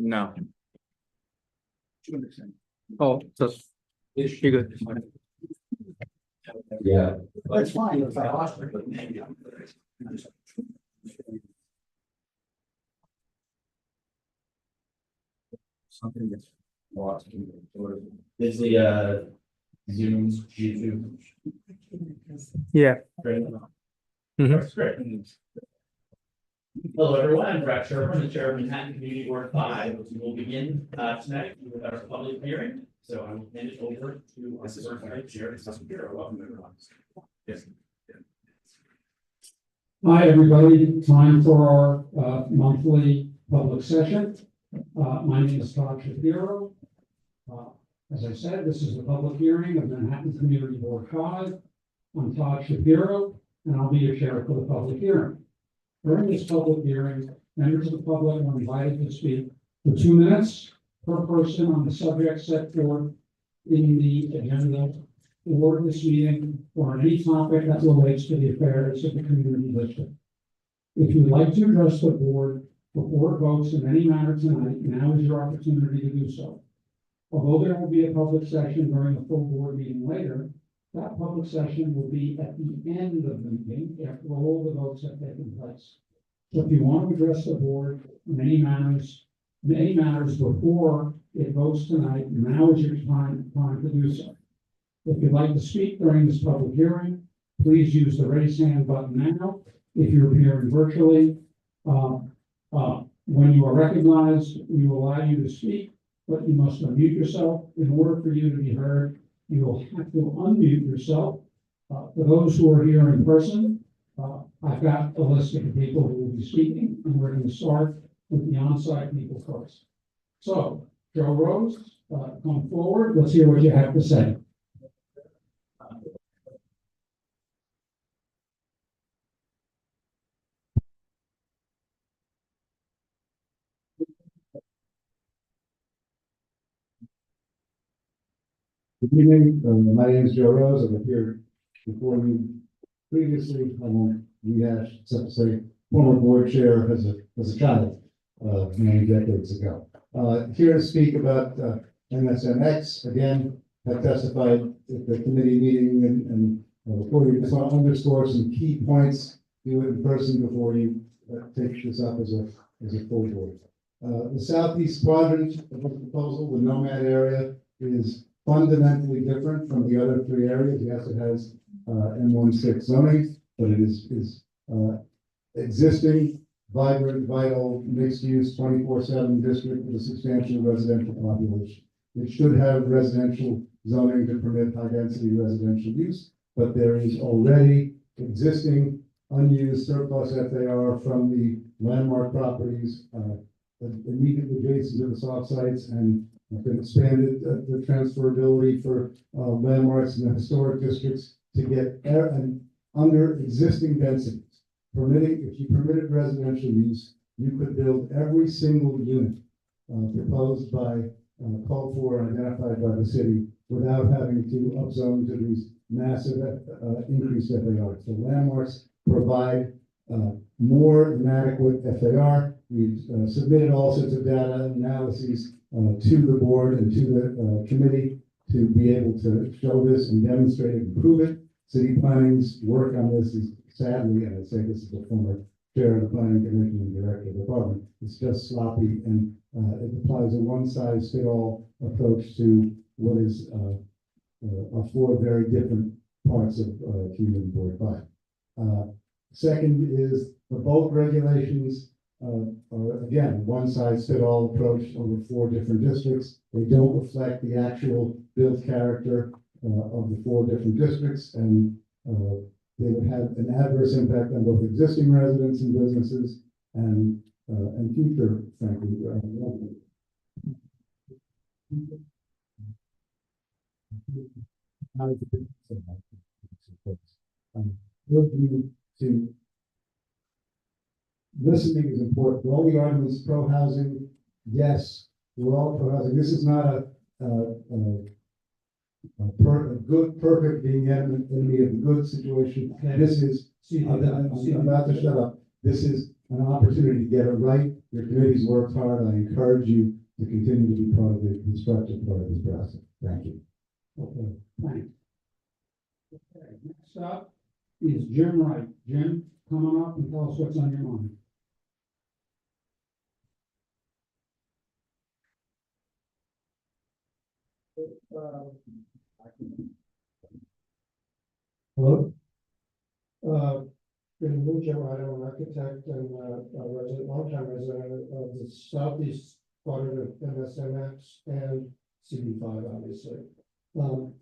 No. Oh, so you're good. Yeah. That's fine if I lost it, but maybe. Something that's lost. Is the Zoom YouTube? Yeah. Great. Mhm. That's great. Hello, everyone. I'm Brett Sherburne, the chair of Manhattan Community Board 5. We will begin tonight with our public hearing. So I will hand it over to our first vice chair, Justin Bureau. Welcome, everyone. Yes. Hi, everybody. Time for our monthly public session. My name is Todd Shapiro. As I said, this is the public hearing of Manhattan Community Board 5. I'm Todd Shapiro, and I'll be your chair for the public hearing. During this public hearing, members of the public are invited to speak for 2 minutes per person on the subject set forth in the agenda for this meeting or on any topic that relates to the affairs of the community district. If you'd like to address the board before it votes in any matter tonight, now is your opportunity to do so. Although there will be a public session during the full board meeting later, that public session will be at the end of the meeting after all the votes have taken place. So if you want to address the board on any matters before it votes tonight, now is your time to do so. If you'd like to speak during this public hearing, please use the raise hand button now. If you're appearing virtually, when you are recognized, we will allow you to speak, but you must unmute yourself. In order for you to be heard, you will have to unmute yourself. For those who are here in person, I've got a list of the people who will be speaking, and we're going to start with the on-site people first. So, Joe Rose, come forward. Let's hear what you have to say. Good evening, my name is Joe Rose. I've appeared before you previously. I won't rehash, except to say, former board chair as a child, many decades ago. Here to speak about MSMX, again, I testified at the committee meeting and before you, just want to underscore some key points, do it in person before you take this up as a full board. The southeast quadrant of the proposal, the Nomad area, is fundamentally different from the other 3 areas. Yes, it has M16 zoning, but it is existing, vibrant, vital, mixed-use, 24/7 district with a substantial residential population. It should have residential zoning to permit high-density residential use, but there is already existing unused surplus FAR from the landmark properties immediately adjacent to the soft sites, and been expanded the transferability for landmarks in the historic districts to get under existing densities. If you permitted residential use, you could build every single unit proposed by, called for, and identified by the city without having to upzone to these massive increased FAR. So landmarks provide more than adequate FAR. We've submitted all sorts of data analyses to the board and to the committee to be able to show this and demonstrate it and prove it. City planning's work on this is sadly, and I say this is a former chair of the planning commission and director of the department, it's just sloppy, and it applies a one-size-fits-all approach to what is are 4 very different parts of Community Board 5. Second is the bulk regulations. Again, one-size-fits-all approach over 4 different districts. They don't reflect the actual built character of the 4 different districts, and they would have an adverse impact on both existing residents and businesses and future, frankly, to listening is important. All the arguments pro-housing, yes, we're all pro-housing. This is not a good, perfect being enemy of the good situation. Okay. This is, I'm about to shut up. This is an opportunity to get it right Your committee's worked hard. I encourage you to continue to be part of the constructive part of this process. Thank you. Okay, thanks. Okay, next up is Jim Wright. Jim, come on up and tell us what's on your mind. Hello? Good evening, Jim Wright, I'm an architect and a resident, longtime resident of the southeast quadrant of MSMX and CB5, obviously.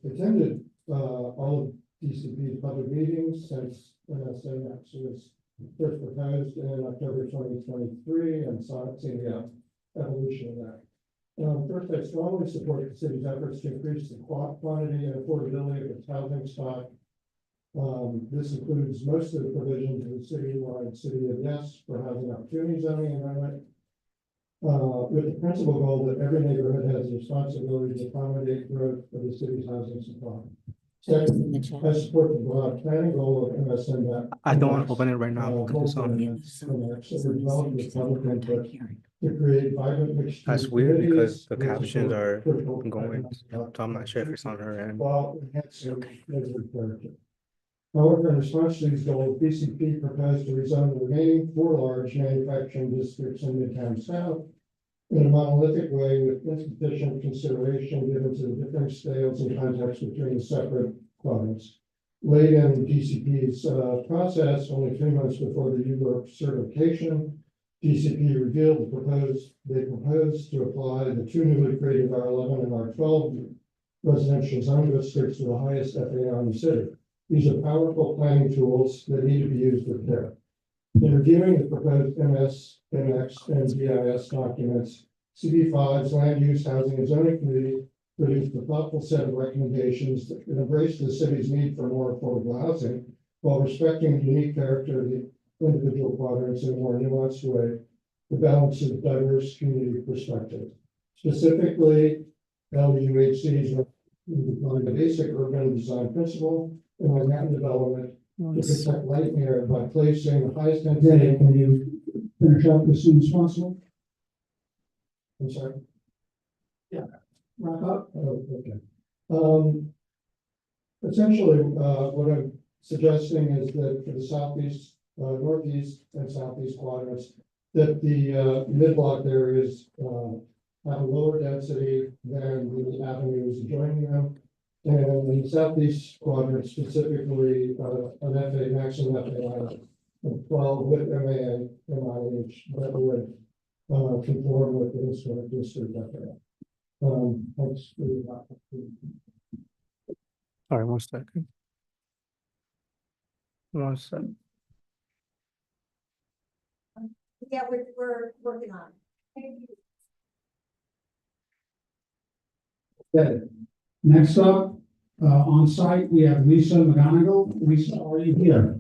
Attended all of DCP's public meetings since MSMX was first proposed in October 2023 and seen the evolution of that. First, I strongly support the city's efforts to increase the quantity and affordability of its housing stock. This includes most of the provisions of the citywide City of Yes for housing opportunity zoning amendment, with the principal goal that every neighborhood has the responsibility to accommodate growth of the city's housing supply. Second, I support the broad planning goal of MSM. I don't want to open it right now because it's on. To create vibrant mixed. That's weird because the captions are going, so I'm not sure if it's on her end. While enhancing neighborhood character. However, in response to these goals, DCP proposed to rezone the remaining 4 large manufacturing districts in Midtown South in a monolithic way with insufficient consideration given to the different scales and context between the separate quadrants. Late in DCP's process, only 3 months before the ULURP certification, DCP revealed they proposed to apply the 2 newly created R11 and R12 residential zone districts to the highest FAR in the city. These are powerful planning tools that need to be used with care. In reviewing the proposed MS, MX, and GIS documents, CB5's Land Use, Housing, and Zoning Committee produced a thoughtful set of recommendations that embrace the city's need for more affordable housing while respecting the unique character of the individual quadrants in a more nuanced way, the balance of diverse community perspectives. Specifically, LUHC's defined a basic urban design principle in Manhattan development to protect light and air by placing the highest density. Can you finish up as soon as possible? I'm sorry. Wrap up? Oh, okay. Essentially, what I'm suggesting is that for the southeast, northeast and southeast quadrants, that the mid-block areas have a lower density than the avenues adjoining them. And in the southeast quadrant specifically, an FA maximum FAI of 12 with MA and MIH that would conform with the historic district FAI. Thanks for the opportunity. All right, 1 second. 1 second. Yeah, we're working on it. Okay. Next up, on site, we have Lisa McGonigal. Lisa, are you here?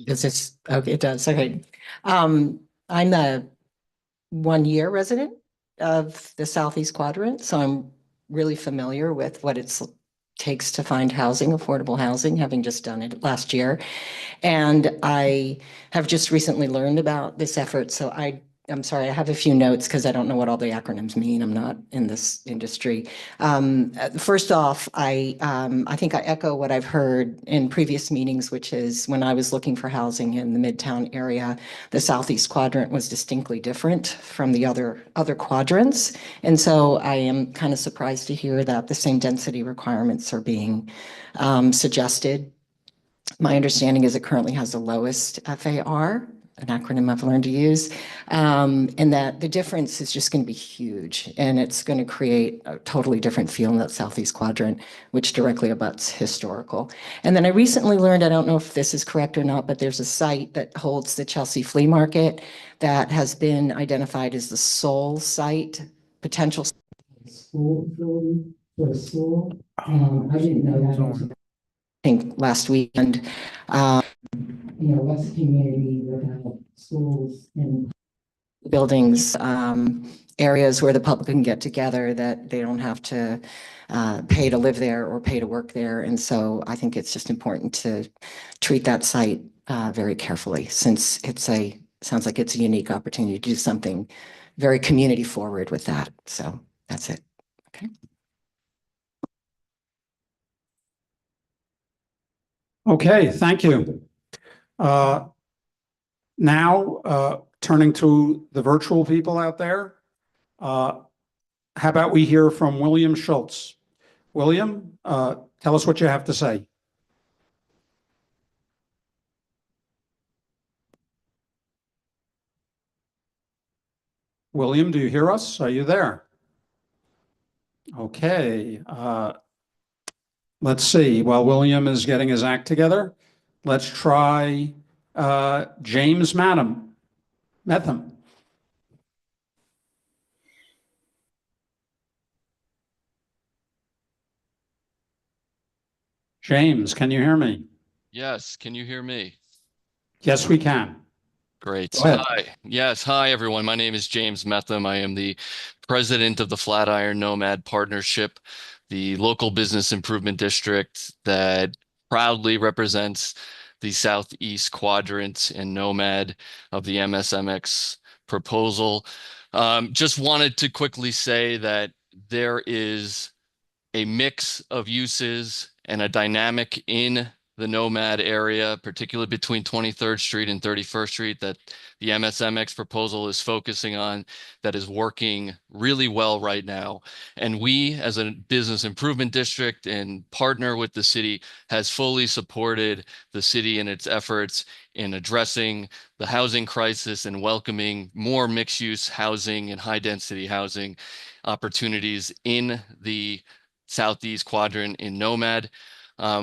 Does this, okay, it does, okay. I'm a 1-year resident of the Southeast Quadrant, so I'm really familiar with what it takes to find housing, affordable housing, having just done it last year. And I have just recently learned about this effort, so I'm sorry, I have a few notes because I don't know what all the acronyms mean. I'm not in this industry. First off, I think I echo what I've heard in previous meetings, which is when I was looking for housing in the Midtown area, the Southeast Quadrant was distinctly different from the other quadrants. And so I am kind of surprised to hear that the same density requirements are being suggested. My understanding is it currently has the lowest FAR, an acronym I've learned to use, and that the difference is just going to be huge, and it's going to create a totally different feel in that Southeast Quadrant, which directly abuts historical. And then I recently learned, I don't know if this is correct or not, but there's a site that holds the Chelsea Flea Market that has been identified as the sole site, potential. School building for a school. I didn't know that. I think last weekend. What's the community without schools and buildings, areas where the public can get together, that they don't have to pay to live there or pay to work there. And so I think it's just important to treat that site very carefully, since sounds like it's a unique opportunity to do something very community forward with that. So that's it. Okay. Okay, thank you. Now, turning to the virtual people out there, how about we hear from William Schultz? William, tell us what you have to say. William, do you hear us? Are you there? Okay. Let's see. While William is getting his act together, let's try James Metham. James, can you hear me? Yes, can you hear me? Yes, we can. Great. Go ahead. Hi. Yes, hi everyone. My name is James Metham. I am the president of the Flatiron Nomad Partnership, the local business improvement district that proudly represents the Southeast Quadrant and Nomad of the MSMX proposal. Just wanted to quickly say that there is a mix of uses and a dynamic in the Nomad area, particularly between 23rd Street and 31st Street, that the MSMX proposal is focusing on, that is working really well right now. And we, as a business improvement district and partner with the city, has fully supported the city in its efforts in addressing the housing crisis and welcoming more mixed-use housing and high-density housing opportunities in the Southeast Quadrant in Nomad.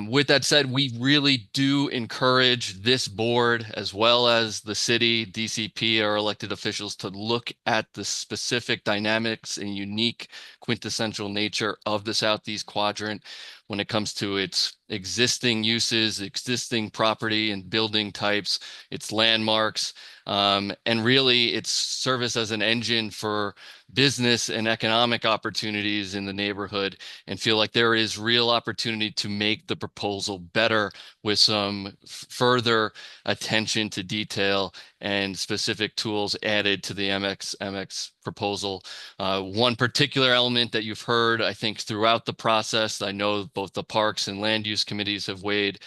With that said, we really do encourage this board, as well as the city, DCP, our elected officials, to look at the specific dynamics and unique quintessential nature of the Southeast Quadrant when it comes to its existing uses, existing property and building types, its landmarks, and really its service as an engine for business and economic opportunities in the neighborhood, and feel like there is real opportunity to make the proposal better with some further attention to detail and specific tools added to the MX proposal. One particular element that you've heard, I think, throughout the process, I know both the parks and land use committees have weighed,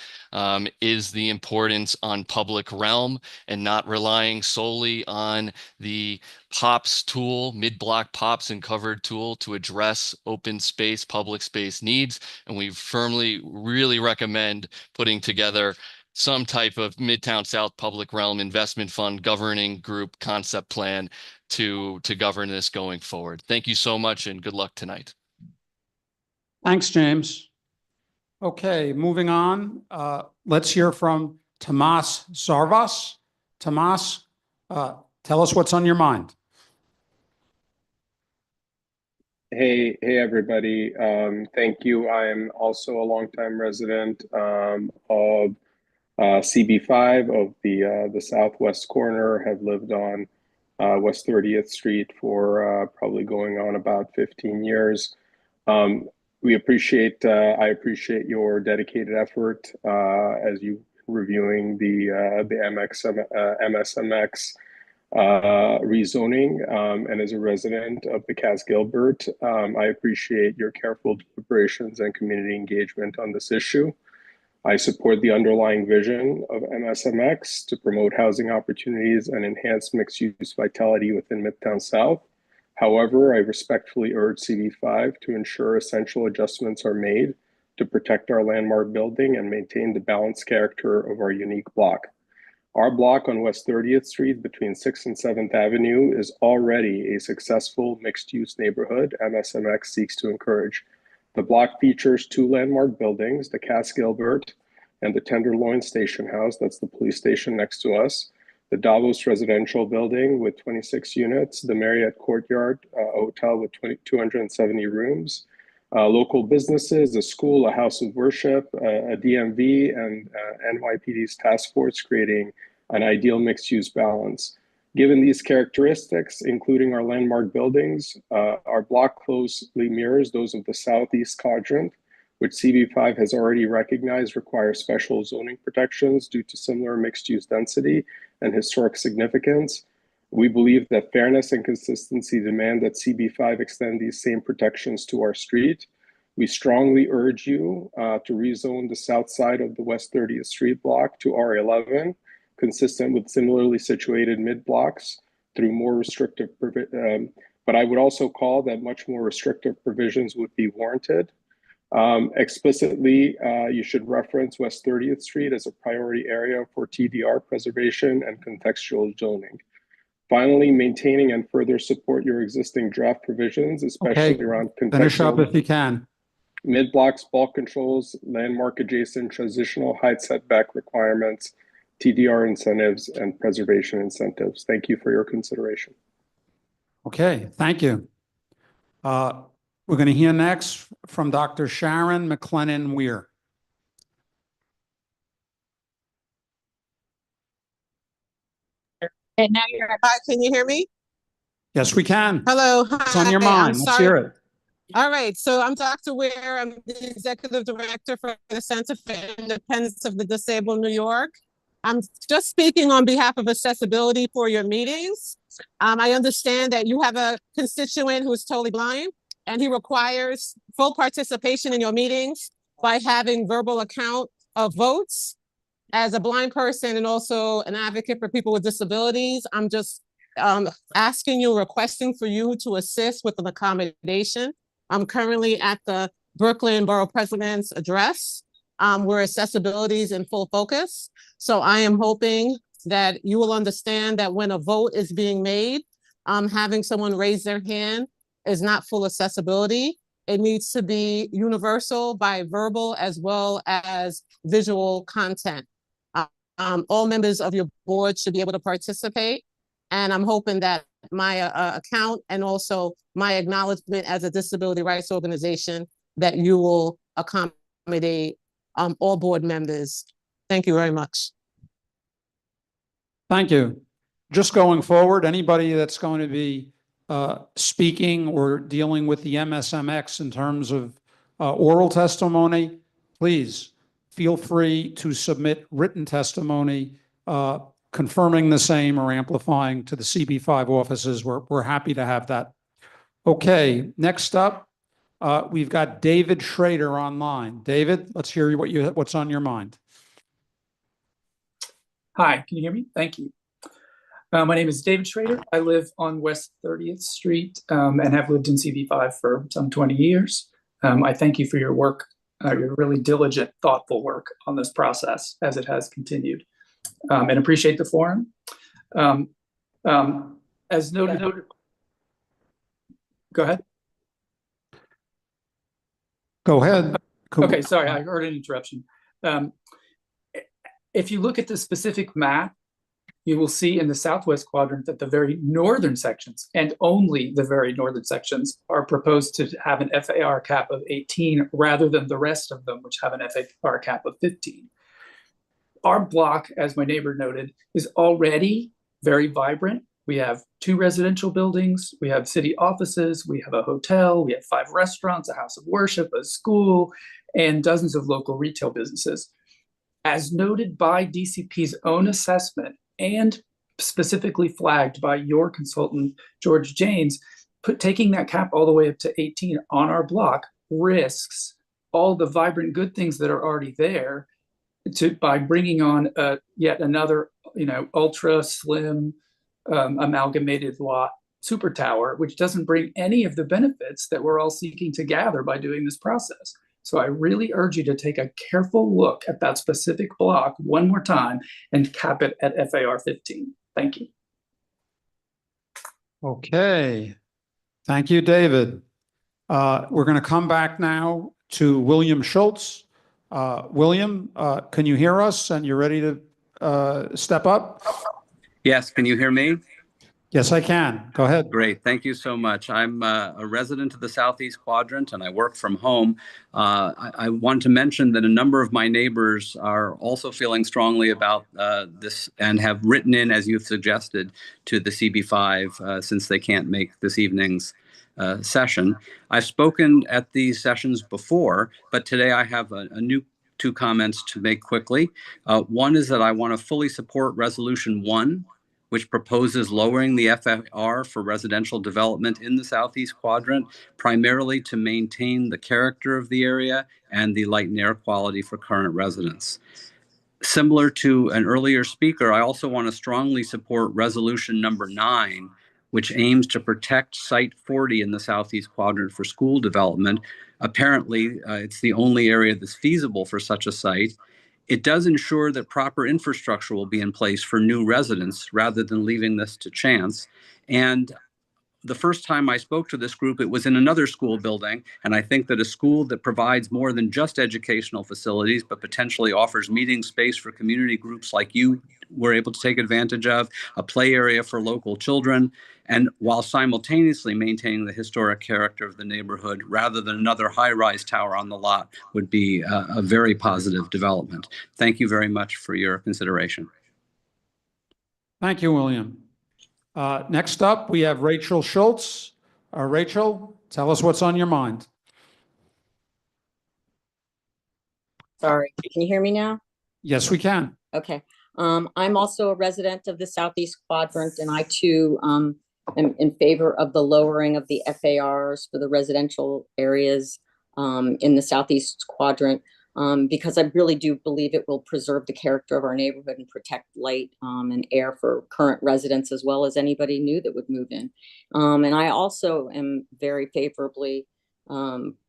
is the importance on public realm and not relying solely on the POPs tool, mid-block POPs and covered tool to address open space, public space needs. And we firmly really recommend putting together some type of Midtown South Public Realm Investment Fund governing group concept plan to govern this going forward. Thank you so much and good luck tonight. Thanks, James. Okay, moving on. Let's hear from Tomas Zarvas. Tomas, tell us what's on your mind. Hey, everybody. Thank you. I am also a longtime resident of CB5 of the southwest corner. Have lived on West 30th Street for probably going on about 15 years. I appreciate your dedicated effort as you reviewing the MSMX rezoning, and as a resident of the Cass Gilbert, I appreciate your careful deliberations and community engagement on this issue. I support the underlying vision of MSMX to promote housing opportunities and enhance mixed-use vitality within Midtown South. However, I respectfully urge CB5 to ensure essential adjustments are made to protect our landmark building and maintain the balanced character of our unique block. Our block on West 30th Street between 6th and 7th Avenue is already a successful mixed-use neighborhood MSMX seeks to encourage. The block features two landmark buildings, the Cass Gilbert and the Tenderloin Station House, that's the police station next to us, the Davos Residential Building with 26 units, the Marriott Courtyard Hotel with 270 rooms, local businesses, a school, a house of worship, a DMV, and NYPD's task force creating an ideal mixed-use balance. Given these characteristics, including our landmark buildings, our block closely mirrors those of the southeast quadrant, which CB5 has already recognized require special zoning protections due to similar mixed-use density and historic significance. We believe that fairness and consistency demand that CB5 extend these same protections to our street. We strongly urge you to rezone the south side of the West 30th Street block to R11, consistent with similarly situated mid-blocks through more restrictive, but I would also call that much more restrictive provisions would be warranted. Explicitly, you should reference West 30th Street as a priority area for TDR preservation and contextual zoning. Finally, maintaining and further support your existing draft provisions, especially around contextual. Finish up if you can. Mid-blocks, bulk controls, landmark adjacent transitional height setback requirements, TDR incentives, and preservation incentives. Thank you for your consideration. Okay, thank you. We're going to hear next from Dr. Sharon McLennan Weir. And now you're hi, can you hear me? Yes, we can. Hello. What's on your mind? Let's hear it. All right. So I'm Dr. Weir. I'm the executive director for the Center for Independence of the Disabled New York. I'm just speaking on behalf of accessibility for your meetings. I understand that you have a constituent who is totally blind, and he requires full participation in your meetings by having verbal account of votes. As a blind person and also an advocate for people with disabilities, I'm just asking you, requesting for you to assist with an accommodation. I'm currently at the Brooklyn Borough President's address, where accessibility is in full focus. So I am hoping that you will understand that when a vote is being made, having someone raise their hand is not full accessibility. It needs to be universal by verbal as well as visual content. All members of your board should be able to participate. And I'm hoping that my account and also my acknowledgement as a disability rights organization that you will accommodate all board members. Thank you very much. Thank you. Just going forward, anybody that's going to be speaking or dealing with the MSMX in terms of oral testimony, please feel free to submit written testimony confirming the same or amplifying to the CB5 offices. We're happy to have that. Okay, next up, we've got David Schrader online. David, let's hear what's on your mind. Hi, can you hear me? Thank you. My name is David Schrader. I live on West 30th Street and have lived in CB5 for some 20 years. I thank you for your work, your really diligent, thoughtful work on this process as it has continued, and appreciate the forum. As noted, go ahead. Go ahead. Cool. Okay, sorry, I heard an interruption. If you look at the specific map, you will see in the southwest quadrant that the very northern sections, and only the very northern sections, are proposed to have an FAR cap of 18 rather than the rest of them, which have an FAR cap of 15. Our block, as my neighbor noted, is already very vibrant. We have 2 residential buildings, we have city offices, we have a hotel, we have 5 restaurants, a house of worship, a school, and dozens of local retail businesses. As noted by DCP's own assessment, and specifically flagged by your consultant, George Janes, taking that cap all the way up to 18 on our block risks all the vibrant good things that are already there by bringing on yet another, ultra slim amalgamated lot super tower, which doesn't bring any of the benefits that we're all seeking to gather by doing this process. So I really urge you to take a careful look at that specific block one more time and cap it at FAR 15. Thank you. Okay. Thank you, David. We're going to come back now to William Schultz. William, can you hear us and you're ready to step up? Yes, can you hear me? Yes, I can. Go ahead. Great. Thank you so much. I'm a resident of the Southeast Quadrant and I work from home. I want to mention that a number of my neighbors are also feeling strongly about this and have written in, as you've suggested, to the CB5 since they can't make this evening's session. I've spoken at these sessions before, but today I have a new 2 comments to make quickly. One is that I want to fully support Resolution 1, which proposes lowering the FAR for residential development in the Southeast Quadrant, primarily to maintain the character of the area and the light and air quality for current residents. Similar to an earlier speaker, I also want to strongly support Resolution number 9, which aims to protect Site 40 in the Southeast Quadrant for school development. Apparently, it's the only area that's feasible for such a site. It does ensure that proper infrastructure will be in place for new residents rather than leaving this to chance. And the first time I spoke to this group, it was in another school building. And I think that a school that provides more than just educational facilities, but potentially offers meeting space for community groups like you were able to take advantage of, a play area for local children, and while simultaneously maintaining the historic character of the neighborhood rather than another high-rise tower on the lot would be a very positive development. Thank you very much for your consideration. Thank you, William. Next up, we have Rachel Schultz. Rachel, tell us what's on your mind. Sorry, can you hear me now? Yes, we can. Okay. I'm also a resident of the Southeast Quadrant, and I too am in favor of the lowering of the FARs for the residential areas in the Southeast Quadrant, because I really do believe it will preserve the character of our neighborhood and protect light and air for current residents as well as anybody new that would move in. And I also am very favorably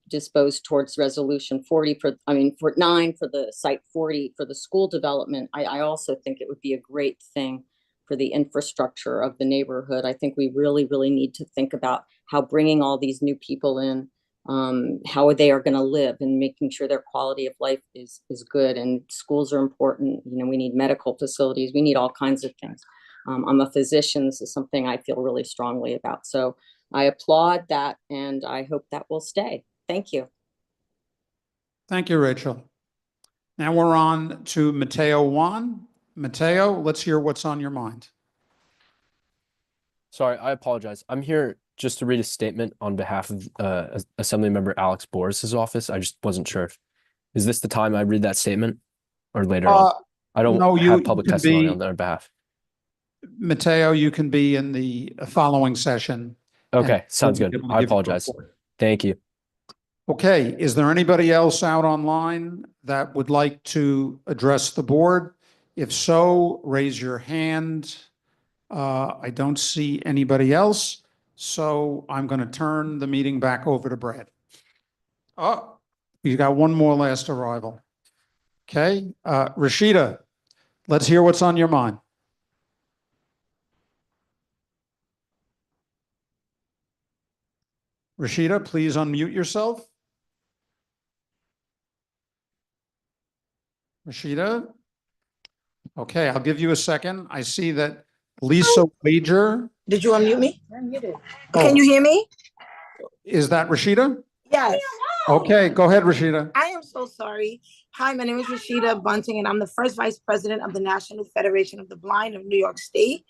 disposed towards Resolution 40 for 9 for the Site 40 for the school development. I also think it would be a great thing for the infrastructure of the neighborhood. I think we really, really need to think about how bringing all these new people in, how they are going to live and making sure their quality of life is good. And schools are important. You know, we need medical facilities. We need all kinds of things. I'm a physician. This is something I feel really strongly about. So I applaud that, and I hope that will stay. Thank you. Thank you, Rachel. Now we're on to Mateo Juan. Mateo, let's hear what's on your mind. Sorry, I apologize. I'm here just to read a statement on behalf of Assemblymember Alex Boris's office. I just wasn't sure is this the time I read that statement or later on? I don't have public testimony on their behalf. Mateo, you can be in the following session. Okay, sounds good. I apologize. Thank you. Okay, is there anybody else out online that would like to address the board? If so, raise your hand. I don't see anybody else, so I'm going to turn the meeting back over to Brad. Oh, you got one more last arrival. Okay, Rashida, let's hear what's on your mind. Rashida, please unmute yourself. Rashida? Okay, I'll give you a second. I see that Lisa Wager. Did you unmute me? Oh. Can you hear me? Is that Rashida? Yes. Okay, go ahead, Rashida. I am so sorry. Hi, my name is Rashida Bunting, and I'm the first vice president of the National Federation of the Blind of New York State.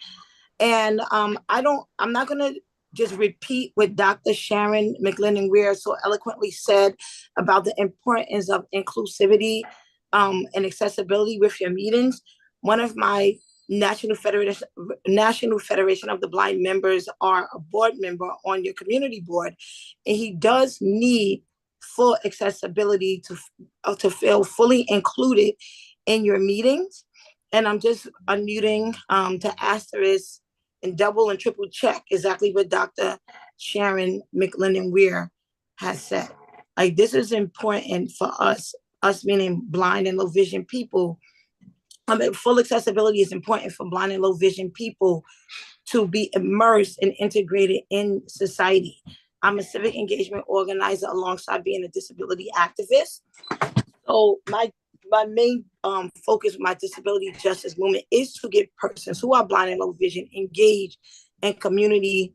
And I'm not going to just repeat what Dr. Sharon McLennan Weir so eloquently said about the importance of inclusivity and accessibility with your meetings. One of my National Federation of the Blind members are a board member on your community board, and he does need full accessibility to feel fully included in your meetings. And I'm just unmuting to asterisk and double and triple check exactly what Dr. Sharon McLennan Weir has said. Like, this is important for us meaning blind and low vision people. Full accessibility is important for blind and low vision people to be immersed and integrated in society. I'm a civic engagement organizer alongside being a disability activist. So my main focus with my disability justice movement is to get persons who are blind and low vision engaged and community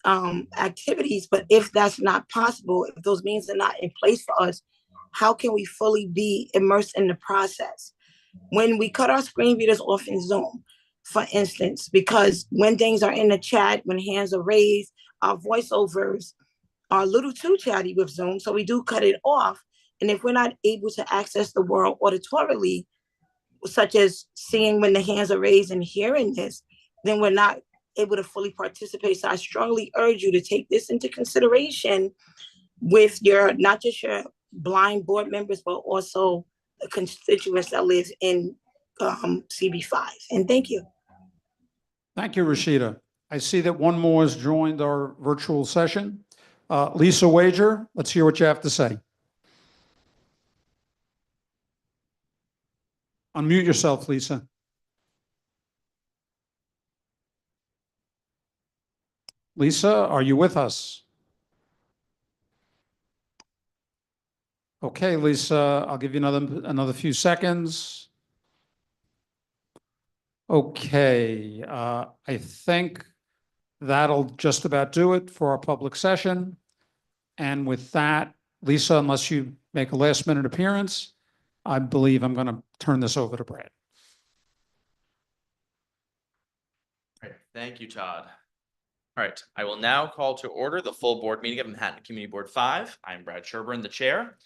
activities. But if that's not possible, if those means are not in place for us, how can we fully be immersed in the process? When we cut our screen readers off in Zoom, for instance, because when things are in the chat, when hands are raised, our voiceovers are a little too chatty with Zoom, so we do cut it off. And if we're not able to access the world auditorily, such as seeing when the hands are raised and hearing this, then we're not able to fully participate. So I strongly urge you to take this into consideration with your, not just your blind board members, but also the constituents that live in CB5. And thank you. Thank you, Rashida. I see that one more has joined our virtual session. Lisa Wager, let's hear what you have to say. Unmute yourself, Lisa. Lisa, are you with us? Okay, Lisa, I'll give you another few seconds. Okay, I think that'll just about do it for our public session. And with that, Lisa, unless you make a last-minute appearance, I believe I'm going to turn this over to Brad. All right, thank you, Todd. All right, I will now call to order the full board meeting of Manhattan Community Board 5. I'm Brad Sherburne, the chair.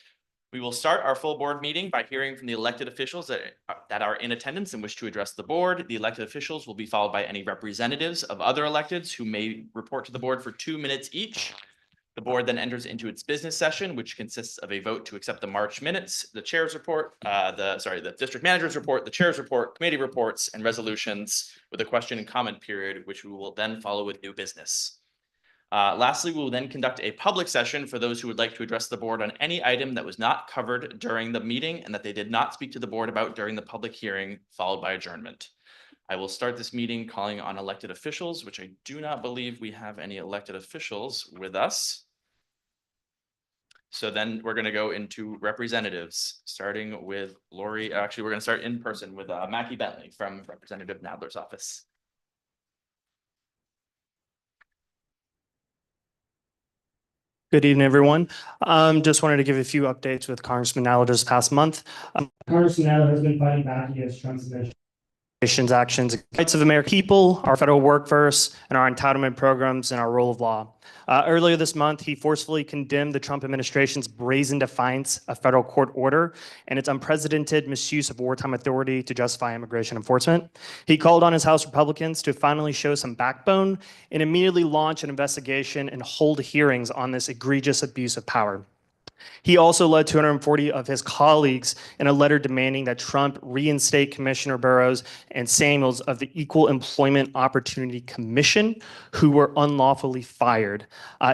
We will start our full board meeting by hearing from the elected officials that are in attendance and wish to address the board. The elected officials will be followed by any representatives of other electeds who may report to the board for 2 minutes each. The board then enters into its business session, which consists of a vote to accept the March minutes, the chair's report, the district manager's report, the chair's report, committee reports, and resolutions, with a question and comment period, which we will then follow with new business. Lastly, we will then conduct a public session for those who would like to address the board on any item that was not covered during the meeting and that they did not speak to the board about during the public hearing, followed by adjournment. I will start this meeting calling on elected officials, which I do not believe we have any elected officials with us. So then we're going to go into representatives, starting with Lori. Actually, we're going to start in person with Mackie Bentley from Representative Nadler's office. Good evening, everyone. Just wanted to give a few updates with Congressman Nadler this past month. Congressman Nadler has been fighting back against Trump's administration's actions against the rights of American people, our federal workforce, and our entitlement programs and our rule of law. Earlier this month, he forcefully condemned the Trump administration's brazen defiance of federal court order and its unprecedented misuse of wartime authority to justify immigration enforcement. He called on his House Republicans to finally show some backbone and immediately launch an investigation and hold hearings on this egregious abuse of power. He also led 240 of his colleagues in a letter demanding that Trump reinstate Commissioner Burrows and Samuels of the Equal Employment Opportunity Commission, who were unlawfully fired.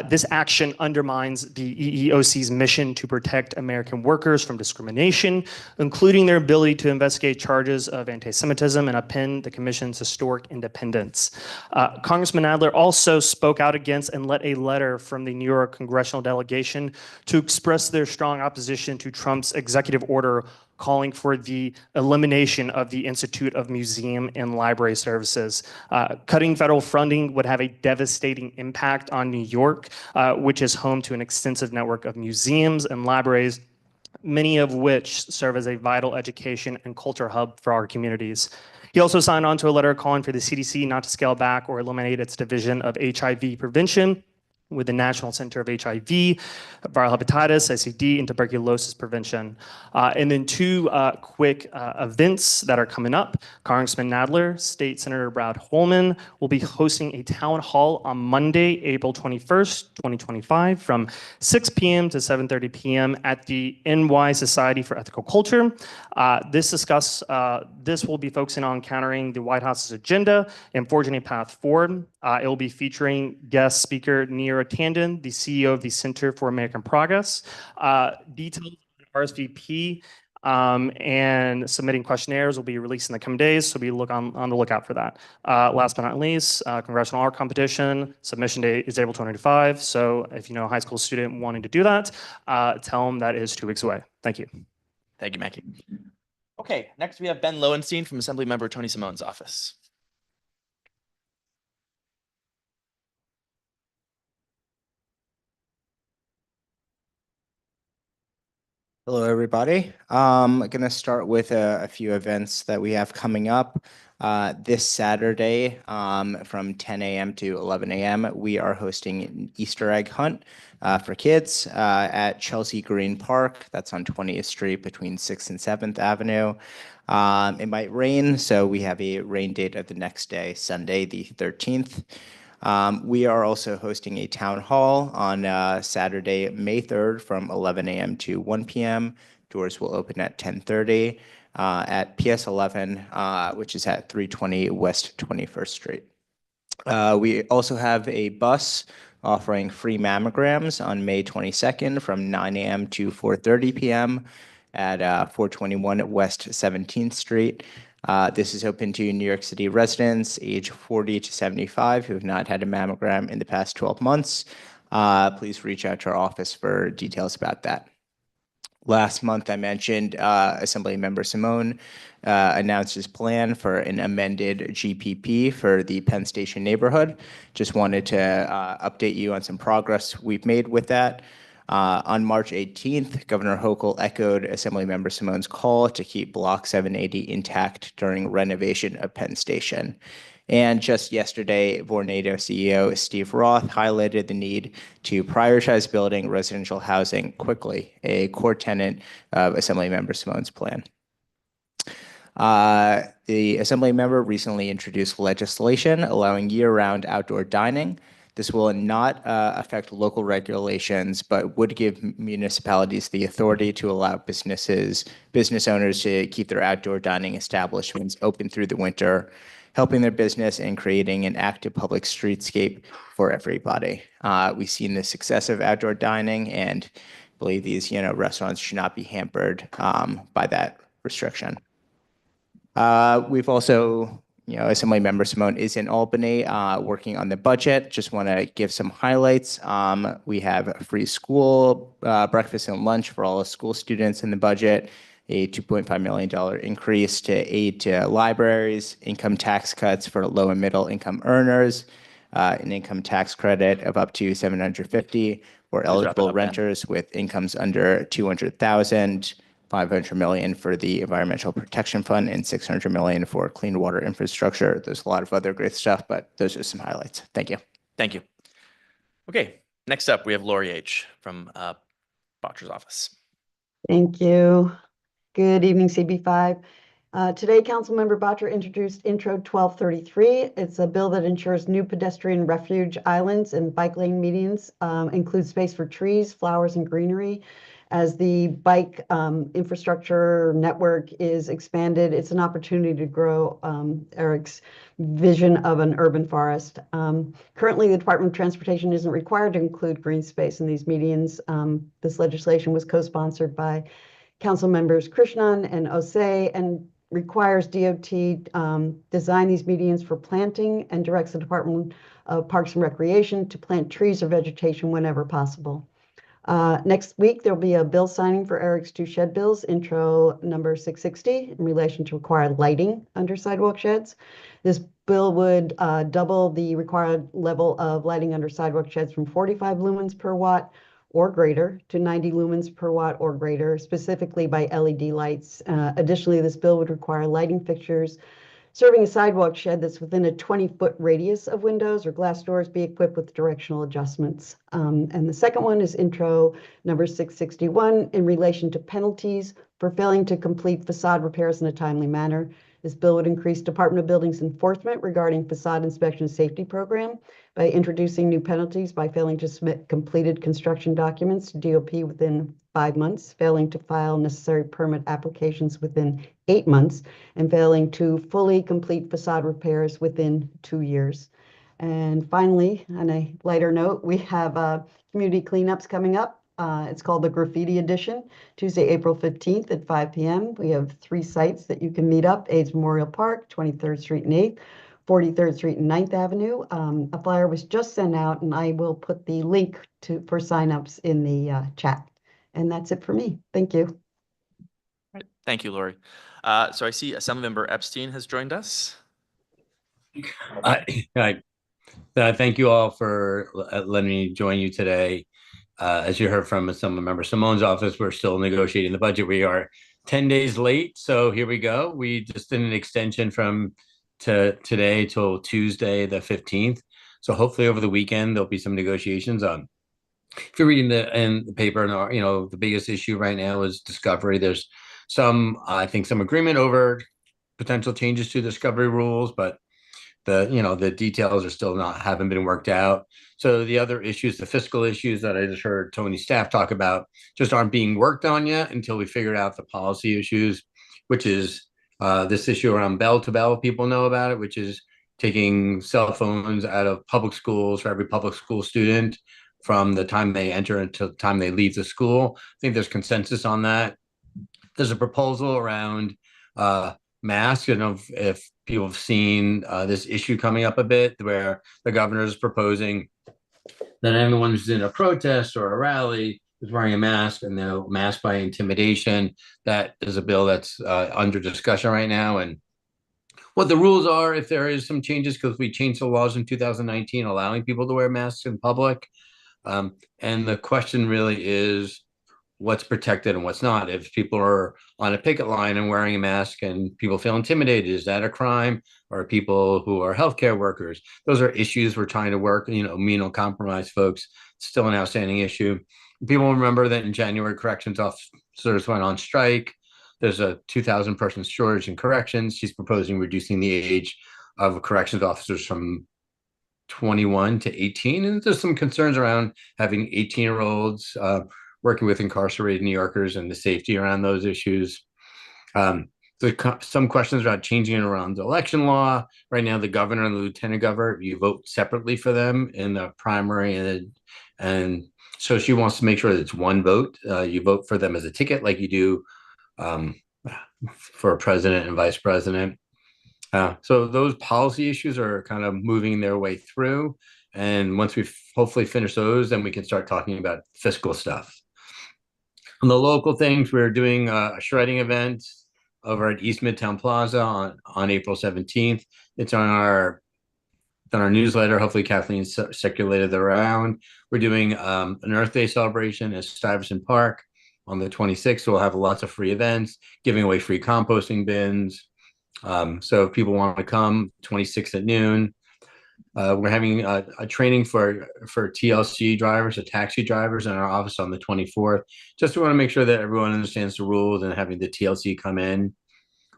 This action undermines the EEOC's mission to protect American workers from discrimination, including their ability to investigate charges of anti-Semitism and upend the commission's historic independence. Congressman Nadler also spoke out against and led a letter from the New York congressional delegation to express their strong opposition to Trump's executive order calling for the elimination of the Institute of Museum and Library Services. Cutting federal funding would have a devastating impact on New York, which is home to an extensive network of museums and libraries, many of which serve as a vital education and culture hub for our communities. He also signed on to a letter calling for the CDC not to scale back or eliminate its division of HIV prevention with the National Center of HIV, viral hepatitis, STD, and tuberculosis prevention. And then two quick events that are coming up. Congressman Nadler, State Senator Brad Holman will be hosting a town hall on Monday, April 21st, 2025 from 6 p.m. to 7:30 p.m. at the NY Society for Ethical Culture. This will be focusing on countering the White House's agenda and forging a path forward. It will be featuring guest speaker Neera Tanden, the CEO of the Center for American Progress. Details on RSVP and submitting questionnaires will be released in the coming days, so be on the lookout for that. Last but not least, congressional art competition submission date is April 25. So if you know a high school student wanting to do that, tell them that is 2 weeks away. Thank you. Thank you, Mackie. Okay, next we have Ben Lowenstein from Assemblymember Tony Simone's office. Hello, everybody. I'm going to start with a few events that we have coming up. This Saturday, from 10 a.m. to 11 a.m., we are hosting an Easter egg hunt for kids at Chelsea Green Park. That's on 20th Street between 6th and 7th Avenue. It might rain, so we have a rain date of the next day, Sunday, the 13th. We are also hosting a town hall on Saturday, May 3rd from 11 a.m. to 1 p.m. Doors will open at 10:30 at PS 11, which is at 320 West 21st Street. We also have a bus offering free mammograms on May 22nd from 9 a.m. to 4:30 p.m. at 421 West 17th Street. This is open to New York City residents age 40 to 75 who have not had a mammogram in the past 12 months. Please reach out to our office for details about that. Last month, I mentioned Assemblymember Simone announced his plan for an amended GPP for the Penn Station neighborhood. Just wanted to update you on some progress we've made with that. On March 18th, Governor Hochul echoed Assemblymember Simone's call to keep Block 780 intact during renovation of Penn Station. And just yesterday, Vornado CEO Steve Roth highlighted the need to prioritize building residential housing quickly, a core tenet of Assemblymember Simone's plan. The Assemblymember recently introduced legislation allowing year-round outdoor dining. This will not affect local regulations, but would give municipalities the authority to allow business owners to keep their outdoor dining establishments open through the winter, helping their business and creating an active public streetscape for everybody. We've seen the success of outdoor dining and believe these restaurants should not be hampered by that restriction. We've also Assemblymember Simone is in Albany working on the budget. Just want to give some highlights. We have a free school breakfast and lunch for all the school students in the budget, a $2.5 million increase to aid to libraries, income tax cuts for low and middle income earners, an income tax credit of up to $750 for eligible renters with incomes under $200,000. $500 million for the Environmental Protection Fund and $600 million for clean water infrastructure. There's a lot of other great stuff, but those are some highlights. Thank you. Thank you. Okay, next up, we have Lori H. from Bottcher's office. Thank you. Good evening, CB5. Today, Councilmember Bottcher introduced Intro 1233. It's a bill that ensures new pedestrian refuge islands and bike lane medians include space for trees, flowers, and greenery. As the bike infrastructure network is expanded, it's an opportunity to grow Eric's vision of an urban forest. Currently, the Department of Transportation isn't required to include green space in these medians. This legislation was co-sponsored by Council members Krishnan and Osei and requires DOT design these medians for planting and directs the Department of Parks and Recreation to plant trees or vegetation whenever possible. Next week, there'll be a bill signing for Eric's two shed bills, intro number 660, in relation to required lighting under sidewalk sheds. This bill would double the required level of lighting under sidewalk sheds from 45 lumens per watt or greater to 90 lumens per watt or greater, specifically by LED lights. Additionally, this bill would require lighting fixtures serving a sidewalk shed that's within a 20-foot radius of windows or glass doors be equipped with directional adjustments. And the second one is intro number 661 in relation to penalties for failing to complete facade repairs in a timely manner. This bill would increase Department of Buildings enforcement regarding facade inspection safety program by introducing new penalties by failing to submit completed construction documents to DOP within 5 months, failing to file necessary permit applications within 8 months, and failing to fully complete facade repairs within 2 years. And finally, on a lighter note, we have community cleanups coming up. It's called the Graffiti Edition, Tuesday, April 15th at 5 p.m. We have 3 sites that you can meet up: AIDS Memorial Park, 23rd Street and 8th, 43rd Street and 9th Avenue. A flyer was just sent out, and I will put the link for signups in the chat. And that's it for me. Thank you. All right. Thank you, Lori. So I see Assemblymember Epstein has joined us. Thank you all for letting me join you today. as you heard from Assemblymember Simone's office, we're still negotiating the budget. We are 10 days late, so here we go. We just did an extension from today till Tuesday, the 15th. So hopefully over the weekend, there'll be some negotiations on. If you're reading in the paper, and you know, the biggest issue right now is Discovery. There's I think some agreement over potential changes to Discovery rules, but the details are still haven't been worked out. So the other issues, the fiscal issues that I just heard Tony's staff talk about, just aren't being worked on yet until we figured out the policy issues, which is this issue around bell to bell. People know about it, which is taking cell phones out of public schools for every public school student from the time they enter until the time they leave the school. I think there's consensus on that. There's a proposal around masks. If people have seen this issue coming up a bit, where the governor is proposing that anyone who's in a protest or a rally is wearing a mask, and they'll mask by intimidation. That is a bill that's under discussion right now. And what the rules are, if there is some changes, because we changed the laws in 2019 allowing people to wear masks in public. And the question really is what's protected and what's not. If people are on a picket line and wearing a mask and people feel intimidated, is that a crime? Or people who are healthcare workers? Those are issues we're trying to work, immunocompromised folks, still an outstanding issue. People remember that in January, corrections officers went on strike. There's a 2,000 person shortage in corrections. She's proposing reducing the age of corrections officers from 21 to 18. And there's some concerns around having 18-year-olds working with incarcerated New Yorkers and the safety around those issues. Some questions about changing it around the election law. Right now, the governor and the lieutenant governor, you vote separately for them in the primary. And so she wants to make sure that it's one vote. You vote for them as a ticket like you do for a president and vice president. So those policy issues are kind of moving their way through. And once we hopefully finish those, then we can start talking about fiscal stuff. On the local things, we're doing a shredding event over at East Midtown Plaza on April 17th. It's on our newsletter. Hopefully Kathleen circulated it around. We're doing an Earth Day celebration at Stuyvesant Park on the 26th. So we'll have lots of free events, giving away free composting bins. So if people want to come, 26th at noon. We're having a training for TLC drivers, taxi drivers in our office on the 24th. Just to want to make sure that everyone understands the rules and having the TLC come in.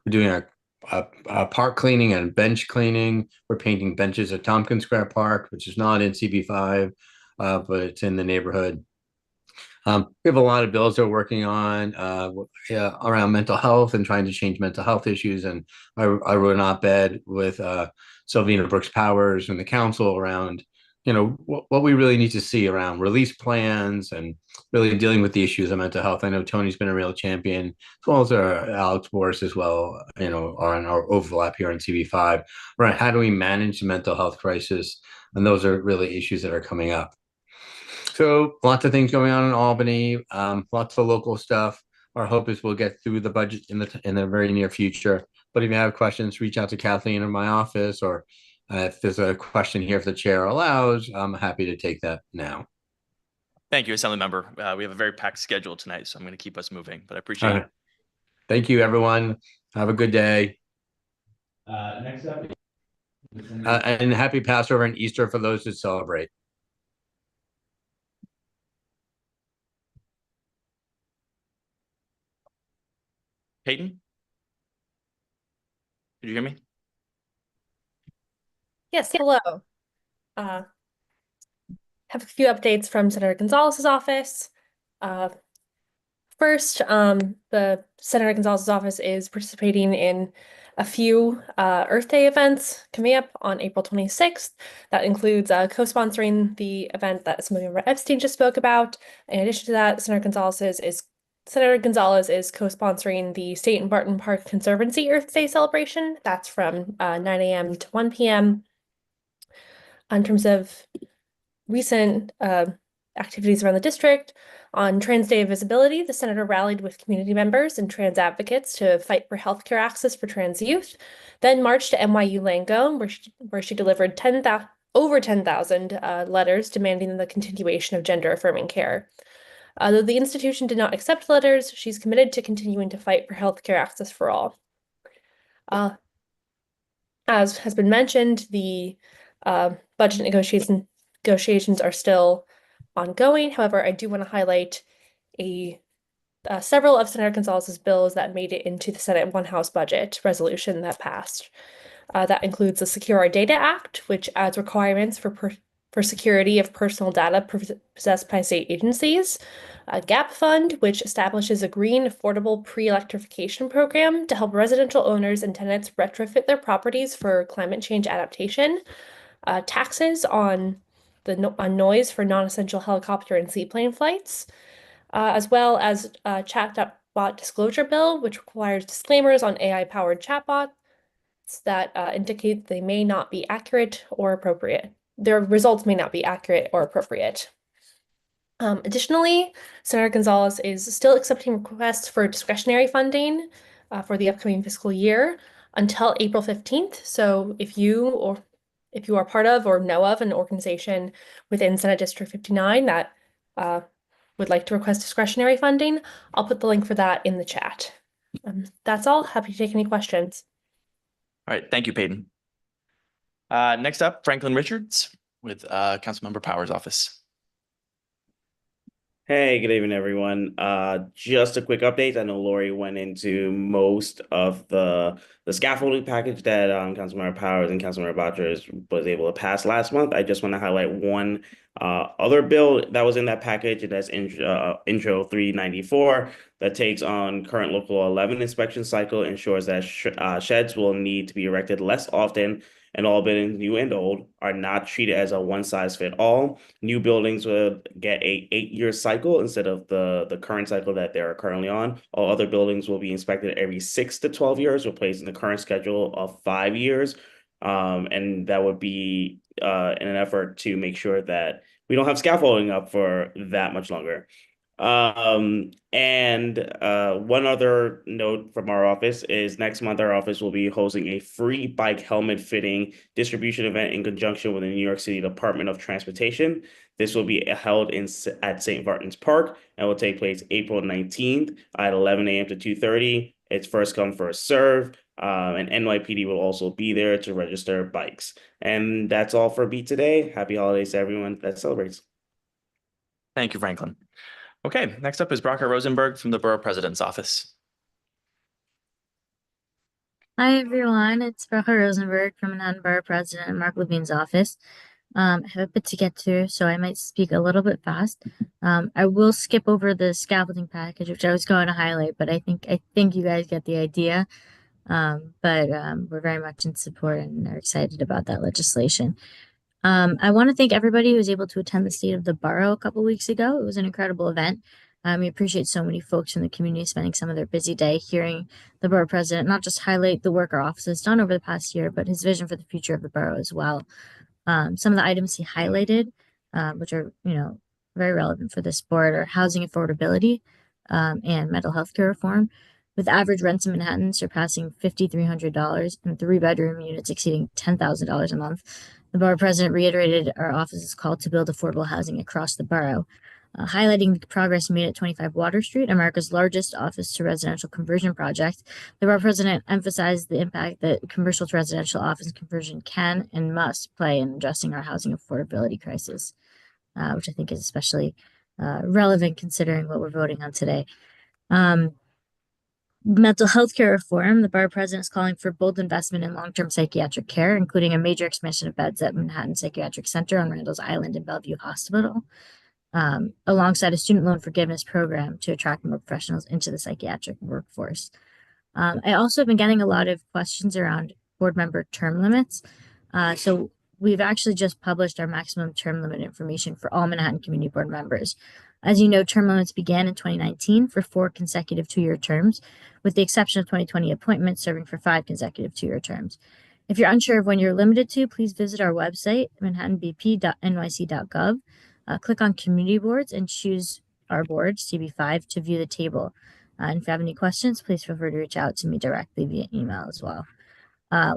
We're doing a park cleaning and bench cleaning. We're painting benches at Tompkins Square Park, which is not in CB5, but it's in the neighborhood. We have a lot of bills that we're working on around mental health and trying to change mental health issues. And I wrote an op-ed with Sylvina Brooks Powers and the council around, what we really need to see around release plans and really dealing with the issues of mental health. I know Tony's been a real champion, as well as Alex Boris as well, are on our overlap here in CB5. Right? How do we manage the mental health crisis? And those are really issues that are coming up. So lots of things going on in Albany, lots of local stuff. Our hope is we'll get through the budget in the very near future. But if you have questions, reach out to Kathleen in my office, or if there's a question here, if the chair allows, I'm happy to take that now. Thank you, Assemblymember. We have a very packed schedule tonight, so I'm going to keep us moving, but I appreciate it. Thank you, everyone. Have a good day. Next up. And happy Passover and Easter for those who celebrate. Peyton? Did you hear me? Yes, hello. Have a few updates from Senator Gonzalez's office. First, the Senator Gonzalez's office is participating in a few Earth Day events coming up on April 26th. That includes co-sponsoring the event that Assemblymember Epstein just spoke about. In addition to that, Senator Gonzalez is co-sponsoring the State and Barton Park Conservancy Earth Day celebration. That's from 9 a.m. to 1 p.m. In terms of recent activities around the district, on Trans Day of Visibility, the senator rallied with community members and trans advocates to fight for healthcare access for trans youth, then marched to NYU Langone, where she delivered over 10,000 letters demanding the continuation of gender affirming care. Though the institution did not accept letters, she's committed to continuing to fight for healthcare access for all. As has been mentioned, the budget negotiations are still ongoing. However, I do want to highlight several of Senator Gonzalez's bills that made it into the Senate One House budget resolution that passed. That includes the Secure Our Data Act, which adds requirements for security of personal data possessed by state agencies, a GAP fund, which establishes a green, affordable pre-electrification program to help residential owners and tenants retrofit their properties for climate change adaptation, taxes on noise for non-essential helicopter and seaplane flights, as well as a chatbot disclosure bill, which requires disclaimers on AI-powered chatbots that indicate they may not be accurate or appropriate. Their results may not be accurate or appropriate. Additionally, Senator Gonzalez is still accepting requests for discretionary funding for the upcoming fiscal year until April 15th. So if you are part of or know of an organization within Senate District 59 that would like to request discretionary funding, I'll put the link for that in the chat. That's all. Happy to take any questions. All right, thank you, Peyton. Next up, Franklin Richards with Councilmember Powers' office. Hey, good evening, everyone. Just a quick update. I know Lori went into most of the scaffolding package that Councilmember Powers and Councilmember Batra was able to pass last month. I just want to highlight one other bill that was in that package, and that's Intro 394, that takes on current Local 11 inspection cycle, ensures that sheds will need to be erected less often, and all buildings, new and old, are not treated as a one-size-fits-all. New buildings will get a 8-year cycle instead of the current cycle that they're currently on. All other buildings will be inspected every 6 to 12 years, replacing the current schedule of 5 years. And that would be in an effort to make sure that we don't have scaffolding up for that much longer. One other note from our office is next month our office will be hosting a free bike helmet fitting distribution event in conjunction with the New York City Department of Transportation. This will be held at St. Martin's Park and will take place April 19th at 11 a.m. to 2:30. It's first come, first serve. And NYPD will also be there to register bikes. And that's all for me today. Happy holidays to everyone that celebrates. Thank you, Franklin. Okay, next up is Bracha Rosenberg from the Borough President's office. Hi, everyone. It's Bracha Rosenberg from Manhattan Borough President Mark Levine's office. I have a bit to get to, so I might speak a little bit fast. I will skip over the scaffolding package, which I was going to highlight, but I think you guys get the idea. We're very much in support and are excited about that legislation. I want to thank everybody who was able to attend the State of the Borough a couple weeks ago. It was an incredible event. We appreciate so many folks from the community spending some of their busy day hearing the Borough President not just highlight the work our office has done over the past year, but his vision for the future of the borough as well. Some of the items he highlighted, which are very relevant for this board, are housing affordability and mental health care reform, with average rents in Manhattan surpassing $5,300 and 3-bedroom units exceeding $10,000 a month. The Borough President reiterated our office's call to build affordable housing across the borough, highlighting the progress made at 25 Water Street, America's largest office to residential conversion project. The Borough President emphasized the impact that commercial to residential office conversion can and must play in addressing our housing affordability crisis, which I think is especially relevant considering what we're voting on today. Mental health care reform, the Borough President is calling for bold investment in long-term psychiatric care, including a major expansion of beds at Manhattan Psychiatric Center on Randall's Island and Bellevue Hospital, alongside a student loan forgiveness program to attract more professionals into the psychiatric workforce. I also have been getting a lot of questions around board member term limits. So we've actually just published our maximum term limit information for all Manhattan Community Board members. As you know, term limits began in 2019 for 4 consecutive 2-year terms, with the exception of 2020 appointments serving for 5 consecutive 2-year terms. If you're unsure of when you're limited to, please visit our website, manhattanbp.nyc.gov. Click on Community Boards and choose our board, CB5, to view the table. And if you have any questions, please feel free to reach out to me directly via email as well.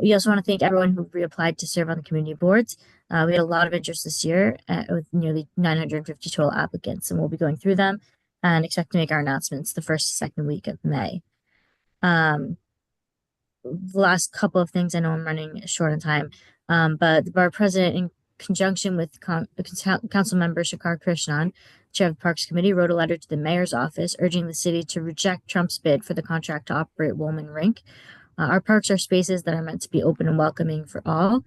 We also want to thank everyone who reapplied to serve on the community boards. We had a lot of interest this year with nearly 950 total applicants, and we'll be going through them and expect to make our announcements the first, second week of May. The last couple of things, I know I'm running short on time, but the borough president, in conjunction with council member Shakar Krishnan, chair of the Parks Committee, wrote a letter to the mayor's office urging the city to reject Trump's bid for the contract to operate Woolman Rink. Our parks are spaces that are meant to be open and welcoming for all,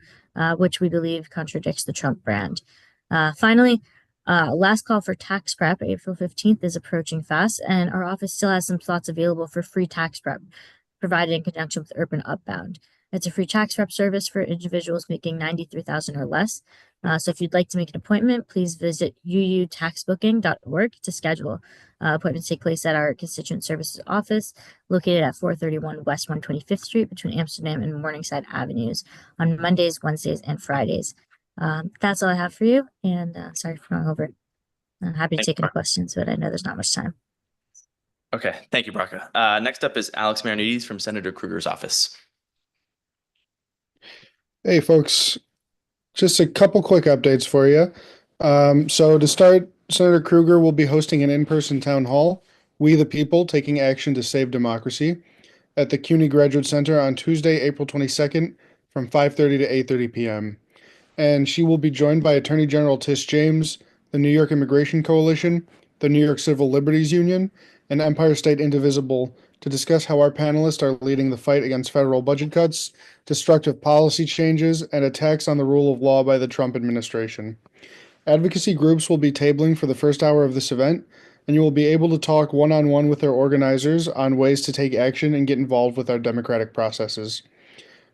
which we believe contradicts the Trump brand. Finally, last call for tax prep, April 15th, is approaching fast, and our office still has some slots available for free tax prep, provided in conjunction with Urban Upbound. It's a free tax prep service for individuals making $93,000 or less. So if you'd like to make an appointment, please visit uutaxbooking.org to schedule. Appointments take place at our Constituent Services office, located at 431 West 125th Street between Amsterdam and Morningside Avenues on Mondays, Wednesdays, and Fridays. That's all I have for you, and sorry for going over. I'm happy to take any questions, but I know there's not much time. Okay, thank you, Braca. Next up is Alex Marinides from Senator Krueger's office. Hey, folks. Just a couple quick updates for you. So to start, Senator Krueger will be hosting an in-person town hall, We the People, Taking Action to Save Democracy, at the CUNY Graduate Center on Tuesday, April 22nd from 5:30 to 8:30 p.m. And she will be joined by Attorney General Tish James, the New York Immigration Coalition, the New York Civil Liberties Union, and Empire State Indivisible to discuss how our panelists are leading the fight against federal budget cuts, destructive policy changes, and attacks on the rule of law by the Trump administration. Advocacy groups will be tabling for the first hour of this event, and you will be able to talk one-on-one with their organizers on ways to take action and get involved with our democratic processes.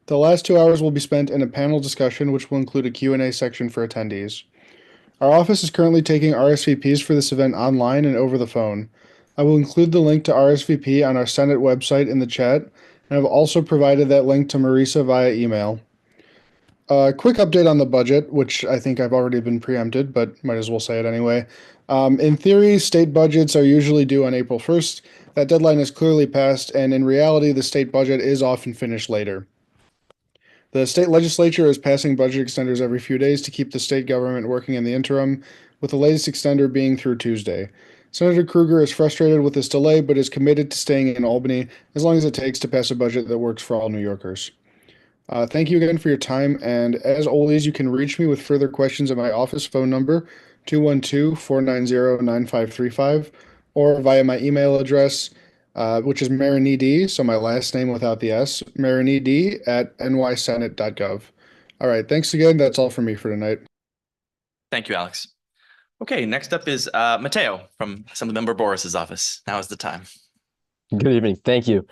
The last 2 hours will be spent in a panel discussion, which will include a Q&A section for attendees. Our office is currently taking RSVPs for this event online and over the phone. I will include the link to RSVP on our Senate website in the chat, and I've also provided that link to Marisa via email. A quick update on the budget, which I think I've already been preempted, but might as well say it anyway. In theory, state budgets are usually due on April 1st. That deadline is clearly passed, and in reality, the state budget is often finished later. The state legislature is passing budget extenders every few days to keep the state government working in the interim, with the latest extender being through Tuesday. Senator Krueger is frustrated with this delay, but is committed to staying in Albany as long as it takes to pass a budget that works for all New Yorkers. Thank you again for your time, and as always, you can reach me with further questions at my office phone number, 212-490-9535, or via my email address, which is Marinidi, so my last name without the S, marinidi@nysenate.gov. All right, thanks again. That's all for me for tonight. Thank you, Alex. Okay, next up is Mateo from Assemblymember Boris's office. Now is the time. Good evening. Thank you.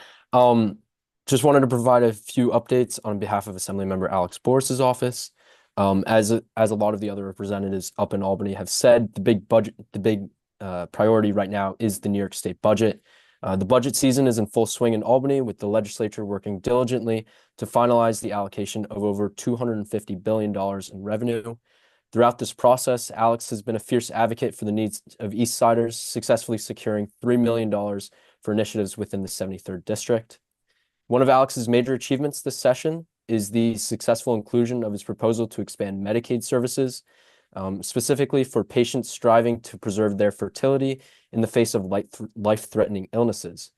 Just wanted to provide a few updates on behalf of Assemblymember Alex Boris's office. As a lot of the other representatives up in Albany have said, the big priority right now is the New York State budget. The budget season is in full swing in Albany, with the legislature working diligently to finalize the allocation of over $250 billion in revenue. Throughout this process, Alex has been a fierce advocate for the needs of East Siders, successfully securing $3 million for initiatives within the 73rd District. One of Alex's major achievements this session is the successful inclusion of his proposal to expand Medicaid services, specifically for patients striving to preserve their fertility in the face of life-threatening illnesses.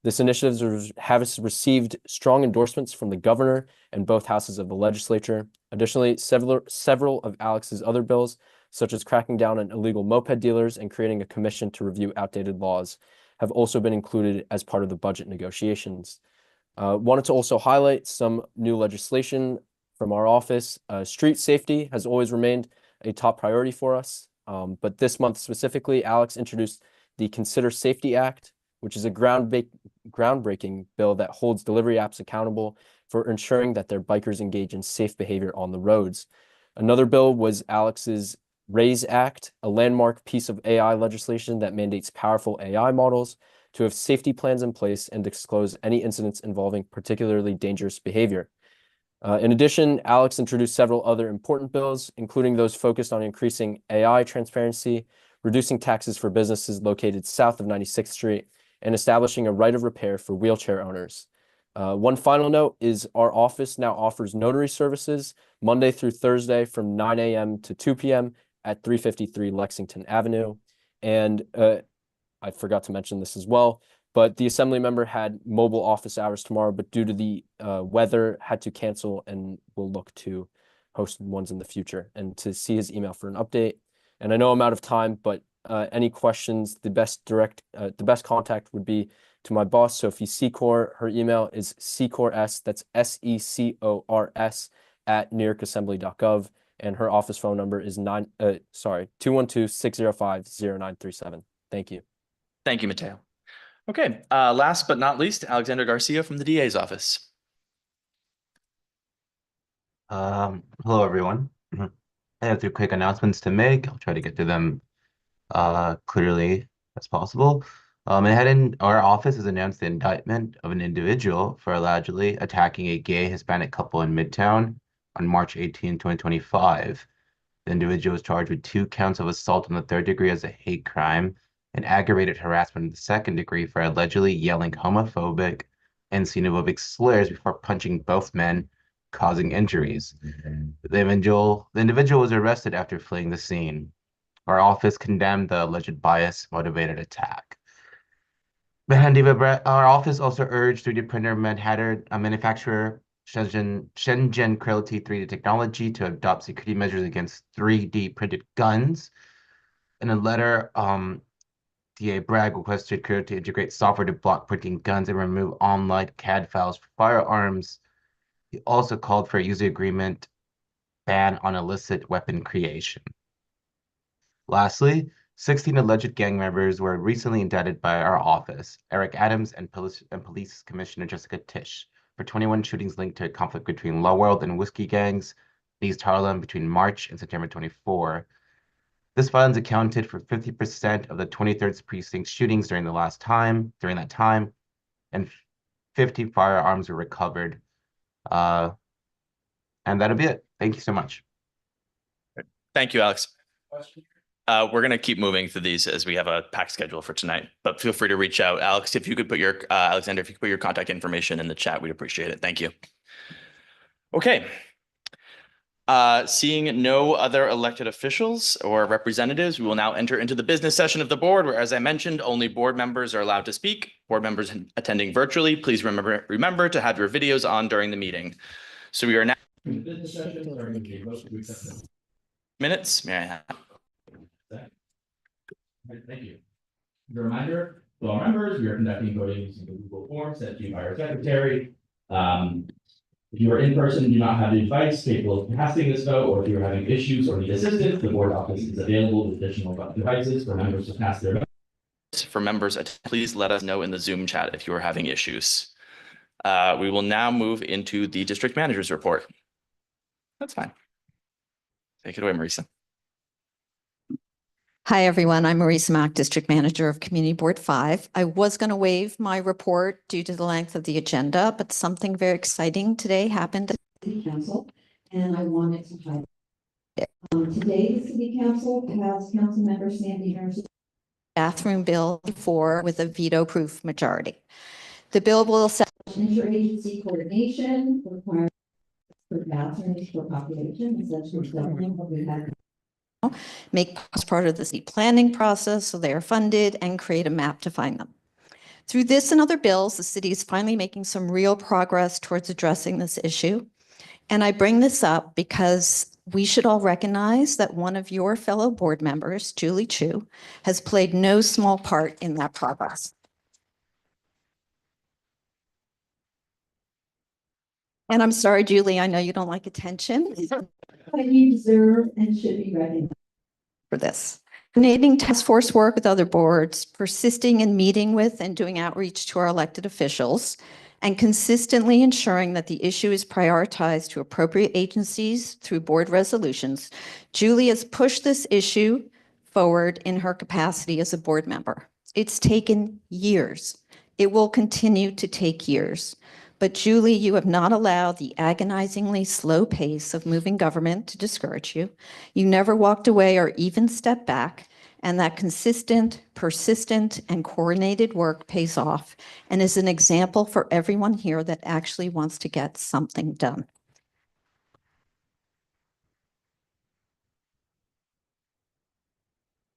This initiative has received strong endorsements from the governor and both houses of the legislature. Additionally, several of Alex's other bills, such as cracking down on illegal moped dealers and creating a commission to review outdated laws, have also been included as part of the budget negotiations. Wanted to also highlight some new legislation from our office. Street safety has always remained a top priority for us, but this month specifically, Alex introduced the Consider Safety Act, which is a groundbreaking bill that holds delivery apps accountable for ensuring that their bikers engage in safe behavior on the roads. Another bill was Alex's RAISE Act, a landmark piece of AI legislation that mandates powerful AI models to have safety plans in place and disclose any incidents involving particularly dangerous behavior. In addition, Alex introduced several other important bills, including those focused on increasing AI transparency, reducing taxes for businesses located south of 96th Street, and establishing a right of repair for wheelchair owners. One final note is our office now offers notary services Monday through Thursday from 9 a.m. to 2 p.m. at 353 Lexington Avenue. And I forgot to mention this as well, but the assembly member had mobile office hours tomorrow, but due to the weather had to cancel and will look to host ones in the future and to see his email for an update. And I know I'm out of time, but any questions, the best contact would be to my boss, Sophie Secor. Her email is secors, that's SECORS @newarkassembly.gov. And her office phone number is 212-605-0937. Thank you. Thank you, Mateo. Okay, last but not least, Alexander Garcia from the DA's office. Hello, everyone. I have 3 quick announcements to make. I'll try to get to them clearly as possible. Our office has announced the indictment of an individual for allegedly attacking a gay Hispanic couple in Midtown on March 18, 2025. The individual was charged with 2 counts of assault in the 3rd degree as a hate crime and aggravated harassment in the 2nd degree for allegedly yelling homophobic and xenophobic slurs before punching both men, causing injuries. The individual was arrested after fleeing the scene. Our office condemned the alleged bias-motivated attack. Our office also urged 3D printer manufacturer Shenzhen Creality 3D Technology to adopt security measures against 3D printed guns. In a letter, DA Bragg requested Creality to integrate software to block printing guns and remove online CAD files for firearms. He also called for a user agreement ban on illicit weapon creation. Lastly, 16 alleged gang members were recently indicted by our office, Eric Adams and Police Commissioner Jessica Tisch, for 21 shootings linked to a conflict between Law World and Whiskey gangs in East Harlem between March and September 24. This violence accounted for 50% of the 23rd precinct shootings during that time, and 50 firearms were recovered. And that'll be it. Thank you so much. Thank you, Alex. We're going to keep moving through these as we have a packed schedule for tonight, but feel free to reach out. Alex, if you could put your, Alexander, if you could put your contact information in the chat, we'd appreciate it. Thank you. Okay. Seeing no other elected officials or representatives, we will now enter into the business session of the board, where, as I mentioned, only board members are allowed to speak. Board members attending virtually, please remember to have your videos on during the meeting. So we are now in the business session. Minutes, may I have? Thank you. As a reminder, to all members, we are conducting voting using the Google form sent to you by our secretary. If you are in person and do not have a device capable of casting this vote, or if you are having issues or need assistance, the board office is available with additional devices for members to cast their votes. For members, please let us know in the Zoom chat if you are having issues. We will now move into the district manager's report. That's fine. Take it away, Marisa. Hi, everyone. I'm Marisa Mack, District Manager of Community Board 5. I was going to waive my report due to the length of the agenda, but something very exciting today happened at the City Council, and I wanted to highlight it. Today, the City Council has Councilmember Sandy Nurse's bathroom bill with a veto-proof majority. The bill will establish interagency coordination requiring for bathrooms for population, essentially doubling what we had. Make as part of the city planning process so they are funded, and create a map to find them. Through this and other bills, the city is finally making some real progress towards addressing this issue. And I bring this up because we should all recognize that one of your fellow board members, Julie Chu, has played no small part in that progress. And I'm sorry, Julie, I know you don't like attention. But you deserve and should be recognized for this. Coordinating task force work with other boards, persisting in meeting with and doing outreach to our elected officials, and consistently ensuring that the issue is prioritized to appropriate agencies through board resolutions. Julie has pushed this issue forward in her capacity as a board member. It's taken years. It will continue to take years. But Julie, you have not allowed the agonizingly slow pace of moving government to discourage you. You never walked away or even stepped back, and that consistent, persistent, and coordinated work pays off and is an example for everyone here that actually wants to get something done.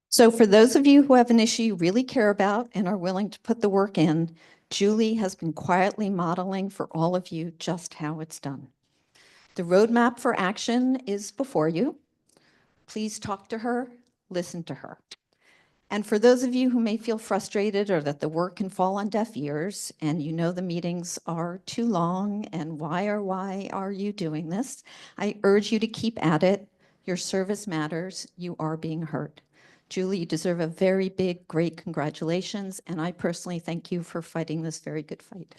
So for those of you who have an issue you really care about and are willing to put the work in, Julie has been quietly modeling for all of you just how it's done. The roadmap for action is before you. Please talk to her, listen to her. And for those of you who may feel frustrated or that the work can fall on deaf ears and you know the meetings are too long and why are you doing this, I urge you to keep at it. Your service matters. You are being heard. Julie, you deserve a very big, great congratulations, and I personally thank you for fighting this very good fight.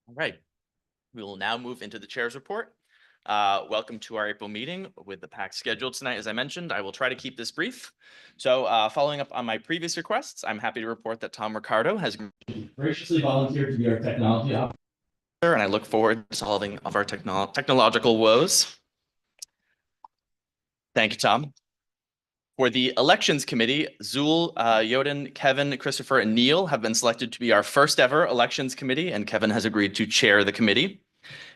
All right, we will now move into the chair's report. Welcome to our April meeting with the packed schedule tonight. As I mentioned, I will try to keep this brief. So following up on my previous requests, I'm happy to report that Tom Ricardo has graciously volunteered to be our technology officer, and I look forward to solving of our technological woes. Thank you, Tom. For the Elections Committee, Zul, Yoden, Kevin, Christopher, and Neil have been selected to be our first ever Elections Committee, and Kevin has agreed to chair the committee.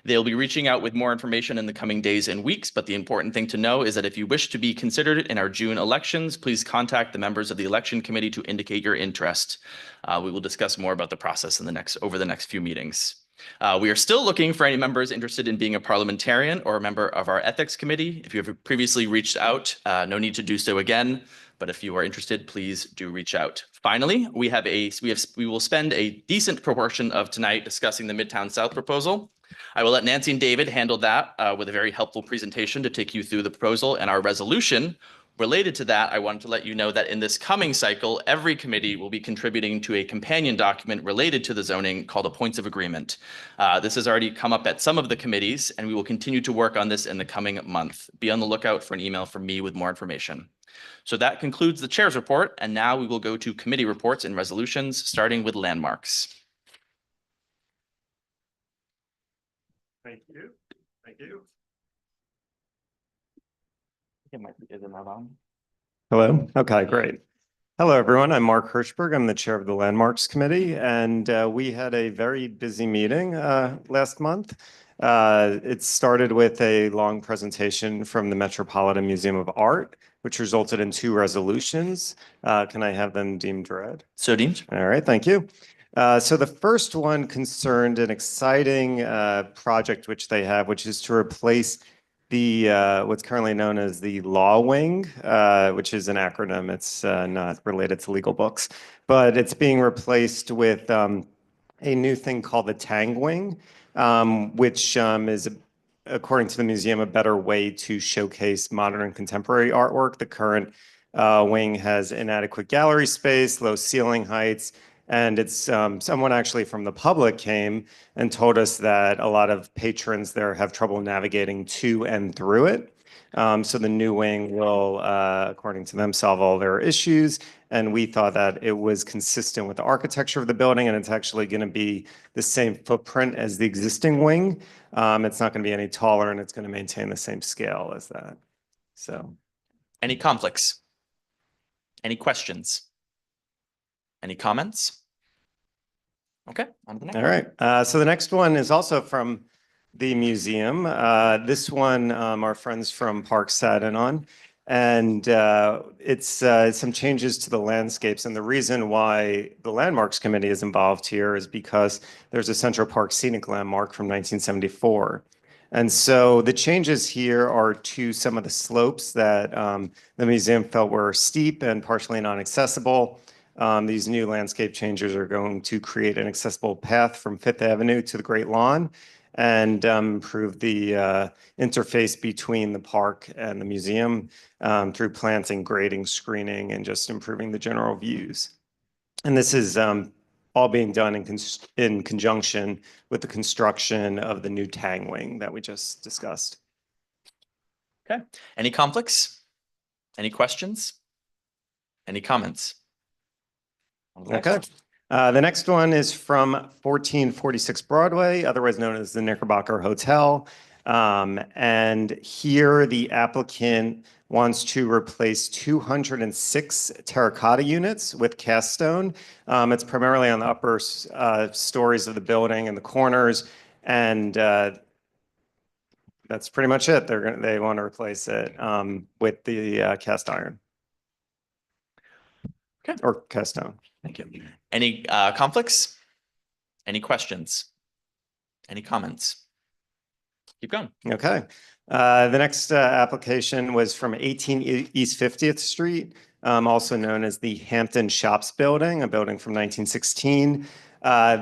They'll be reaching out with more information in the coming days and weeks, but the important thing to know is that if you wish to be considered in our June elections, please contact the members of the Election Committee to indicate your interest. We will discuss more about the process over the next few meetings. We are still looking for any members interested in being a parliamentarian or a member of our ethics committee. If you have previously reached out, no need to do so again. But if you are interested, please do reach out. Finally, we will spend a decent proportion of tonight discussing the Midtown South proposal. I will let Nancy and David handle that with a very helpful presentation to take you through the proposal and our resolution. Related to that, I wanted to let you know that in this coming cycle, every committee will be contributing to a companion document related to the zoning called a points of agreement. This has already come up at some of the committees, and we will continue to work on this in the coming month. Be on the lookout for an email from me with more information. So that concludes the chair's report, and now we will go to committee reports and resolutions, starting with landmarks. Thank you. Thank you. Hello. Okay, great. Hello, everyone. I'm Mark Hirschberg. I'm the chair of the Landmarks Committee, and we had a very busy meeting last month. It started with a long presentation from the Metropolitan Museum of Art, which resulted in 2 resolutions. Can I have them deemed read? So deemed. All right, thank you. So the first one concerned an exciting project which they have, which is to replace the what's currently known as the Law Wing, which is an acronym. It's not related to legal books, but it's being replaced with a new thing called the Tang Wing, which is, according to the museum, a better way to showcase modern and contemporary artwork. The current wing has inadequate gallery space, low ceiling heights, and it's someone actually from the public came and told us that a lot of patrons there have trouble navigating to and through it. So the new wing will, according to them, solve all their issues. And we thought that it was consistent with the architecture of the building, and it's actually going to be the same footprint as the existing wing. It's not going to be any taller, and it's going to maintain the same scale as that. So, any conflicts? Any questions? Any comments? Okay, on to the next all one. right. So the next one is also from the museum. This one, our friends from Parks sat in on, and it's some changes to the landscapes. And the reason why the Landmarks Committee is involved here is because there's a Central Park scenic landmark from 1974. And so the changes here are to some of the slopes that the museum felt were steep and partially non-accessible. These new landscape changes are going to create an accessible path from Fifth Avenue to the Great Lawn and improve the interface between the park and the museum through planting, grading, screening, and just improving the general views. And this is all being done in conjunction with the construction of the new Tang Wing that we just discussed. Okay. Any conflicts? Any questions? Any comments? Okay. The next one is from 1446 Broadway, otherwise known as the Knickerbocker Hotel. And here the applicant wants to replace 206 terracotta units with cast stone. It's primarily on the upper stories of the building and the corners. And that's pretty much it. They want to replace it with the cast iron. Okay. Or cast stone. Thank you. Any conflicts? Any questions? Any comments? Keep going. Okay. The next application was from 18 East 50th Street, also known as the Hampton Shops Building, a building from 1916.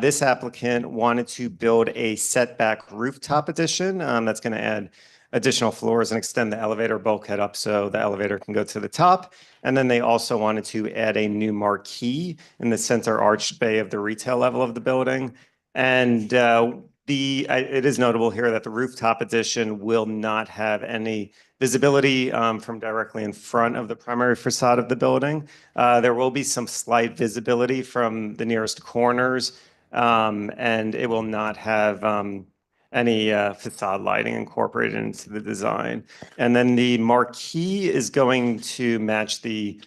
This applicant wanted to build a setback rooftop addition that's going to add additional floors and extend the elevator bulkhead up so the elevator can go to the top. And then they also wanted to add a new marquee in the center arched bay of the retail level of the building. And it is notable here that the rooftop addition will not have any visibility from directly in front of the primary facade of the building. There will be some slight visibility from the nearest corners, and it will not have any facade lighting incorporated into the design. And then the marquee is going to match the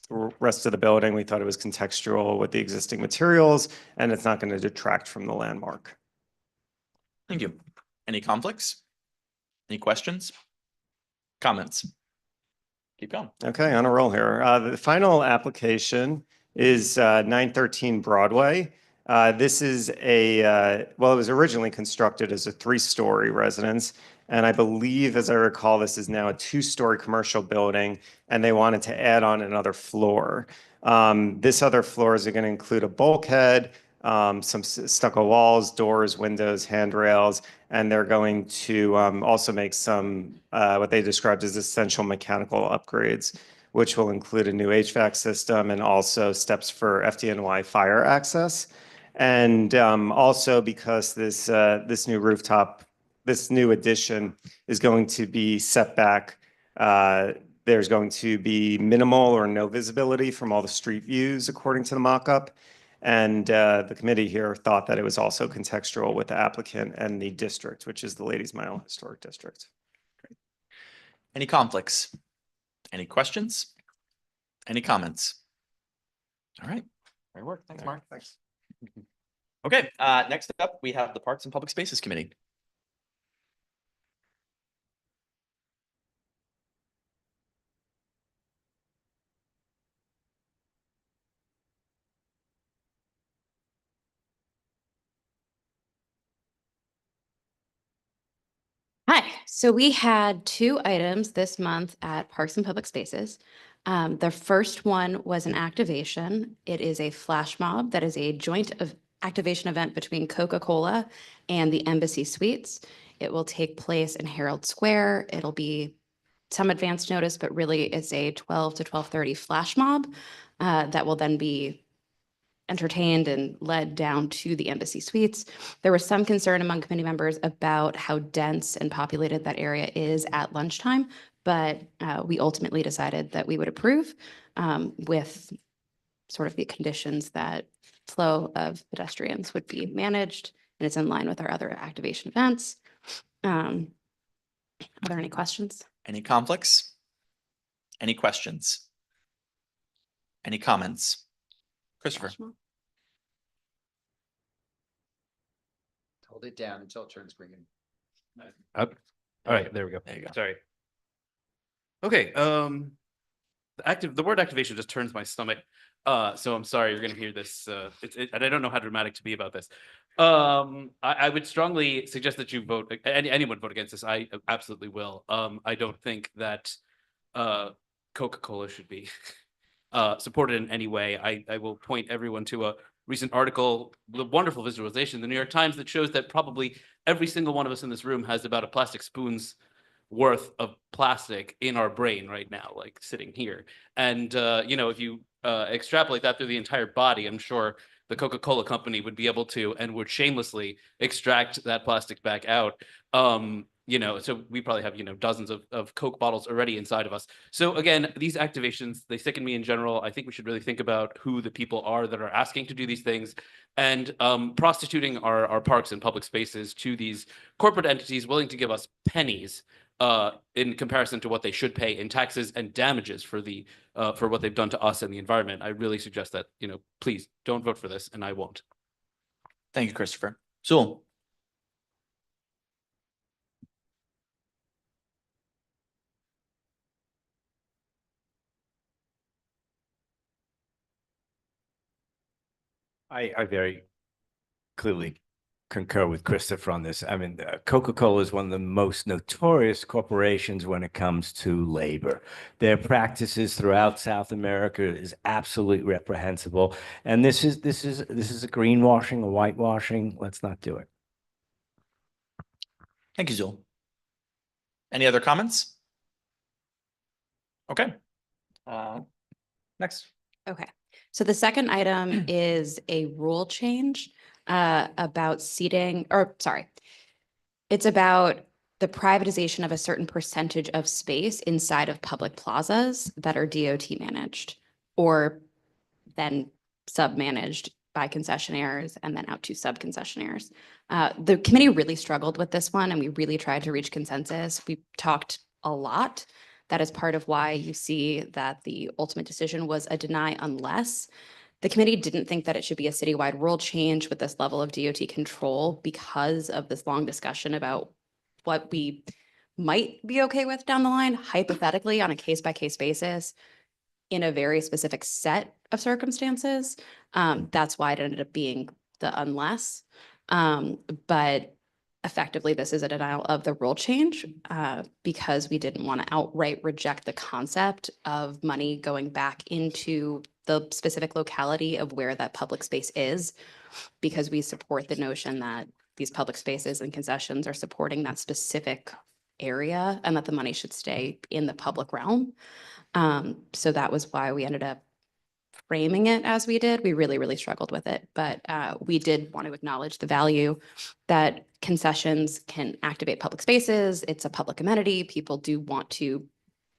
rest of the building. We thought it was contextual with the existing materials, and it's not going to detract from the landmark. Thank you. Any conflicts? Any questions? Comments? Keep going. Okay, on a roll here. The final application is 913 Broadway. This is well, it was originally constructed as a 3-story residence. And I believe, as I recall, this is now a 2-story commercial building, and they wanted to add on another floor. This other floor is going to include a bulkhead, some stucco walls, doors, windows, handrails, and they're going to also make some what they described as essential mechanical upgrades, which will include a new HVAC system and also steps for FDNY fire access. And also because this new rooftop, this new addition is going to be set back, there's going to be minimal or no visibility from all the street views according to the mock-up. And the committee here thought that it was also contextual with the applicant and the district, which is the Ladies Mile Historic District. Great. Any conflicts? Any questions? Any comments? All right. Great work. Thanks, Mark. Thanks. Okay. Next up, we have the Parks and Public Spaces Committee. Hi, so we had 2 items this month at Parks and Public Spaces. The first one was an activation. It is a flash mob that is a joint activation event between Coca-Cola and the Embassy Suites. It will take place in Herald Square. It'll be some advance notice, but really it's a 12 to 12:30 flash mob that will then be entertained and led down to the Embassy Suites. There was some concern among committee members about how dense and populated that area is at lunchtime, but we ultimately decided that we would approve with sort of the conditions that flow of pedestrians would be managed, and it's in line with our other activation events. Are there any questions? Any conflicts? Any questions? Any comments? Christopher. Hold it down until it turns green. Up. All right, there we go. There you go. Sorry. Okay, the word activation just turns my stomach. So I'm sorry you're gonna hear this. And I don't know how dramatic to be about this. I would strongly suggest that you vote, anyone vote against this. I absolutely will. I don't think that Coca-Cola should be supported in any way. I will point everyone to a recent article, the wonderful visualization in the New York Times that shows that probably every single one of us in this room has about a plastic spoon's worth of plastic in our brain right now, like sitting here. And if you extrapolate that through the entire body, I'm sure the Coca-Cola company would be able to and would shamelessly extract that plastic back out. so we probably have, dozens of Coke bottles already inside of us. So again, these activations, they sicken me in general. I think we should really think about who the people are that are asking to do these things, and prostituting our parks and public spaces to these corporate entities willing to give us pennies in comparison to what they should pay in taxes and damages for what they've done to us and the environment. I really suggest that, please don't vote for this, and I won't. Thank you, Christopher. Sewell. I very clearly concur with Christopher on this. I mean, Coca-Cola is one of the most notorious corporations when it comes to labor. Their practices throughout South America is absolutely reprehensible. And this is a greenwashing, a whitewashing. Let's not do it. Thank you, Zul. Any other comments? Okay. Next. Okay. So the second item is a rule change about seating, it's about the privatization of a certain percentage of space inside of public plazas that are DOT managed or then sub-managed by concessionaires and then out to sub-concessionaires. The committee really struggled with this one and we really tried to reach consensus. We talked a lot. That is part of why you see that the ultimate decision was a deny unless. The committee didn't think that it should be a citywide rule change with this level of DOT control because of this long discussion about what we might be okay with down the line, hypothetically on a case-by-case basis in a very specific set of circumstances. That's why it ended up being the unless. But effectively, this is a denial of the rule change because we didn't want to outright reject the concept of money going back into the specific locality of where that public space is, because we support the notion that these public spaces and concessions are supporting that specific area and that the money should stay in the public realm. So that was why we ended up framing it as we did. We really, really struggled with it, but we did want to acknowledge the value that concessions can activate public spaces. It's a public amenity. People do want to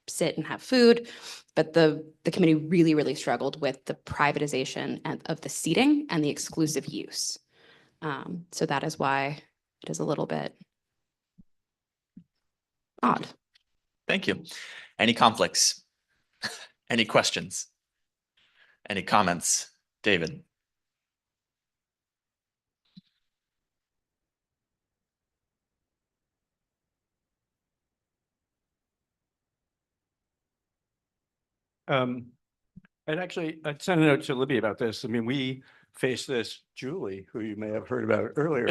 sit and have food, but the committee really, really struggled with the privatization of the seating and the exclusive use. So that is why it is a little bit odd. Thank you. Any conflicts? Any questions? Any comments? David? I'd send a note to Libby about this. I mean, we faced this. Julie, who you may have heard about earlier,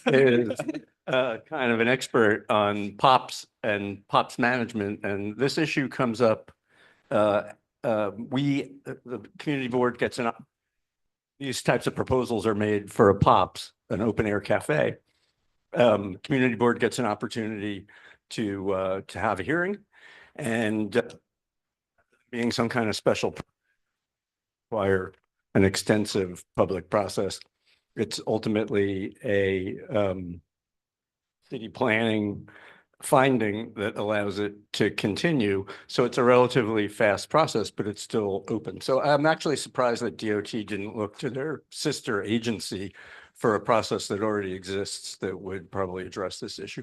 is kind of an expert on POPs and POPs management. And this issue comes up. The community board gets these types of proposals are made for a POPs, an open air cafe. Community board gets an opportunity to have a hearing, and being some kind of special require an extensive public process. It's ultimately a city planning finding that allows it to continue. So it's a relatively fast process, but it's still open. So I'm actually surprised that DOT didn't look to their sister agency for a process that already exists that would probably address this issue.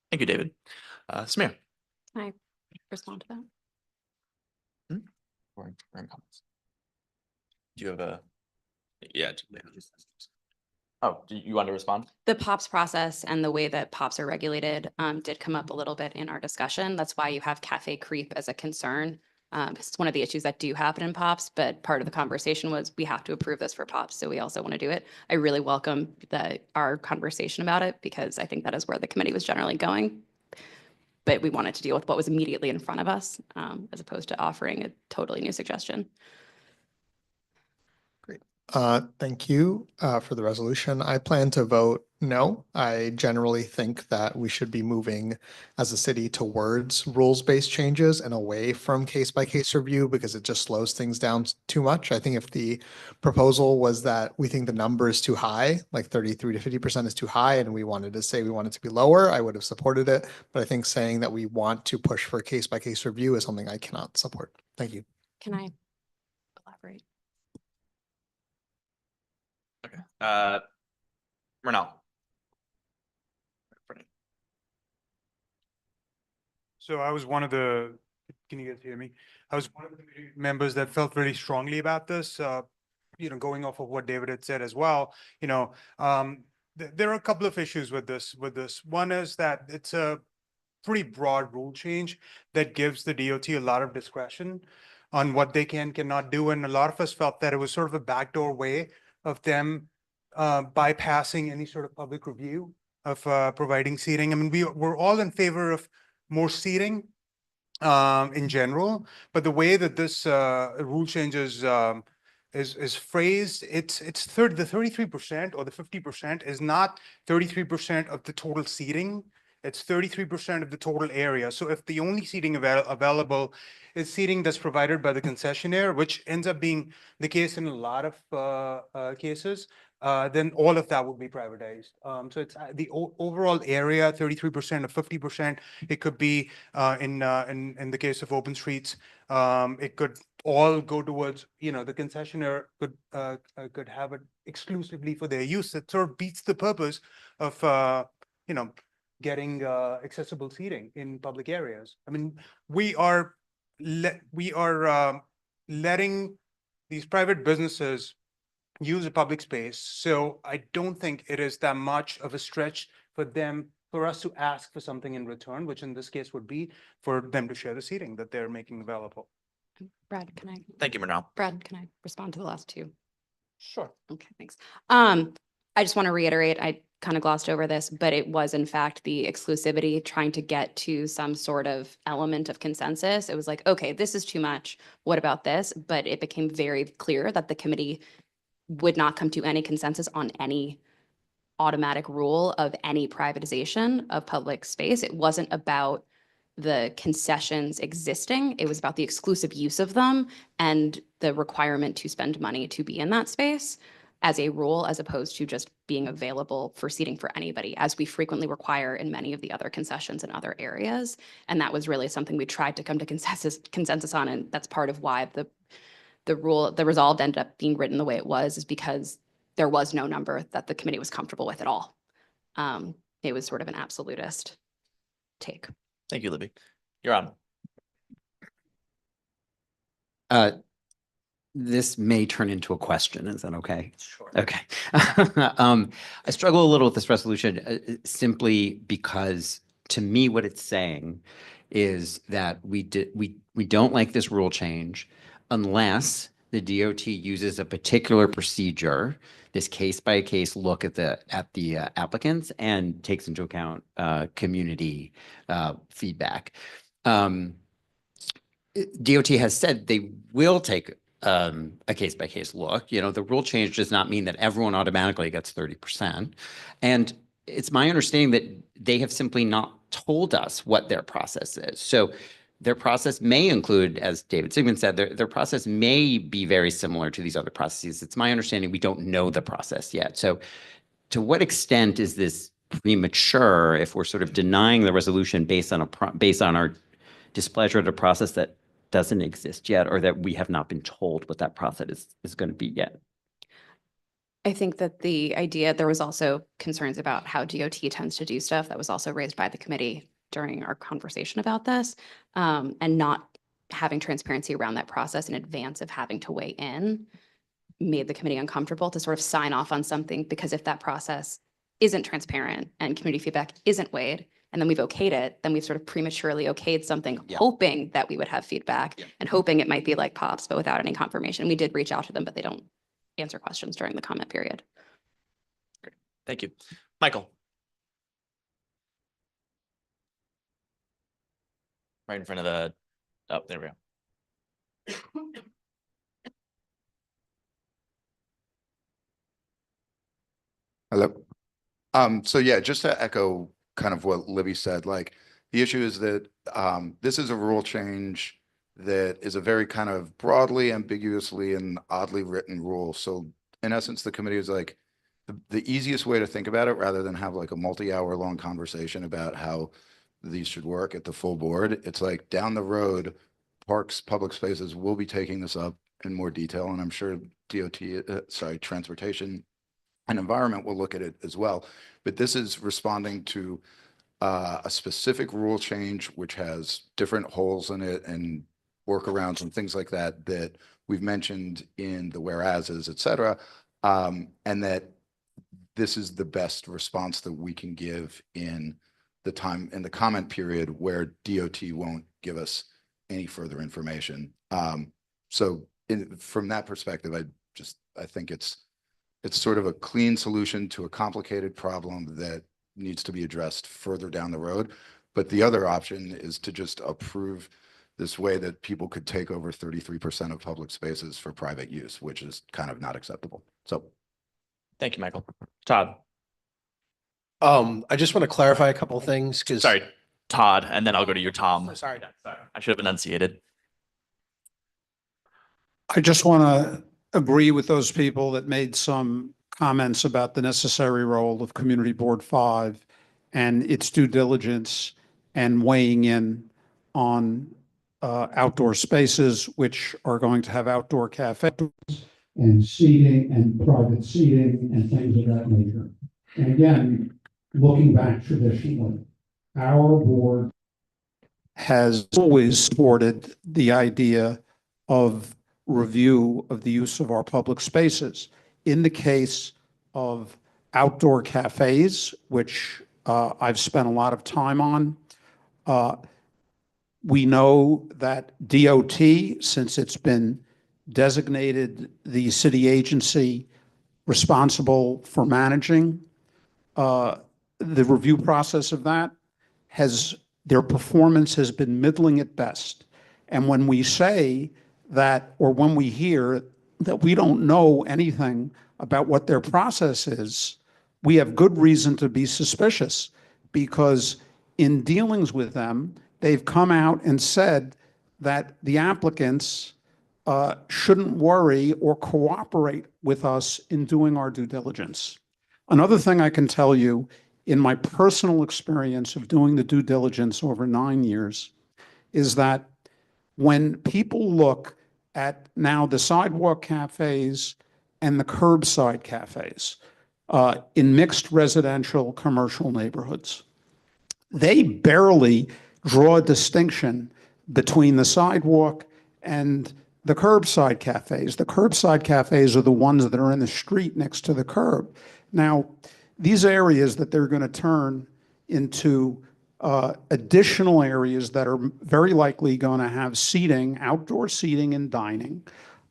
Thank you, David. Samir. Can I respond to that? Or comments? Do you have a? Yeah. Oh, do you want to respond? The POPs process and the way that POPs are regulated did come up a little bit in our discussion. That's why you have cafe creep as a concern. It's one of the issues that do happen in POPs, but part of the conversation was we have to approve this for POPs, so we also want to do it. I really welcome our conversation about it because I think that is where the committee was generally going. But we wanted to deal with what was immediately in front of us as opposed to offering a totally new suggestion. Great. Thank you for the resolution. I plan to vote no. I generally think that we should be moving as a city towards rules-based changes and away from case-by-case review because it just slows things down too much. I think if the proposal was that we think the number is too high, like 33 to 50% is too high, and we wanted to say we want it to be lower, I would have supported it. But I think saying that we want to push for case-by-case review is something I cannot support. Thank you. Can I elaborate? Renal. So I was one of the, can you guys hear me? I was one of the committee members that felt really strongly about this, going off of what David had said as well, there are a couple of issues with this. One is that it's a pretty broad rule change that gives the DOT a lot of discretion on what they cannot do. And a lot of us felt that it was sort of a backdoor way of them bypassing any sort of public review of providing seating. I mean, we're all in favor of more seating in general, but the way that this rule change is phrased, the 33% or the 50% is not 33% of the total seating. It's 33% of the total area. So if the only seating available is seating that's provided by the concessionaire, which ends up being the case in a lot of cases, then all of that will be privatized. So it's the overall area, 33% or 50%. It could be in the case of open streets, it could all go towards, the concessionaire could have it exclusively for their use. It sort of beats the purpose of, getting accessible seating in public areas. I mean, we are letting these private businesses use a public space. So I don't think it is that much of a stretch for us to ask for something in return, which in this case would be for them to share the seating that they're making available. Brad, can I? Thank you, Murnau. Brad, can I respond to the last two? Sure. Okay, thanks. I just want to reiterate, I kind of glossed over this, but it was in fact the exclusivity trying to get to some sort of element of consensus. It was like, okay, this is too much. What about this? But it became very clear that the committee would not come to any consensus on any automatic rule of any privatization of public space. It wasn't about the concessions existing. It was about the exclusive use of them and the requirement to spend money to be in that space as a rule, as opposed to just being available for seating for anybody, as we frequently require in many of the other concessions in other areas. And that was really something we tried to come to consensus on. And that's part of why the resolve ended up being written the way it was, is because there was no number that the committee was comfortable with at all. It was sort of an absolutist take. Thank you, Libby. You're on. This may turn into a question. Is that okay? Sure. Okay. I struggle a little with this resolution simply because to me, what it's saying is that we don't like this rule change unless the DOT uses a particular procedure, this case by case look at the applicants, and takes into account community feedback. DOT has said they will take a case by case look. The rule change does not mean that everyone automatically gets 30%. And it's my understanding that they have simply not told us what their process is. So their process may include, as David Sigmund said, their process may be very similar to these other processes. It's my understanding we don't know the process yet. So to what extent is this premature if we're sort of denying the resolution based on our displeasure at a process that doesn't exist yet, or that we have not been told what that process is going to be yet? I think that the idea, there was also concerns about how DOT tends to do stuff that was also raised by the committee during our conversation about this, and not having transparency around that process in advance of having to weigh in made the committee uncomfortable to sort of sign off on something, because if that process isn't transparent and community feedback isn't weighed, and then we've okayed it, then we've sort of prematurely okayed something, hoping that we would have feedback and hoping it might be like POPs, but without any confirmation. We did reach out to them, but they don't answer questions during the comment period. Great. Thank you. Michael. Right in front of the, oh, there we go. Hello. So yeah, just to echo kind of what Libby said, like the issue is that this is a rule change that is a very kind of broadly, ambiguously, and oddly written rule. So in essence, the committee is like the easiest way to think about it, rather than have like a multi-hour long conversation about how these should work at the full board. It's like down the road, Parks, Public Spaces will be taking this up in more detail, and I'm sure Transportation and Environment will look at it as well. But this is responding to a specific rule change, which has different holes in it and workarounds and things like that, that we've mentioned in the whereases, et cetera. And that this is the best response that we can give in the time, in the comment period where DOT won't give us any further information. From that perspective, I think it's sort of a clean solution to a complicated problem that needs to be addressed further down the road. But the other option is to just approve this way that people could take over 33% of public spaces for private use, which is kind of not acceptable. So Thank you, Michael. Todd. I just want to clarify a couple of things because Sorry, Todd, and then I'll go to your Tom. Sorry. I should have enunciated. I just want to agree with those people that made some comments about the necessary role of Community Board 5 and its due diligence and weighing in on outdoor spaces, which are going to have outdoor cafes and seating and private seating and things of that nature. And again, looking back traditionally, our board has always supported the idea of review of the use of our public spaces. In the case of outdoor cafes, which I've spent a lot of time on, we know that DOT, since it's been designated the city agency responsible for managing the review process of that, their performance has been middling at best. And when we say that, or when we hear that we don't know anything about what their process is, we have good reason to be suspicious, because in dealings with them, they've come out and said that the applicants shouldn't worry or cooperate with us in doing our due diligence. Another thing I can tell you, in my personal experience of doing the due diligence over 9 years, is that when people look at now the sidewalk cafes and the curbside cafes in mixed residential commercial neighborhoods, they barely draw a distinction between the sidewalk and the curbside cafes. The curbside cafes are the ones that are in the street next to the curb. Now, these areas that they're going to turn into additional areas that are very likely going to have seating, outdoor seating and dining,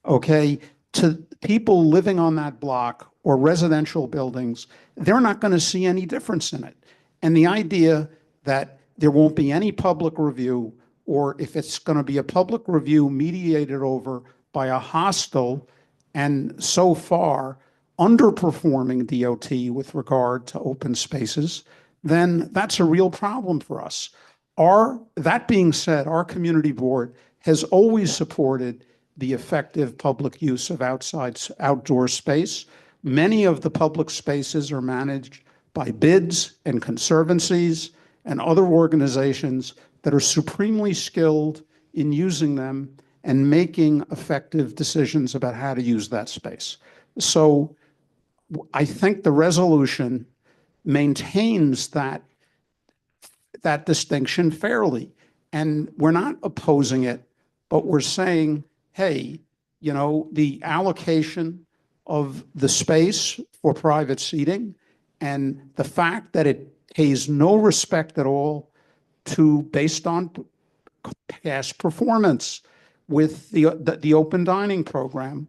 okay, to people living on that block or residential buildings, they're not going to see any difference in it. And the idea that there won't be any public review, or if it's going to be a public review mediated over by a hostile and so far underperforming DOT with regard to open spaces, then that's a real problem for us. That being said, our community board has always supported the effective public use of outdoor space. Many of the public spaces are managed by BIDs and conservancies and other organizations that are supremely skilled in using them and making effective decisions about how to use that space. So I think the resolution maintains that distinction fairly. And we're not opposing it, but we're saying, hey, you know, the allocation of the space for private seating and the fact that it pays no respect at all based on past performance with the open dining program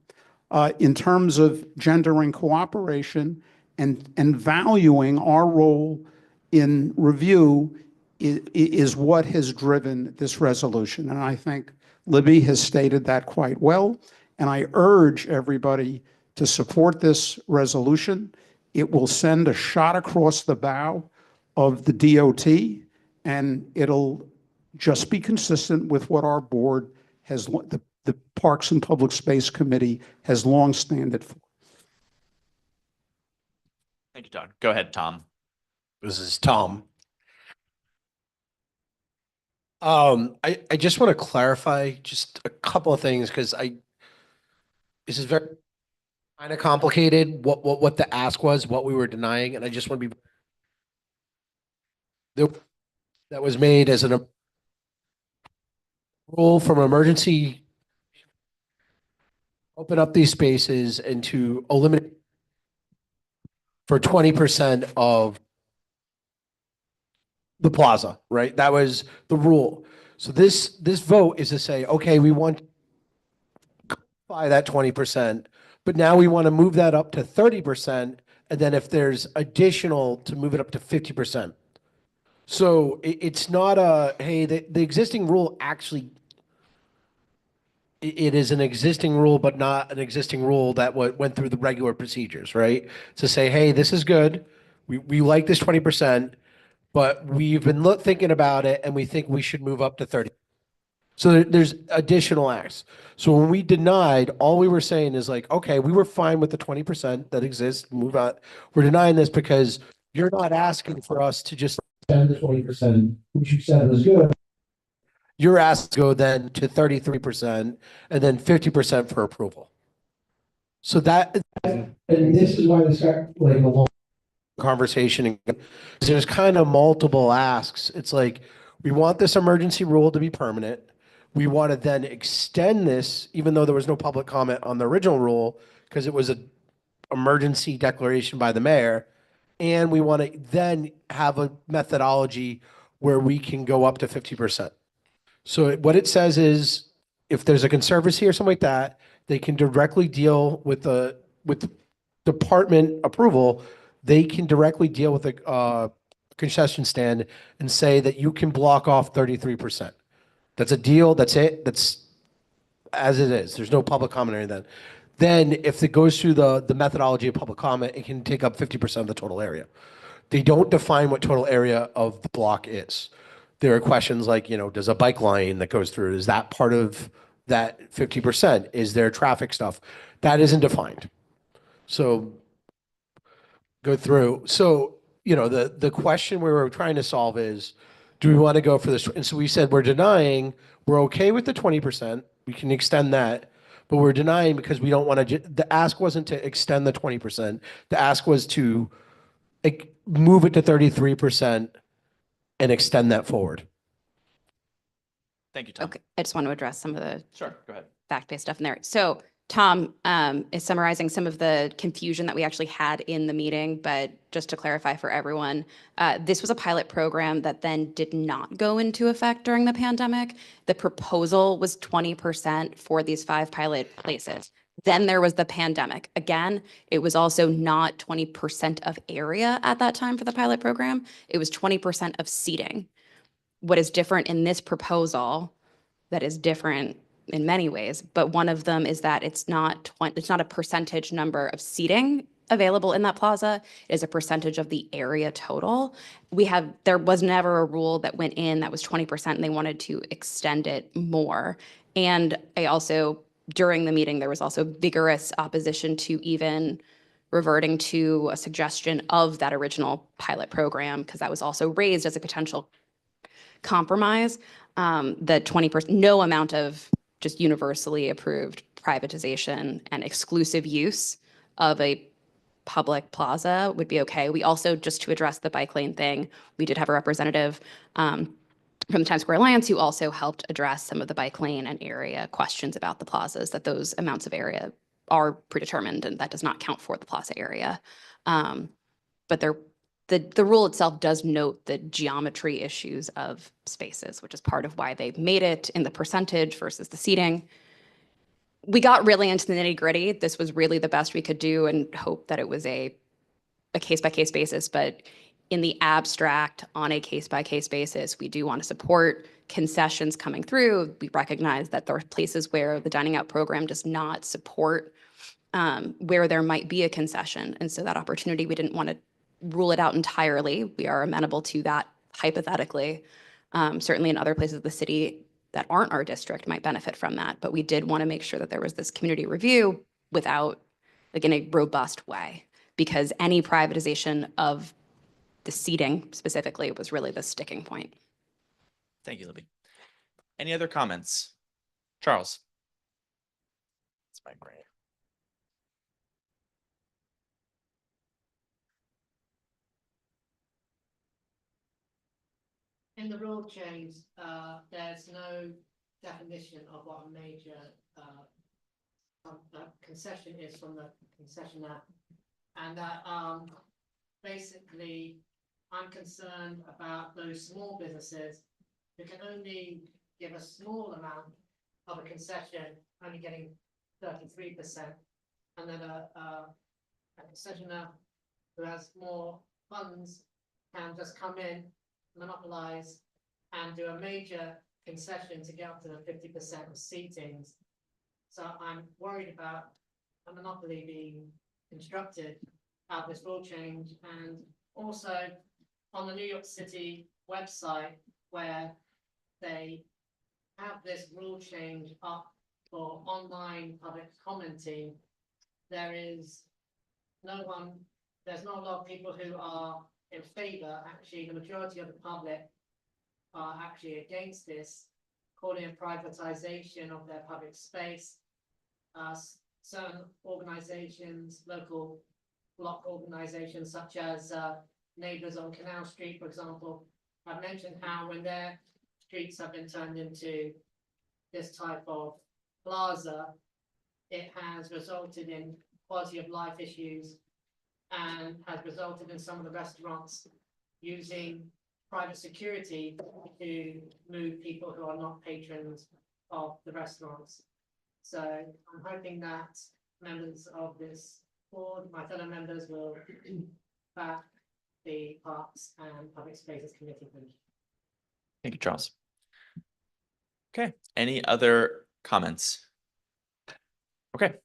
in terms of gendering cooperation and valuing our role in review is what has driven this resolution. And I think Libby has stated that quite well. And I urge everybody to support this resolution It will send a shot across the bow of the DOT, and it'll just be consistent with what our board has, the Parks and Public Space Committee has long standed for. Thank you, Todd. Go ahead, Tom. This is Tom. I just want to clarify just a couple of things because this is very kind of complicated, what the ask was, what we were denying, and I just want to be that was made as an rule from emergency, open up these spaces and to eliminate for 20% of the plaza, right? That was the rule. So this vote is to say, okay, we want to buy that 20%, but now we want to move that up to 30%. And then if there's additional, to move it up to 50%. So it's not a, hey, the existing rule actually, it is an existing rule, but not an existing rule that went through the regular procedures, right? To say, hey, this is good. We like this 20%, but we've been thinking about it and we think we should move up to 30. So there's additional acts. So when we denied, all we were saying is like, okay, we were fine with the 20% that exists, move on. We're denying this because you're not asking for us to just spend the 20%, which you said was good. You're asked to go then to 33% and then 50% for approval. So that, and this is why this got like a long conversation. There's kind of multiple asks. It's like, we want this emergency rule to be permanent. We want to then extend this, even though there was no public comment on the original rule, because it was an emergency declaration by the mayor. And we want to then have a methodology where we can go up to 50%. So what it says is, if there's a conservancy or something like that, they can directly deal with the department approval. They can directly deal with the concession stand and say that you can block off 33%. That's a deal. That's it. That's as it is. There's no public comment or anything. Then if it goes through the methodology of public comment, it can take up 50% of the total area. They don't define what total area of the block is. There are questions like, does a bike lane that goes through, is that part of that 50%? Is there traffic stuff? That isn't defined. So go through. So, the question we were trying to solve is, do we want to go for this? And so we said, we're denying, we're okay with the 20%. We can extend that, but we're denying because we don't want to, the ask wasn't to extend the 20%. The ask was to move it to 33% and extend that forward. Thank you, Tom. Okay, I just want to address some of the Sure, go ahead. fact-based stuff in there. So Tom is summarizing some of the confusion that we actually had in the meeting, but just to clarify for everyone, this was a pilot program that then did not go into effect during the pandemic. The proposal was 20% for these 5 pilot places. Then there was the pandemic. Again, it was also not 20% of area at that time for the pilot program. It was 20% of seating. What is different in this proposal that is different in many ways, but one of them is that it's not a percentage number of seating available in that plaza. It is a percentage of the area total. There was never a rule that went in that was 20% and they wanted to extend it more. And during the meeting, there was also vigorous opposition to even reverting to a suggestion of that original pilot program, because that was also raised as a potential compromise. The 20%, no amount of just universally approved privatization and exclusive use of a public plaza would be okay. We also, just to address the bike lane thing, we did have a representative from the Times Square Alliance who also helped address some of the bike lane and area questions about the plazas, that those amounts of area are predetermined and that does not count for the plaza area. But the rule itself does note the geometry issues of spaces, which is part of why they've made it in the percentage versus the seating. We got really into the nitty-gritty. This was really the best we could do and hope that it was a case-by-case basis, but in the abstract, on a case-by-case basis, we do want to support concessions coming through. We recognize that there are places where the dining out program does not support where there might be a concession. And so that opportunity, we didn't want to rule it out entirely. We are amenable to that hypothetically. Certainly in other places of the city that aren't our district might benefit from that. But we did want to make sure that there was this community review without, like, in a robust way, because any privatization of the seating specifically was really the sticking point. Thank you, Libby. Any other comments? Charles? That's my brain. In the rule change, there's no definition of what a major concession is from the concessionaire. And that basically, I'm concerned about those small businesses who can only give a small amount of a concession, only getting 33%. And then a concessionaire who has more funds can just come in, monopolize, and do a major concession to get up to the 50% of seatings. So I'm worried about a monopoly being constructed out of this rule change. And also on the New York City website, where they have this rule change up for online public commenting, there's not a lot of people who are in favor. Actually, the majority of the public are actually against this, calling it privatization of their public space. Certain organizations, local block organizations such as Neighbors on Canal Street, for example, have mentioned how when their streets have been turned into this type of plaza, it has resulted in quality of life issues and has resulted in some of the restaurants using private security to move people who are not patrons of the restaurants. So I'm hoping that members of this board, my fellow members, will back the Parks and Public Spaces Committee. Thank you, Charles. Okay, any other comments? Okay,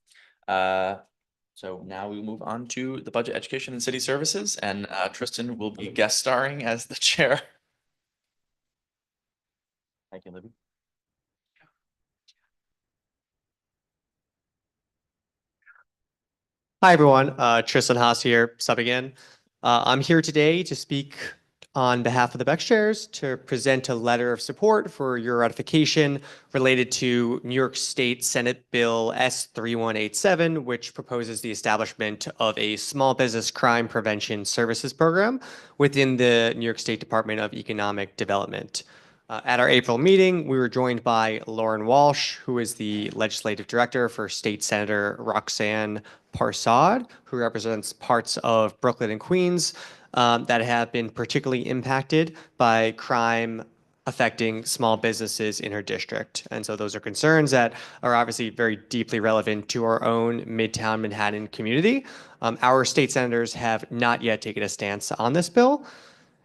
so now we move on to the Budget, Education, and City Services, and Tristan will be guest starring as the chair. Thank you, Libby. Hi, everyone. Tristan Haas here, subbing in. I'm here today to speak on behalf of the Bex chairs to present a letter of support for your ratification related to New York State Senate Bill S3187, which proposes the establishment of a small business crime prevention services program within the New York State Department of Economic Development. At our April meeting, we were joined by Lauren Walsh, who is the legislative director for State Senator Roxanne Parsad, who represents parts of Brooklyn and Queens that have been particularly impacted by crime affecting small businesses in her district. And so those are concerns that are obviously very deeply relevant to our own Midtown Manhattan community. Our state senators have not yet taken a stance on this bill.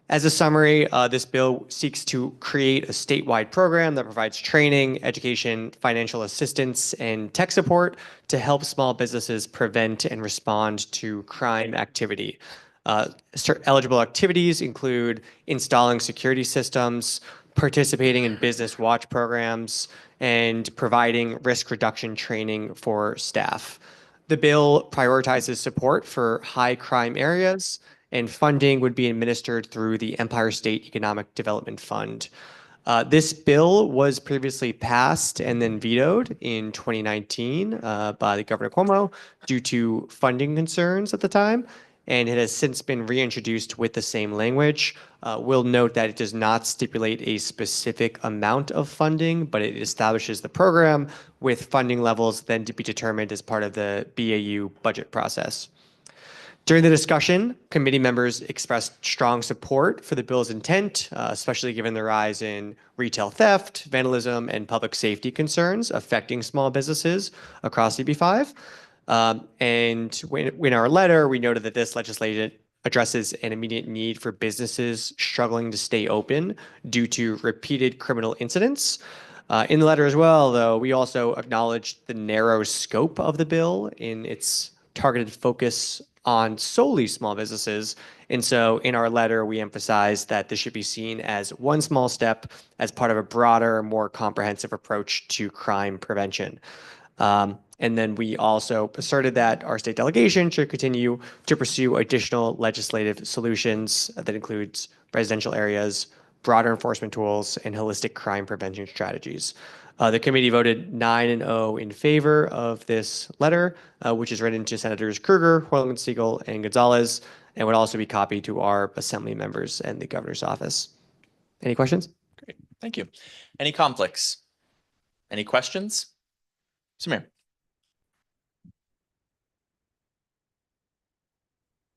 As a summary, this bill seeks to create a statewide program that provides training, education, financial assistance, and tech support to help small businesses prevent and respond to crime activity. Eligible activities include installing security systems, participating in business watch programs, and providing risk reduction training for staff. The bill prioritizes support for high crime areas, and funding would be administered through the Empire State Economic Development Fund. This bill was previously passed and then vetoed in 2019 by Governor Cuomo due to funding concerns at the time, and it has since been reintroduced with the same language. We'll note that it does not stipulate a specific amount of funding, but it establishes the program with funding levels then to be determined as part of the BAU budget process. During the discussion, committee members expressed strong support for the bill's intent, especially given the rise in retail theft, vandalism, and public safety concerns affecting small businesses across EB5. And in our letter, we noted that this legislation addresses an immediate need for businesses struggling to stay open due to repeated criminal incidents. In the letter as well, though, we also acknowledged the narrow scope of the bill in its targeted focus on solely small businesses. And so in our letter, we emphasized that this should be seen as one small step as part of a broader, more comprehensive approach to crime prevention. And then we also asserted that our state delegation should continue to pursue additional legislative solutions that includes residential areas, broader enforcement tools, and holistic crime prevention strategies. The committee voted 9-0 in favor of this letter, which is written to Senators Krueger, Hoyland, Siegel, and Gonzalez, and would also be copied to our assembly members and the governor's office. Any questions? Great, thank you. Any conflicts? Any questions? Samir.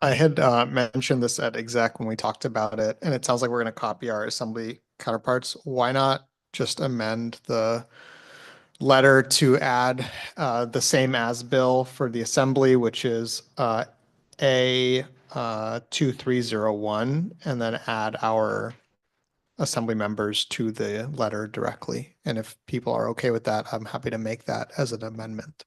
I had mentioned this at exec when we talked about it, and it sounds like we're going to copy our assembly counterparts. Why not just amend the letter to add the same as bill for the assembly, which is A2301, and then add our assembly members to the letter directly? And if people are okay with that, I'm happy to make that as an amendment.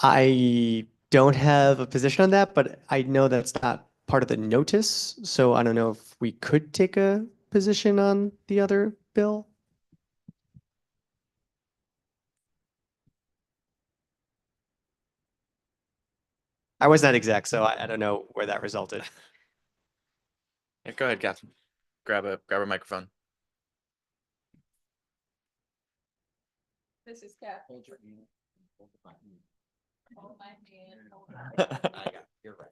I don't have a position on that, but I know that's not part of the notice. So I don't know if we could take a position on the other bill. I was not exec, so I don't know where that resulted. Yeah, go ahead, Catherine. Grab a microphone. This is Catherine. You're right.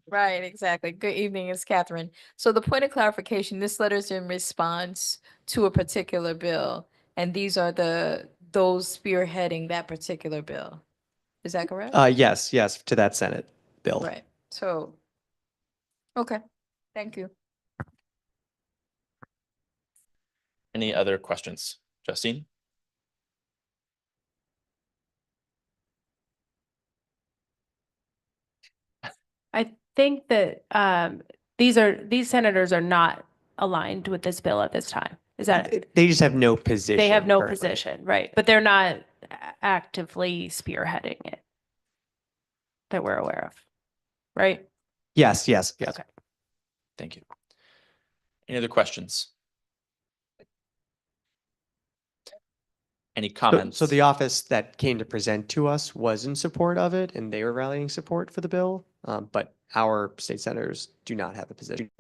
Right, exactly. Good evening, it's Catherine. So the point of clarification, this letter is in response to a particular bill, and these are those spearheading that particular bill. Is that correct? Yes, to that Senate bill. Right, so, okay, thank you. Any other questions? Justine? I think that these senators are not aligned with this bill at this time. Is that? They just have no position. They have no currently. position, right? But they're not actively spearheading it that we're aware of, right? Yes. Okay. Thank you. Any other questions? Any comments? So the office that came to present to us was in support of it, and they were rallying support for the bill. But our state senators do not have a position.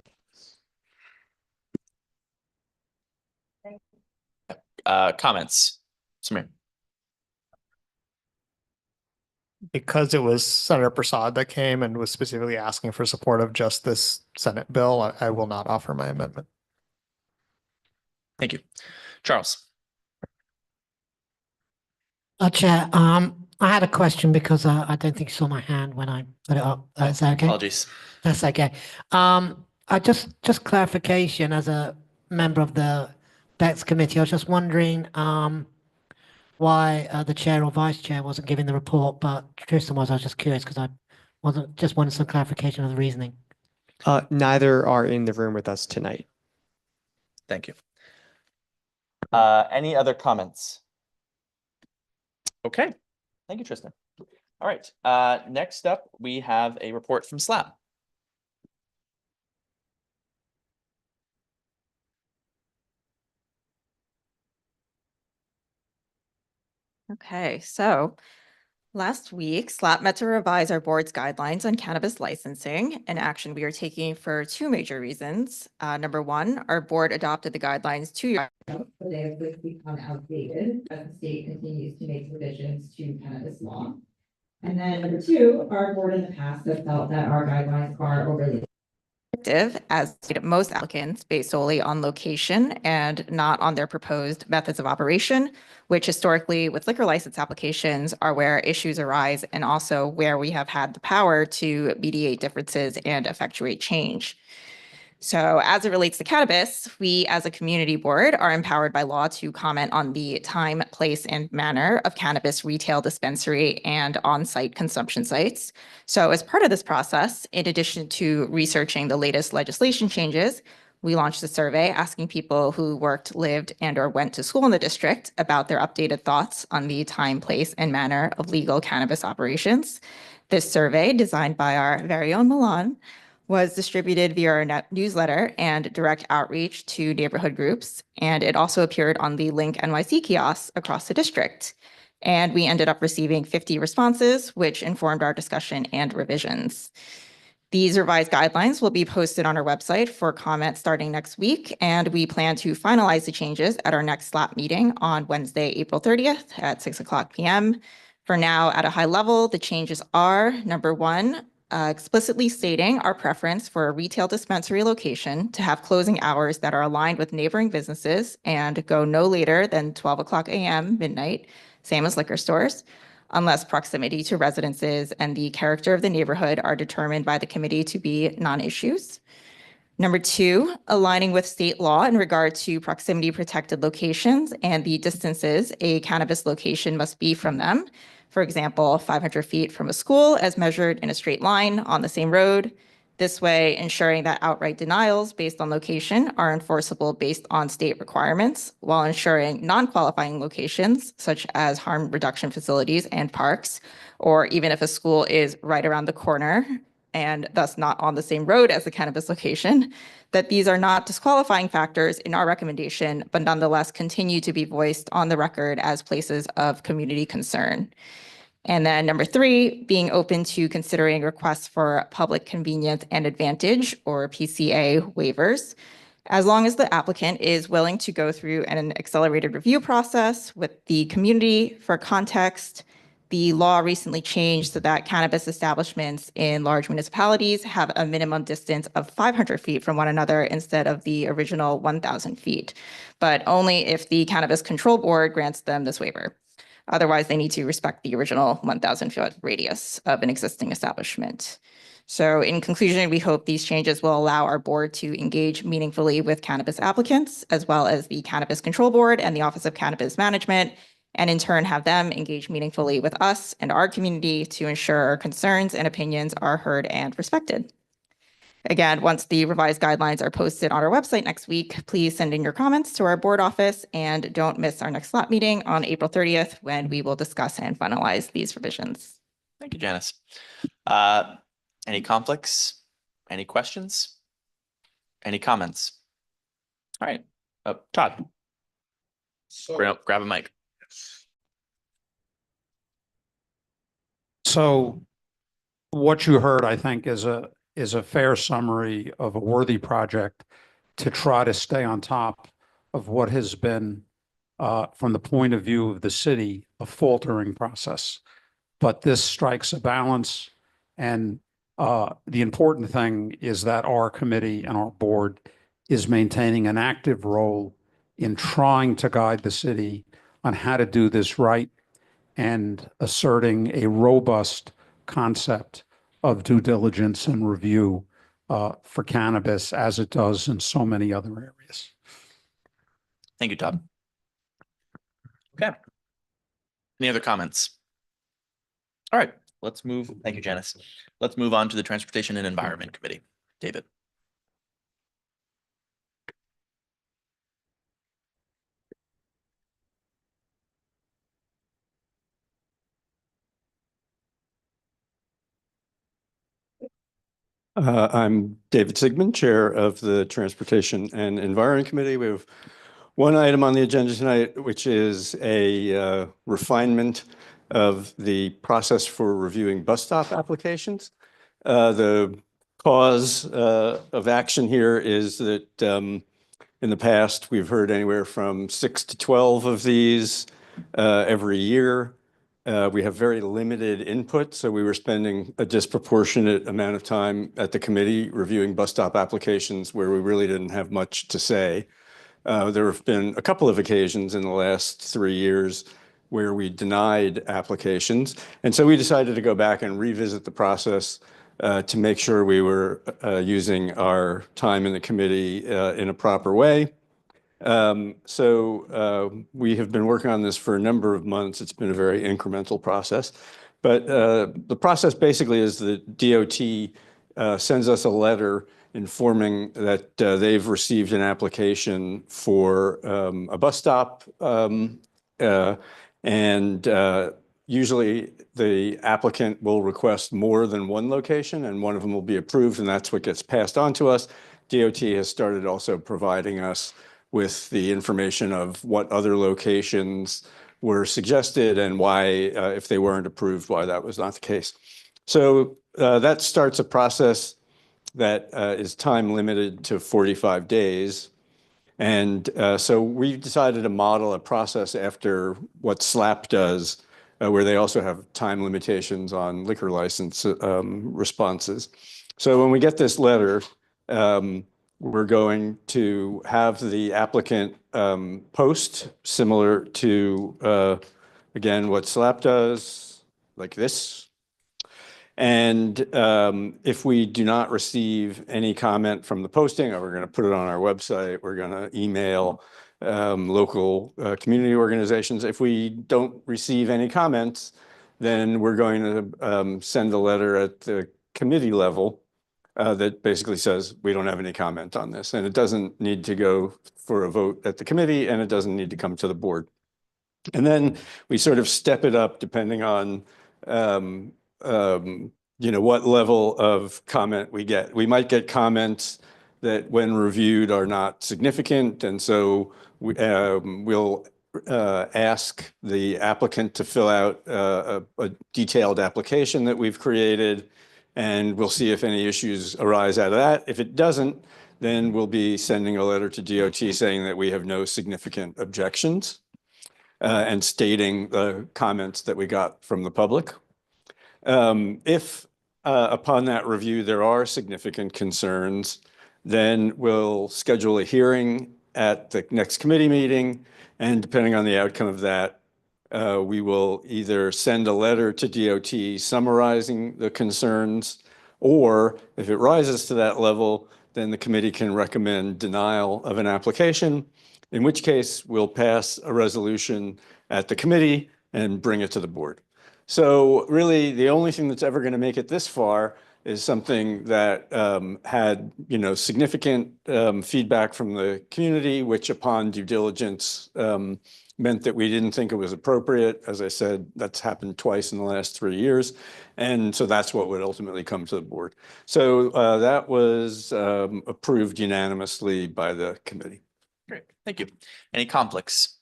Comments? Samir? Because it was Senator Prasad that came and was specifically asking for support of just this Senate bill, I will not offer my amendment. Thank you. Charles? Chair, I had a question because I don't think you saw my hand when I put it up. Is that okay? Apologies. That's okay. I just clarification as a member of the BEX committee. I was just wondering why the chair or vice chair wasn't giving the report, but Tristan was. I was just curious because I just wanted some clarification of the reasoning. Neither are in the room with us tonight. Thank you. Any other comments? Okay, thank you, Tristan. All right, next up, we have a report from SLAP. Okay, so last week, SLAP met to revise our board's guidelines on cannabis licensing, an action we are taking for two major reasons. Number one, our board adopted the guidelines 2 years ago, but they have quickly become outdated as the state continues to make revisions to cannabis law. And then number two, our board in the past has felt that our guidelines are overly restrictive, as most applicants based solely on location and not on their proposed methods of operation, which historically with liquor license applications are where issues arise and also where we have had the power to mediate differences and effectuate change. So as it relates to cannabis, we as a community board are empowered by law to comment on the time, place, and manner of cannabis retail dispensary and on-site consumption sites. So as part of this process, in addition to researching the latest legislation changes, we launched a survey asking people who worked, lived, and or went to school in the district about their updated thoughts on the time, place, and manner of legal cannabis operations. This survey, designed by our very own Milan, was distributed via our newsletter and direct outreach to neighborhood groups, and it also appeared on the Link NYC kiosks across the district. And we ended up receiving 50 responses, which informed our discussion and revisions. These revised guidelines will be posted on our website for comment starting next week, and we plan to finalize the changes at our next SLAP meeting on Wednesday, April 30th at 6:00 p.m. For now, at a high level, the changes are, number one, explicitly stating our preference for a retail dispensary location to have closing hours that are aligned with neighboring businesses and go no later than 12:00 a.m. midnight, same as liquor stores, unless proximity to residences and the character of the neighborhood are determined by the committee to be non-issues. Number two, aligning with state law in regard to proximity protected locations and the distances a cannabis location must be from them. For example, 500 feet from a school as measured in a straight line on the same road. This way, ensuring that outright denials based on location are enforceable based on state requirements, while ensuring non-qualifying locations, such as harm reduction facilities and parks, or even if a school is right around the corner and thus not on the same road as the cannabis location, that these are not disqualifying factors in our recommendation, but nonetheless continue to be voiced on the record as places of community concern. And then number three, being open to considering requests for public convenience and advantage, or PCA waivers, as long as the applicant is willing to go through an accelerated review process with the community. For context, the law recently changed so that cannabis establishments in large municipalities have a minimum distance of 500 feet from one another instead of the original 1,000 feet, but only if the Cannabis Control Board grants them this waiver. Otherwise, they need to respect the original 1,000-foot radius of an existing establishment. So in conclusion, we hope these changes will allow our board to engage meaningfully with cannabis applicants, as well as the Cannabis Control Board and the Office of Cannabis Management, and in turn have them engage meaningfully with us and our community to ensure our concerns and opinions are heard and respected. Again, once the revised guidelines are posted on our website next week, please send in your comments to our board office and don't miss our next SLAP meeting on April 30th when we will discuss and finalize these revisions. Thank you, Janice. Any conflicts? Any questions? Any comments? All right, Todd. Grab a mic. So what you heard, I think, is a fair summary of a worthy project to try to stay on top of what has been, from the point of view of the city, a faltering process. But this strikes a balance, and the important thing is that our committee and our board is maintaining an active role in trying to guide the city on how to do this right and asserting a robust concept of due diligence and review for cannabis, as it does in so many other areas. Thank you, Todd. Okay. Any other comments? All right, let's move. Thank you, Janice. Let's move on to the Transportation and Environment Committee. David. I'm David Sigmund, Chair of the Transportation and Environment Committee. We have one item on the agenda tonight, which is a refinement of the process for reviewing bus stop applications. The cause of action here is that in the past, we've heard anywhere from 6 to 12 of these every year. We have very limited input, so we were spending a disproportionate amount of time at the committee reviewing bus stop applications where we really didn't have much to say. There have been a couple of occasions in the last 3 years where we denied applications. And so we decided to go back and revisit the process to make sure we were using our time in the committee in a proper way. We have been working on this for a number of months. It's been a very incremental process. But the process basically is the DOT sends us a letter informing that they've received an application for a bus stop. Usually the applicant will request more than one location and one of them will be approved, and that's what gets passed on to us. DOT has started also providing us with the information of what other locations were suggested and why, if they weren't approved, why that was not the case. So that starts a process that is time limited to 45 days. And so we decided to model a process after what SLAP does, where they also have time limitations on liquor license responses. So when we get this letter, we're going to have the applicant post similar to, again, what SLAP does, like this. And if we do not receive any comment from the posting, we're going to put it on our website. We're going to email local community organizations. If we don't receive any comments, then we're going to send a letter at the committee level that basically says we don't have any comment on this. And it doesn't need to go for a vote at the committee, and it doesn't need to come to the board. And then we sort of step it up depending on what level of comment we get. We might get comments that when reviewed are not significant. And so we'll ask the applicant to fill out a detailed application that we've created, and we'll see if any issues arise out of that. If it doesn't, then we'll be sending a letter to DOT saying that we have no significant objections and stating the comments that we got from the public. If upon that review there are significant concerns, then we'll schedule a hearing at the next committee meeting, and depending on the outcome of that, we will either send a letter to DOT summarizing the concerns, or if it rises to that level, then the committee can recommend denial of an application, in which case we'll pass a resolution at the committee and bring it to the board. So really, the only thing that's ever going to make it this far is something that had, significant feedback from the community, which upon due diligence meant that we didn't think it was appropriate. As I said, that's happened twice in the last 3 years. And so that's what would ultimately come to the board. So that was approved unanimously by the committee. Great, thank you. Any conflicts?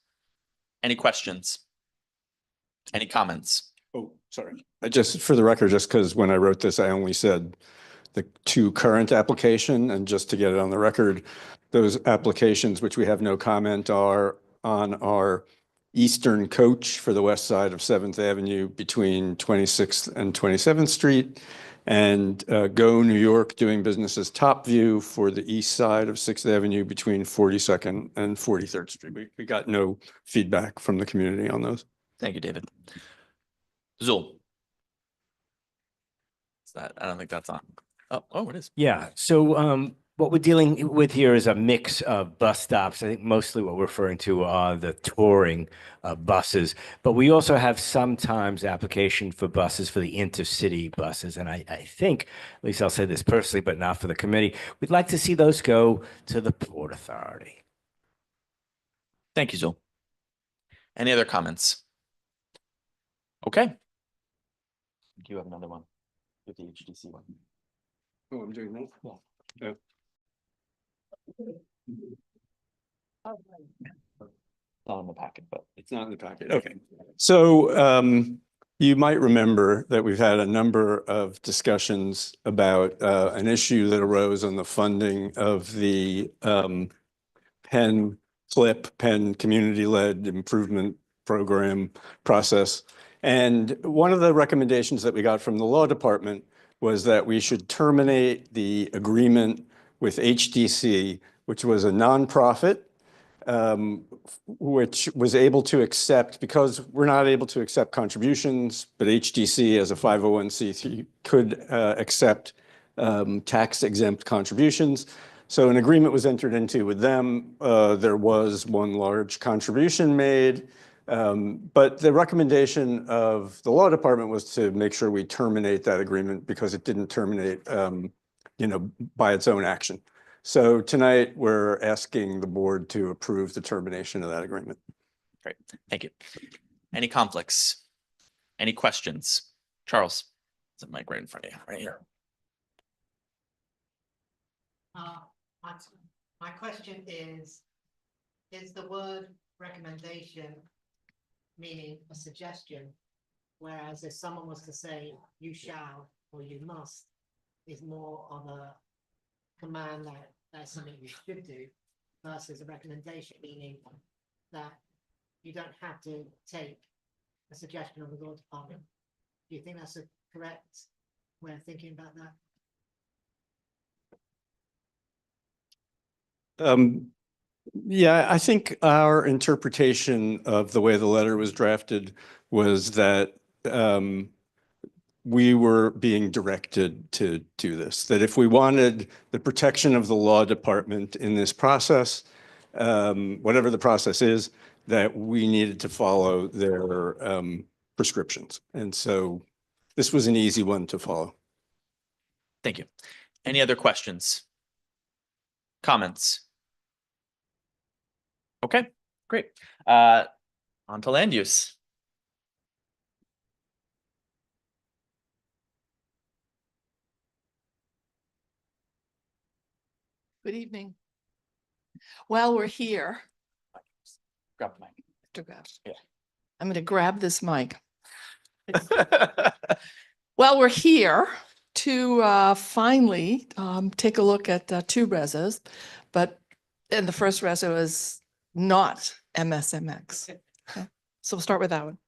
Any questions? Any comments? Oh, sorry. Just for the record, just because when I wrote this, I only said the 2 current application, and just to get it on the record, those applications which we have no comment are on our eastern coach for the west side of 7th Avenue between 26th and 27th Street, and Go New York doing business as Top View for the east side of 6th Avenue between 42nd and 43rd Street. We got no feedback from the community on those. Thank you, David. Zul. Is that, I don't think that's on. Oh, it is. Yeah. So what we're dealing with here is a mix of bus stops. I think mostly what we're referring to are the touring buses, but we also have sometimes application for buses for the intercity buses. And I think, at least I'll say this personally, but not for the committee, we'd like to see those go to the Port Authority. Thank you, Zul. Any other comments? Okay. Do you have another one? With the HDC one. Oh, I'm doing that? Yeah. Not in the packet, but it's not in the packet. Okay. So you might remember that we've had a number of discussions about an issue that arose on the funding of the Penn community-led improvement program process. And one of the recommendations that we got from the law department was that we should terminate the agreement with HDC, which was a nonprofit, which was able to accept, because we're not able to accept contributions, but HDC as a 501c3 could accept tax exempt contributions. So an agreement was entered into with them. There was one large contribution made. But the recommendation of the law department was to make sure we terminate that agreement because it didn't terminate by its own action. So tonight, we're asking the board to approve the termination of that agreement. Great, thank you. Any conflicts? Any questions? Charles, there's a mic right in front of you, right here. My my question is the word recommendation meaning a suggestion? Whereas if someone was to say you shall or you must, is more of a command that that's something you should do versus a recommendation, meaning that you don't have to take a suggestion of the law department. Do you think that's a correct way of thinking about that? Yeah, I think our interpretation of the way the letter was drafted was that we were being directed to do this, that if we wanted the protection of the law department in this process, whatever the process is, that we needed to follow their prescriptions. And so this was an easy one to follow. Thank you. Any other questions? Comments? Okay, great. On to land use. Good evening. While we're here, Grab the mic. Yeah. I'm going to grab this mic. While we're here to finally take a look at two resos, and the first reso is not MSMX. Okay. So we'll start with that one.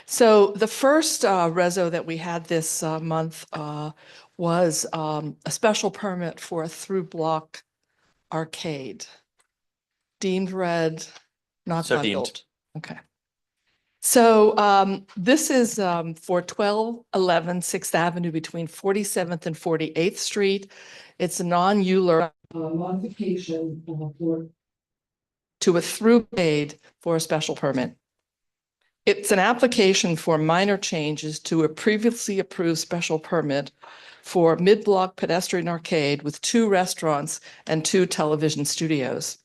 So the first reso that we had this month was a special permit for a through block arcade. Deemed red, not So deemed. bundled. Okay. So this is for 1211 6th Avenue between 47th and 48th Street. It's a non-ULURP modification to a through aid for a special permit. It's an application for minor changes to a previously approved special permit for mid-block pedestrian arcade with 2 restaurants and 2 television studios.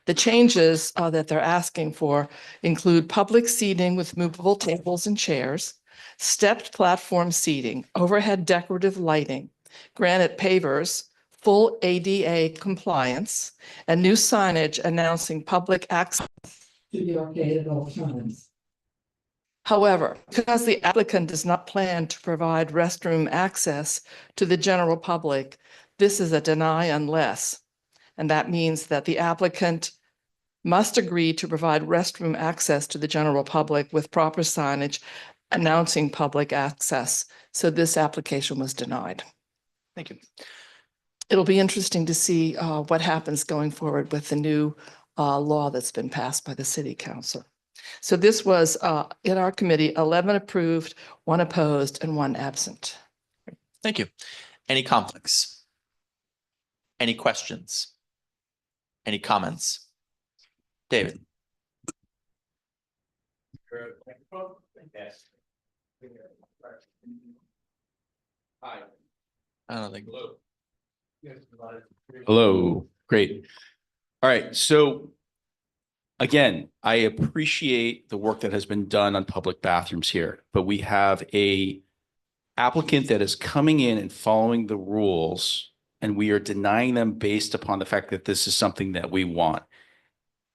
The changes that they're asking for include public seating with movable tables and chairs, stepped platform seating, overhead decorative lighting, granite pavers, full ADA compliance, and new signage announcing public access to the arcade at all times. However, because the applicant does not plan to provide restroom access to the general public, this is a deny unless. And that means that the applicant must agree to provide restroom access to the general public with proper signage announcing public access. So this application was denied. Thank you. It'll be interesting to see what happens going forward with the new law that's been passed by the city council. So this was in our committee, 11 approved, 1 opposed, and 1 absent. Thank you. Any conflicts? Any questions? Any comments? David. I don't think. Hello, great. All right, so again, I appreciate the work that has been done on public bathrooms here, but we have a applicant that is coming in and following the rules, and we are denying them based upon the fact that this is something that we want.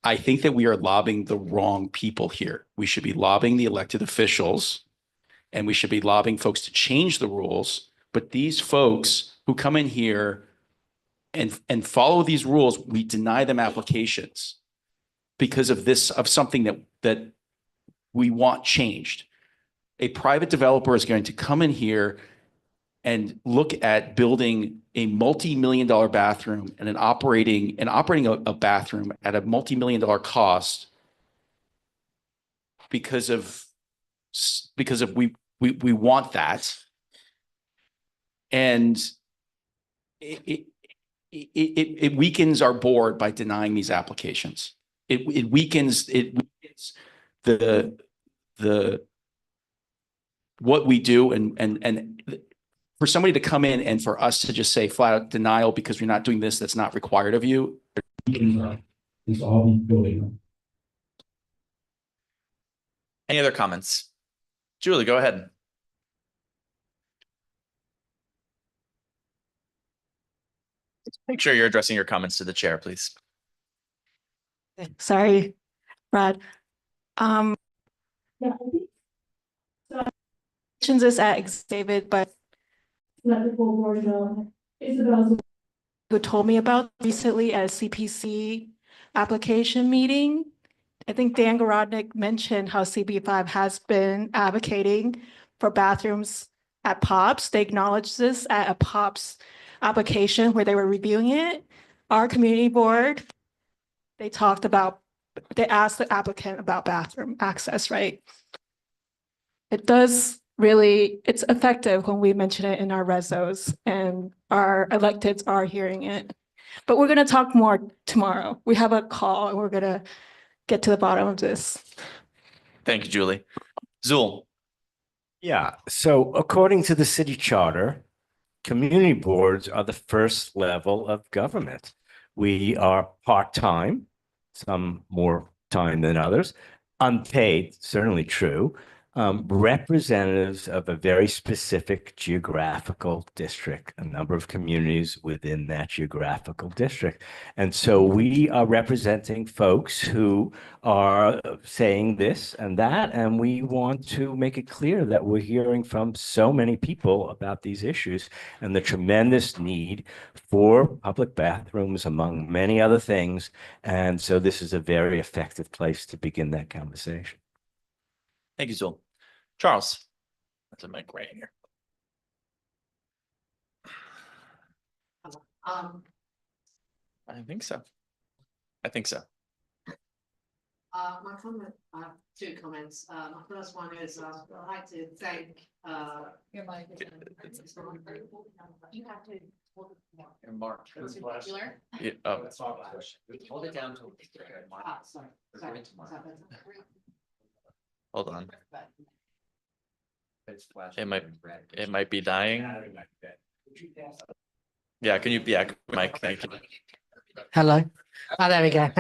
I think that we are lobbying the wrong people here. We should be lobbying the elected officials, and we should be lobbying folks to change the rules. But these folks who come in here and follow these rules, we deny them applications because of something that we want changed. A private developer is going to come in here and look at building a multi-million-dollar bathroom and operating a bathroom at a multi-million-dollar cost because of we want that. And it weakens our board by denying these applications. It weakens the what we do and for somebody to come in and for us to just say flat out denial because you're not doing this, that's not required of you. It's all building. Any other comments? Julie, go ahead. Make sure you're addressing your comments to the chair, please. Sorry, Brad. Yeah, mentions this at David, but let the full board know. Isabel, who told me about recently at a CPC application meeting. I think Dan Garodnick mentioned how CB5 has been advocating for bathrooms at POPs. They acknowledged this at a POPs application where they were reviewing it. Our community board, they asked the applicant about bathroom access, right? It does really, it's effective when we mention it in our resos and our electeds are hearing it. But we're gonna talk more tomorrow. We have a call and we're gonna get to the bottom of this. Thank you, Julie. Zul. Yeah, so according to the city charter, community boards are the first level of government. We are part-time, some more time than others, unpaid, certainly true, representatives of a very specific geographical district, a number of communities within that geographical district. And so we are representing folks who are saying this and that, and we want to make it clear that we're hearing from so many people about these issues and the tremendous need for public bathrooms, among many other things. And so this is a very effective place to begin that conversation. Thank you, Zul. Charles. That's a mic right here. I think so. I think so. My comment, I have two comments. My first one is, I'd like to thank, your mic is on. You have to. And Mark. Particular? Yeah, Hold it down to. Sorry. hold on. It might be dying. Yeah, can you, yeah, Mike, thank you. Hello. Oh, there we go.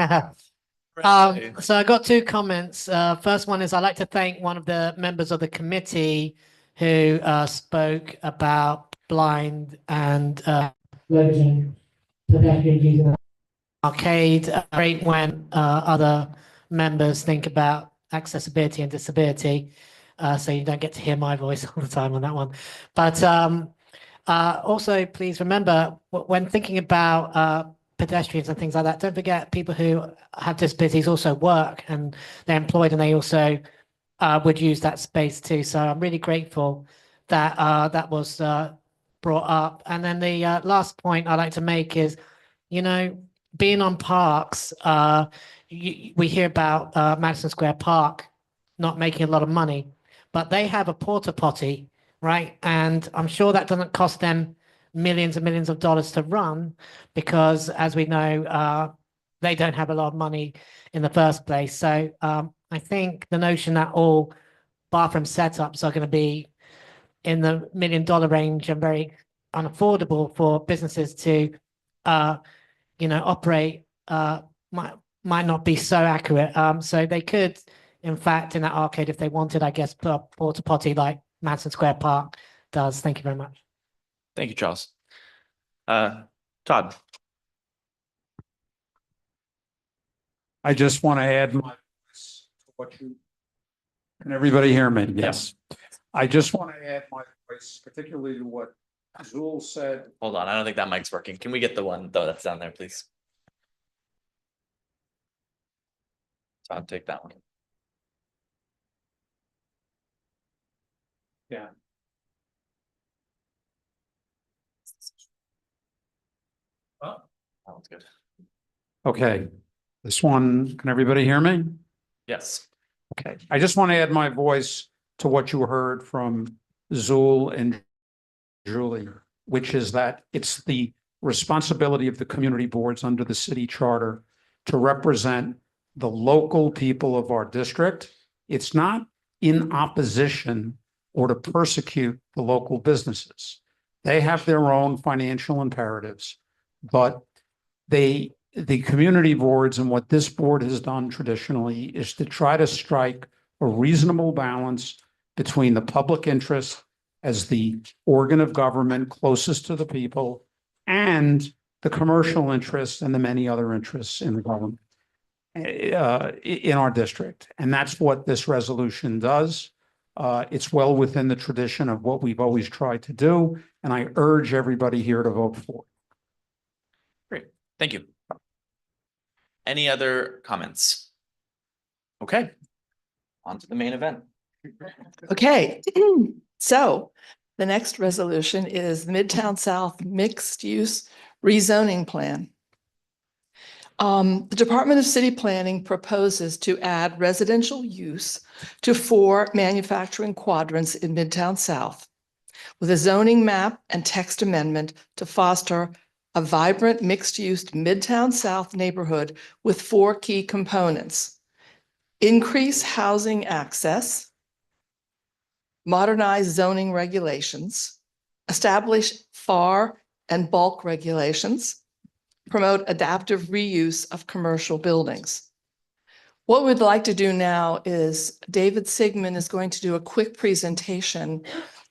So I got two comments. First one is I'd like to thank one of the members of the committee who spoke about blind and pedestrians using the arcade. Great when other members think about accessibility and disability. So you don't get to hear my voice all the time on that one. But also, please remember when thinking about pedestrians and things like that, don't forget people who have disabilities also work and they're employed and they also would use that space too. So I'm really grateful that that was brought up. And then the last point I'd like to make is, you know, being on parks, we hear about Madison Square Park not making a lot of money, but they have a porta potty, right? And I'm sure that doesn't cost them millions and millions of dollars to run because, as we know, they don't have a lot of money in the first place. So I think the notion that all bathroom setups are going to be in the $1 million range and very unaffordable for businesses to, you know, operate might not be so accurate. So they could, in fact, in that arcade, if they wanted, I guess, put a porta potty like Madison Square Park does. Thank you very much. Thank you, Charles. Todd. I just want to add my voice to what you, can everybody hear me? Yes. I just want to add my voice, particularly to what Zul said. Hold on, I don't think that mic's working. Can we get the one though that's down there, please? Todd, take that one. Yeah. Oh, that one's good. Okay. This one, can everybody hear me? Yes. Okay. I just want to add my voice to what you heard from Zul and Julie, which is that it's the responsibility of the community boards under the city charter to represent the local people of our district. It's not in opposition or to persecute the local businesses. They have their own financial imperatives, but the community boards and what this board has done traditionally is to try to strike a reasonable balance between the public interest as the organ of government closest to the people and the commercial interests and the many other interests in the government, in our district. And that's what this resolution does. It's well within the tradition of what we've always tried to do, and I urge everybody here to vote for it. Great, thank you. Any other comments? Okay, on to the main event. Okay, so the next resolution is Midtown South Mixed Use Rezoning Plan. The Department of City Planning proposes to add residential use to 4 manufacturing quadrants in Midtown South with a zoning map and text amendment to foster a vibrant mixed-use Midtown South neighborhood with 4 key components: increase housing access, modernize zoning regulations, establish FAR and bulk regulations, promote adaptive reuse of commercial buildings. What we'd like to do now is David Sigmund is going to do a quick presentation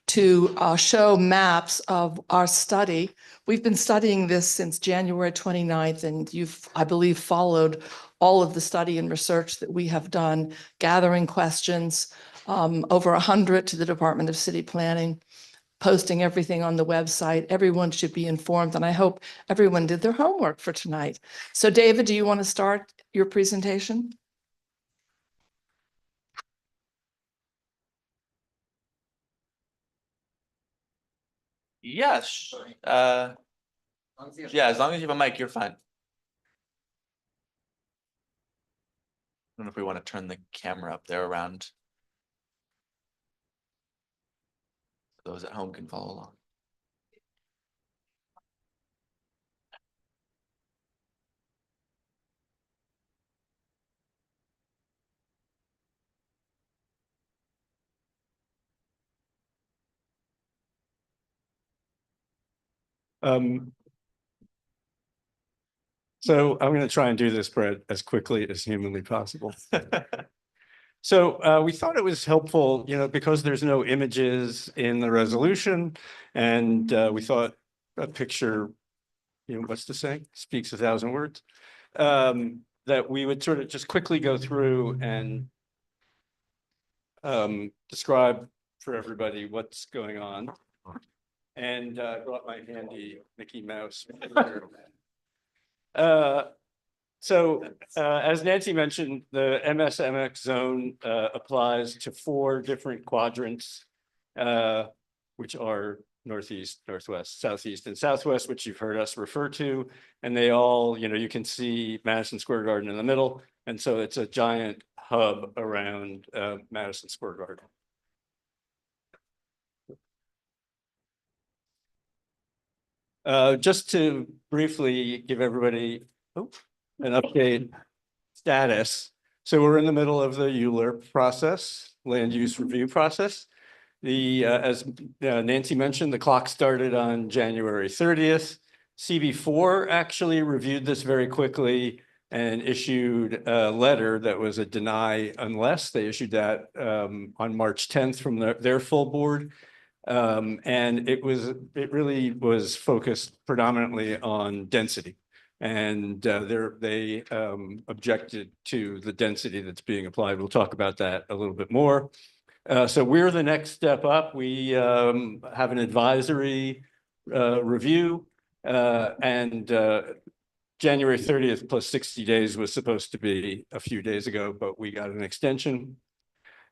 to show maps of our study. We've been studying this since January 29th, and you've, I believe, followed all of the study and research that we have done, gathering questions, over 100 to the Department of City Planning, posting everything on the website. Everyone should be informed, and I hope everyone did their homework for tonight. So David, do you want to start your presentation? Yes, yeah, as long as you have a mic, you're fine. I don't know if we want to turn the camera up there around. Those at home can follow along. So I'm going to try and do this, Brett, as quickly as humanly possible. So we thought it was helpful, because there's no images in the resolution, and we thought a picture, what's the saying? Speaks 1,000 words. That we would sort of just quickly go through and describe for everybody what's going on. And I brought my handy Mickey Mouse. As Nancy mentioned, the MSMX zone applies to 4 different quadrants, which are northeast, northwest, southeast, and southwest, which you've heard us refer to. And they all, you can see Madison Square Garden in the middle. And so it's a giant hub around Madison Square Garden. Just to briefly give everybody an update status. So we're in the middle of the ULURP process, land use review process. As Nancy mentioned, the clock started on January 30th. CB4 actually reviewed this very quickly and issued a letter that was a deny unless. They issued that on March 10th from their full board. And it really was focused predominantly on density. And they objected to the density that's being applied. We'll talk about that a little bit more. So we're the next step up. We have an advisory review, and January 30th plus 60 days was supposed to be a few days ago, but we got an extension.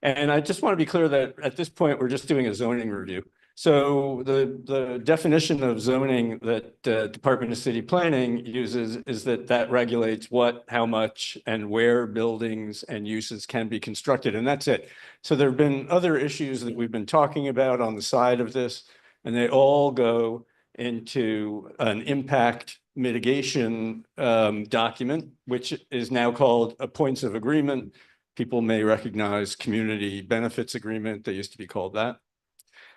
And I just want to be clear that at this point, we're just doing a zoning review. So the definition of zoning that Department of City Planning uses is that regulates what, how much, and where buildings and uses can be constructed, and that's it. So there have been other issues that we've been talking about on the side of this, and they all go into an impact mitigation document, which is now called a points of agreement. People may recognize community benefits agreement. They used to be called that.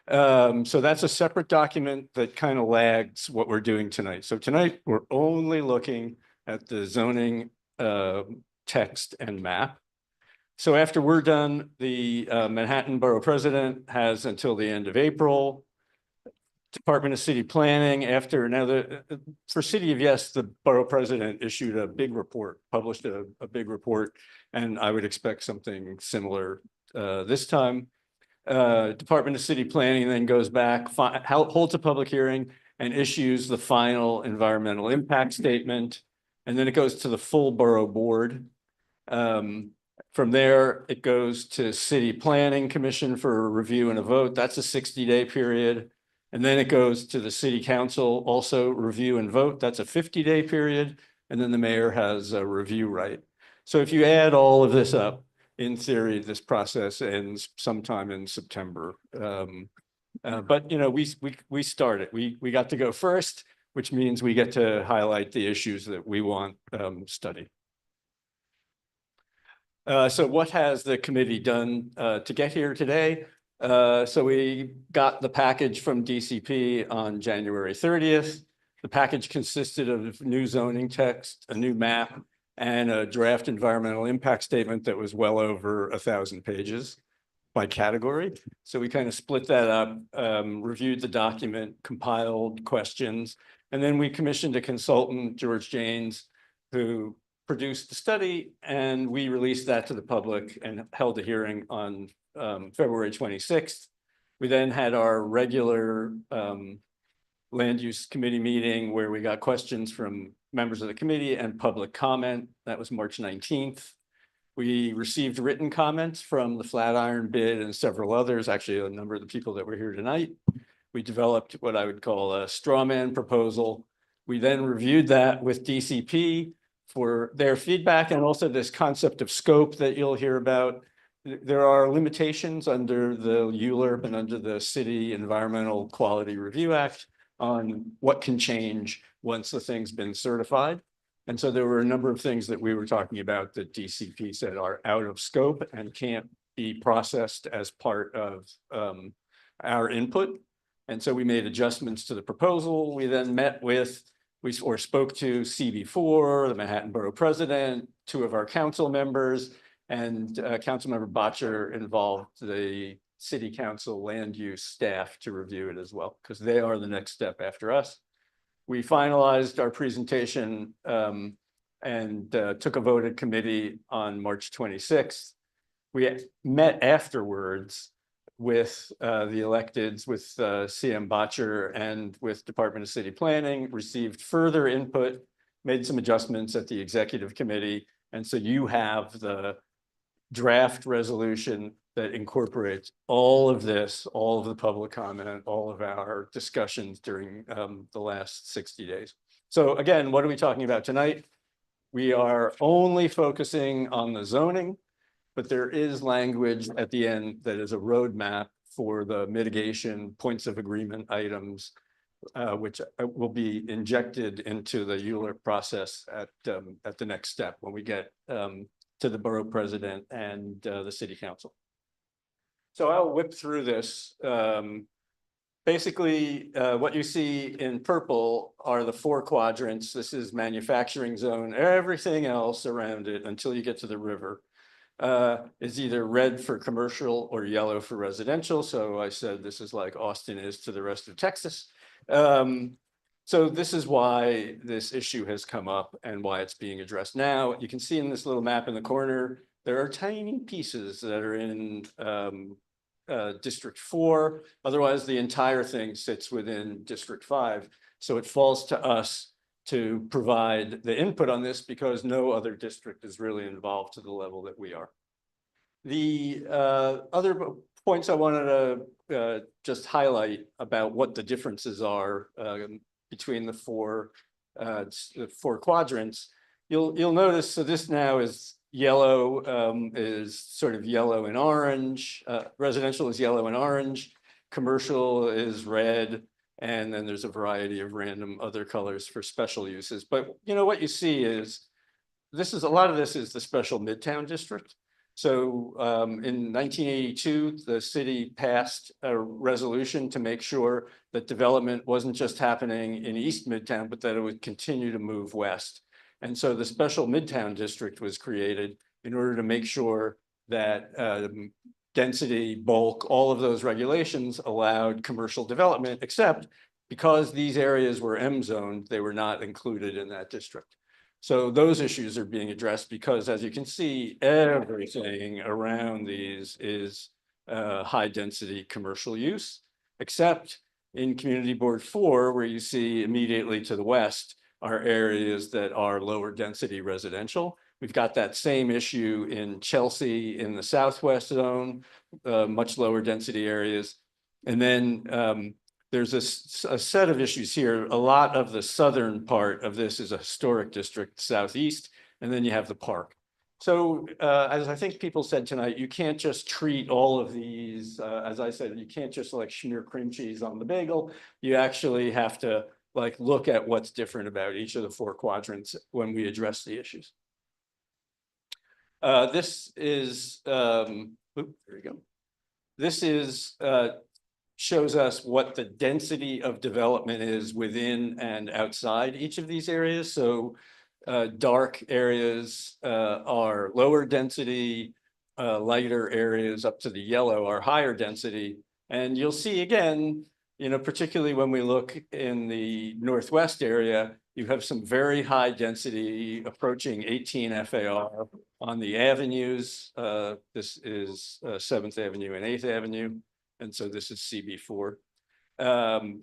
So that's a separate document that kind of lags what we're doing tonight. So tonight, we're only looking at the zoning text and map. So after we're done, the Manhattan Borough President has until the end of April. Department of City Planning, after now for City of Yes, the Borough President issued a big report, published a big report, and I would expect something similar this time. Department of City Planning then goes back, holds a public hearing and issues the final environmental impact statement. And then it goes to the full borough board. From there, it goes to City Planning Commission for a review and a vote. That's a 60-day period. And then it goes to the City Council, also review and vote. That's a 50-day period. And then the mayor has a review right. So if you add all of this up, in theory, this process ends sometime in September. But you know, we started. We got to go first, which means we get to highlight the issues that we want studied. So what has the committee done to get here today? So we got the package from DCP on January 30th. The package consisted of new zoning text, a new map, and a draft environmental impact statement that was well over 1,000 pages by category. So we kind of split that up, reviewed the document, compiled questions, and then we commissioned a consultant, George Janes, who produced the study, and we released that to the public and held a hearing on February 26th. We then had our regular land use committee meeting where we got questions from members of the committee and public comment. That was March 19th. We received written comments from the Flatiron bid and several others, actually a number of the people that were here tonight. We developed what I would call a straw man proposal. We then reviewed that with DCP for their feedback and also this concept of scope that you'll hear about. There are limitations under the ULURP and under the City Environmental Quality Review Act on what can change once the thing's been certified. And so there were a number of things that we were talking about that DCP said are out of scope and can't be processed as part of our input. And so we made adjustments to the proposal. We then met with, or spoke to CB4, the Manhattan Borough President, 2 of our council members, and Councilmember Botcher involved the City Council land use staff to review it as well, because they are the next step after us. We finalized our presentation and took a vote at committee on March 26th. We met afterwards with the electeds, with CM Botcher and with Department of City Planning, received further input, made some adjustments at the executive committee. And so you have the draft resolution that incorporates all of this, all of the public comment, all of our discussions during the last 60 days. So again, what are we talking about tonight? We are only focusing on the zoning, but there is language at the end that is a roadmap for the mitigation points of agreement items, which will be injected into the ULURP process at the next step when we get to the borough president and the city council. So I'll whip through this. Basically, what you see in purple are the 4 quadrants. This is manufacturing zone. Everything else around it until you get to the river is either red for commercial or yellow for residential. So I said this is like Austin is to the rest of Texas. So this is why this issue has come up and why it's being addressed now. You can see in this little map in the corner, there are tiny pieces that are in District 4. Otherwise, the entire thing sits within District 5. So it falls to us to provide the input on this because no other district is really involved to the level that we are. The other points I wanted to just highlight about what the differences are between the four quadrants. You'll notice, so this now is yellow, is sort of yellow and orange. Residential is yellow and orange. Commercial is red. And then there's a variety of random other colors for special uses. But you know what you see is a lot of this is the special Midtown district. So in 1982, the city passed a resolution to make sure that development wasn't just happening in East Midtown, but that it would continue to move west. And so the special Midtown district was created in order to make sure that density, bulk, all of those regulations allowed commercial development, except because these areas were M zoned, they were not included in that district. So those issues are being addressed because, as you can see, everything around these is high density commercial use, except in Community Board 4, where you see immediately to the west are areas that are lower density residential. We've got that same issue in Chelsea in the southwest zone, much lower density areas. And then there's a set of issues here. A lot of the southern part of this is a historic district, southeast, and then you have the park. So as I think people said tonight, you can't just treat all of these, as I said, you can't just like smear cream cheese on the bagel. You actually have to like look at what's different about each of the 4 quadrants when we address the issues. This is, there we go. This is shows us what the density of development is within and outside each of these areas. So dark areas are lower density, lighter areas up to the yellow are higher density. And you'll see again, you know, particularly when we look in the northwest area, you have some very high density approaching 18 FAR on the avenues. This is 7th Avenue and 8th Avenue. And so this is CB4.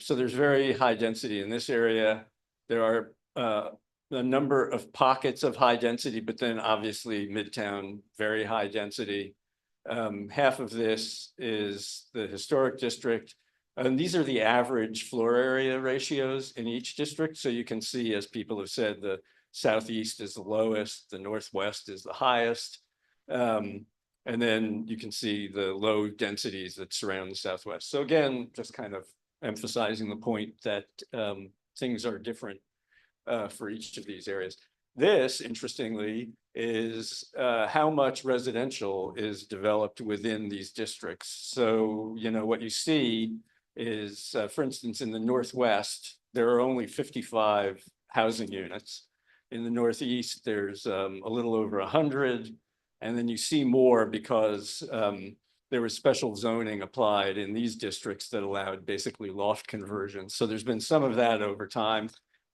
So there's very high density in this area. There are a number of pockets of high density, but then obviously Midtown, very high density. Half of this is the historic district. And these are the average floor area ratios in each district. So you can see, as people have said, the southeast is the lowest, the northwest is the highest. And then you can see the low densities that surround the southwest. So again, just kind of emphasizing the point that things are different for each of these areas. This, interestingly, is how much residential is developed within these districts. So, you know, what you see is, for instance, in the Northwest, there are only 55 housing units. In the Northeast, there's a little over 100. And then you see more because there was special zoning applied in these districts that allowed basically loft conversions. So there's been some of that over time.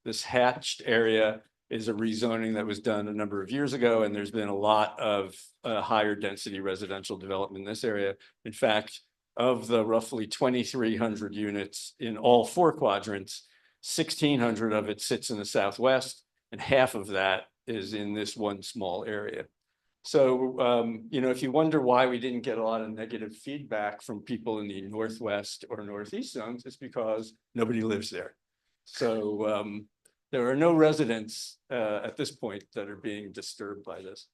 This hatched area is a rezoning that was done a number of years ago, and there's been a lot of higher density residential development in this area. In fact, of the roughly 2,300 units in all 4 quadrants, 1,600 of it sits in the southwest, and half of that is in this one small area. So, you know, if you wonder why we didn't get a lot of negative feedback from people in the northwest or northeast zones, it's because nobody lives there. So there are no residents at this point that are being disturbed by this.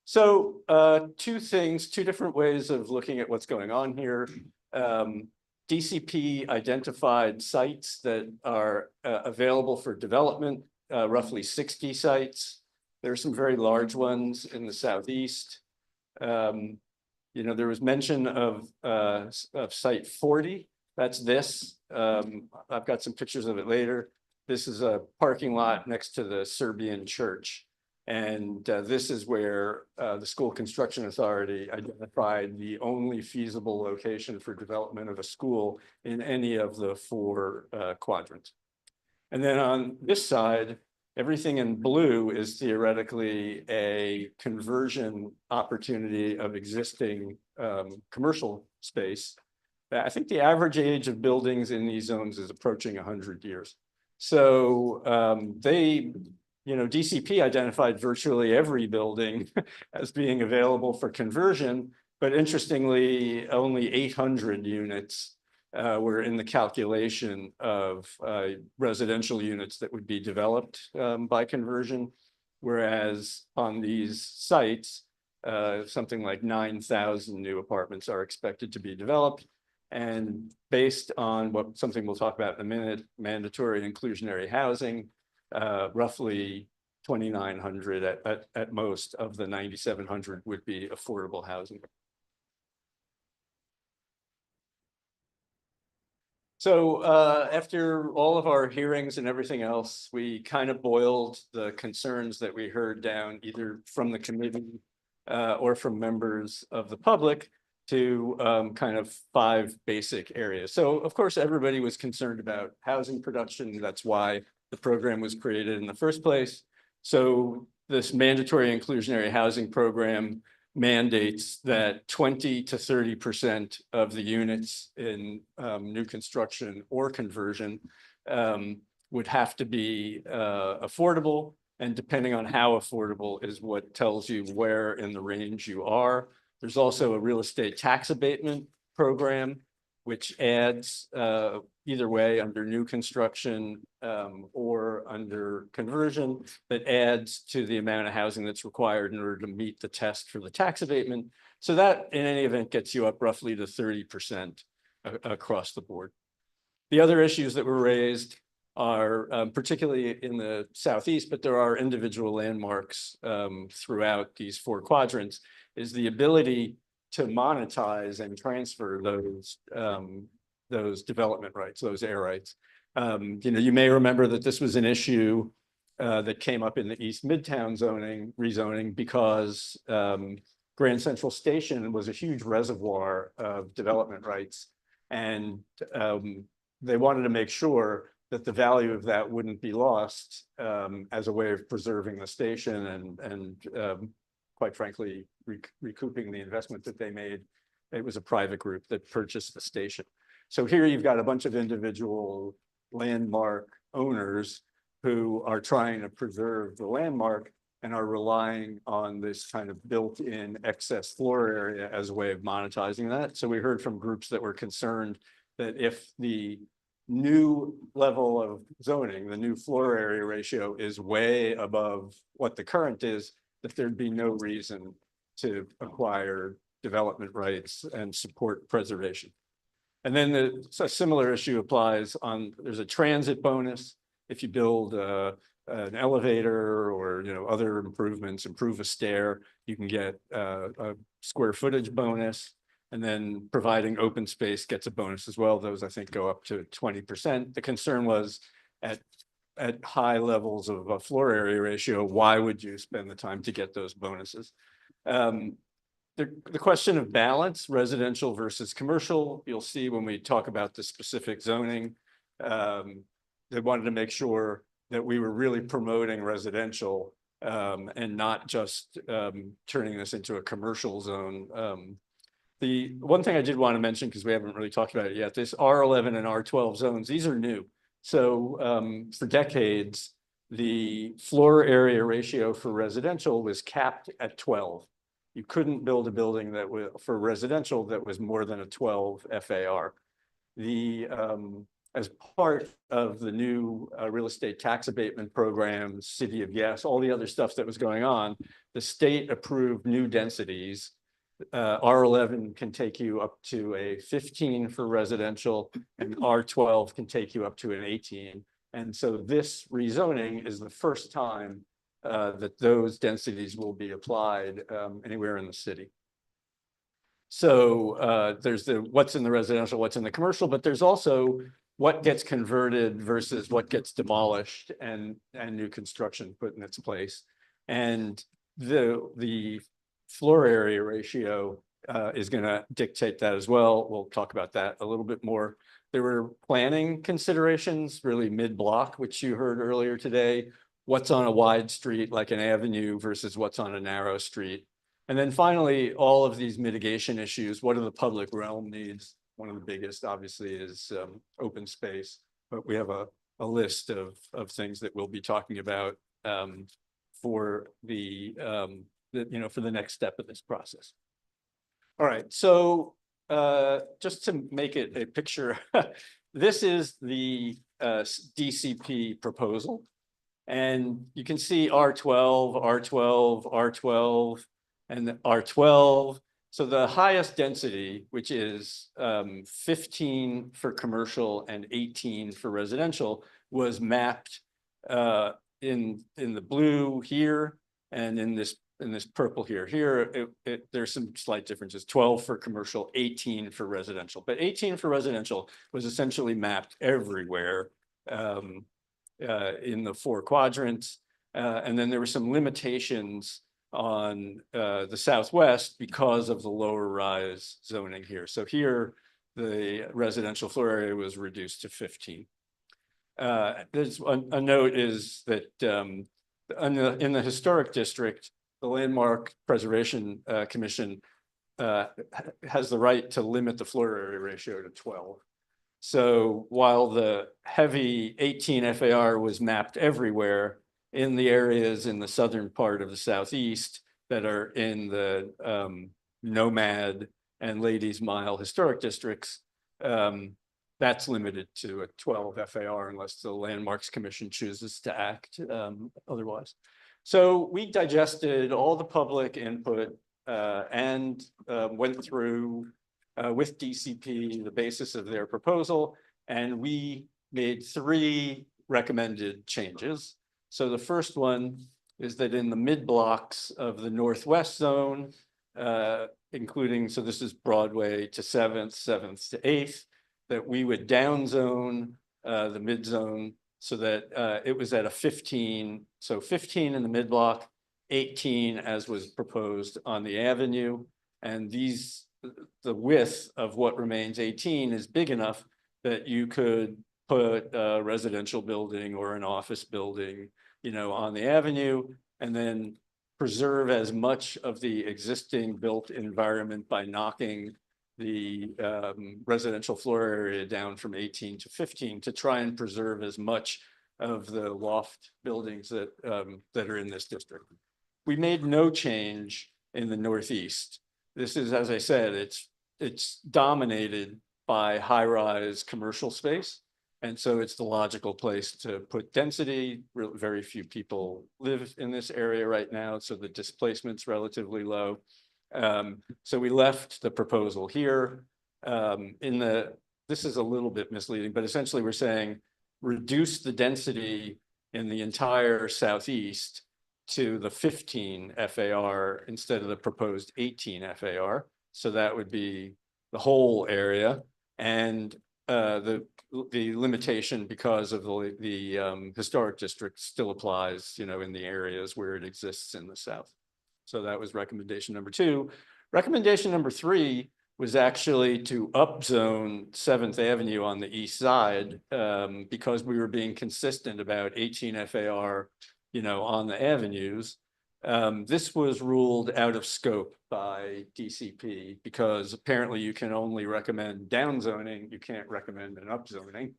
So 2 different ways of looking at what's going on here. DCP identified sites that are available for development, roughly 60 sites. There are some very large ones in the southeast. You know, there was mention of site 40. That's this. I've got some pictures of it later. This is a parking lot next to the Serbian church. And this is where the School Construction Authority identified the only feasible location for development of a school in any of the 4 quadrants. And then on this side, everything in blue is theoretically a conversion opportunity of existing commercial space. I think the average age of buildings in these zones is approaching 100 years. So you know, DCP identified virtually every building as being available for conversion, but interestingly, only 800 units were in the calculation of residential units that would be developed by conversion, whereas on these sites, something like 9,000 new apartments are expected to be developed. And based on something we'll talk about in a minute, mandatory inclusionary housing, roughly 2,900 at most of the 9,700 would be affordable housing. So after all of our hearings and everything else, we kind of boiled the concerns that we heard down either from the committee or from members of the public to kind of 5 basic areas. So of course, everybody was concerned about housing production. That's why the program was created in the first place. So this mandatory inclusionary housing program mandates that 20 to 30% of the units in new construction or conversion would have to be affordable. And depending on how affordable is what tells you where in the range you are. There's also a real estate tax abatement program, which adds either way under new construction or under conversion, that adds to the amount of housing that's required in order to meet the test for the tax abatement. So that in any event gets you up roughly to 30% across the board. The other issues that were raised are particularly in the Southeast, but there are individual landmarks throughout these 4 quadrants, is the ability to monetize and transfer those development rights, those air rights. You may remember that this was an issue that came up in the East Midtown rezoning because Grand Central Station was a huge reservoir of development rights. And they wanted to make sure that the value of that wouldn't be lost as a way of preserving the station and quite frankly, recouping the investment that they made. It was a private group that purchased the station. So here you've got a bunch of individual landmark owners who are trying to preserve the landmark and are relying on this kind of built-in excess floor area as a way of monetizing that. So we heard from groups that were concerned that if the new level of zoning, the new floor area ratio is way above what the current is, that there'd be no reason to acquire development rights and support preservation. And then a similar issue applies on, there's a transit bonus. If you build an elevator or other improvements, improve a stair, you can get a square footage bonus. And then providing open space gets a bonus as well. Those I think go up to 20%. The concern was at high levels of a floor area ratio, why would you spend the time to get those bonuses? The question of balance, residential versus commercial, you'll see when we talk about the specific zoning, they wanted to make sure that we were really promoting residential and not just turning this into a commercial zone. The one thing I did want to mention, because we haven't really talked about it yet, this R11 and R12 zones, these are new. So for decades, the floor area ratio for residential was capped at 12. You couldn't build a building that was for residential that was more than a 12 FAR. As part of the new real estate tax abatement program, City of Yes, all the other stuff that was going on, the state approved new densities. R11 can take you up to a 15 for residential, and R12 can take you up to an 18. And so this rezoning is the first time that those densities will be applied anywhere in the city. So there's what's in the residential, what's in the commercial, but there's also what gets converted versus what gets demolished and new construction put in its place. And the floor area ratio is going to dictate that as well. We'll talk about that a little bit more. There were planning considerations, really mid-block, which you heard earlier today. What's on a wide street like an avenue versus what's on a narrow street. And then finally, all of these mitigation issues, what are the public realm needs? One of the biggest, obviously, is open space. But we have a list of things that we'll be talking about for for the next step of this process. All right, so just to make it a picture, this is the DCP proposal. And you can see R12, R12, R12, and R12. So the highest density, which is 15 for commercial and 18 for residential, was mapped in the blue here and in this purple here. Here, there's some slight differences, 12 for commercial, 18 for residential. But 18 for residential was essentially mapped everywhere in the 4 quadrants. And then there were some limitations on the southwest because of the lower rise zoning here. So here, the residential floor area was reduced to 15. There's a note is that in the historic district, the Landmark Preservation Commission has the right to limit the floor area ratio to 12. So while the heavy 18 FAR was mapped everywhere, in the areas in the southern part of the southeast that are in the Nomad and Ladies Mile historic districts, that's limited to a 12 FAR unless the Landmarks Commission chooses to act otherwise. So we digested all the public input and went through with DCP the basis of their proposal, and we made 3 recommended changes. So the first one is that in the mid blocks of the northwest zone, including, so this is Broadway to 7th, 7th to 8th, that we would downzone the mid zone so that it was at a 15. So 15 in the mid block, 18 as was proposed on the avenue. And the width of what remains 18 is big enough that you could put a residential building or an office building, on the avenue, and then preserve as much of the existing built environment by knocking the residential floor area down from 18 to 15 to try and preserve as much of the loft buildings that are in this district. We made no change in the Northeast. This is, as I said, it's dominated by high-rise commercial space. And so it's the logical place to put density. Very few people live in this area right now, so the displacement's relatively low. So we left the proposal here. This is a little bit misleading, but essentially we're saying reduce the density in the entire southeast to the 15 FAR instead of the proposed 18 FAR. So that would be the whole area. And the limitation because of the historic district still applies, in the areas where it exists in the south. So that was recommendation number 2. Recommendation number 3 was actually to upzone 7th Avenue on the east side because we were being consistent about 18 FAR, on the avenues. This was ruled out of scope by DCP because apparently you can only recommend downzoning, you can't recommend an upzoning.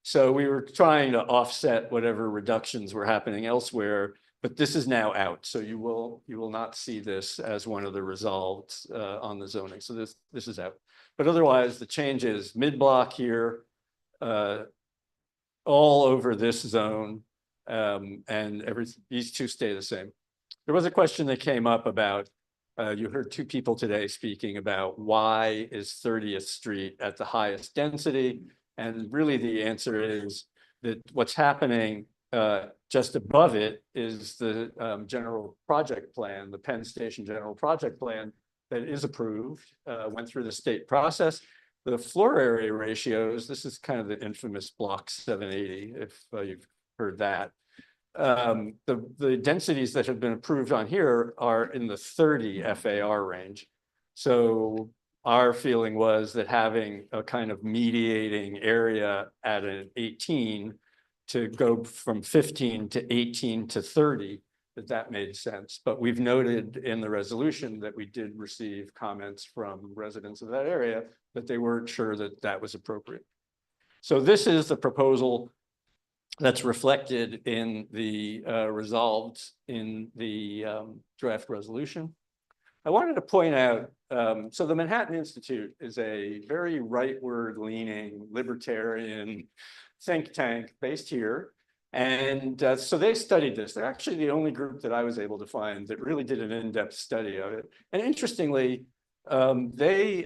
So we were trying to offset whatever reductions were happening elsewhere, but this is now out. So you will not see this as one of the resolved on the zoning. So this is out. But otherwise, the change is mid-block here, all over this zone, and these 2 stay the same. There was a question that came up about, you heard 2 people today speaking about why is 30th Street at the highest density? And really the answer is that what's happening just above it is the general project plan, the Penn Station general project plan that is approved, went through the state process. The floor area ratios, this is kind of the infamous block 780, if you've heard that. The densities that have been approved on here are in the 30 FAR range. So our feeling was that having a kind of mediating area at an 18 to go from 15 to 18 to 30, that made sense. But we've noted in the resolution that we did receive comments from residents of that area that they weren't sure that that was appropriate. So this is the proposal that's reflected in the resolved in the draft resolution. I wanted to point out, so the Manhattan Institute is a very rightward leaning libertarian think tank based here. And so they studied this. They're actually the only group that I was able to find that really did an in-depth study of it. And interestingly, They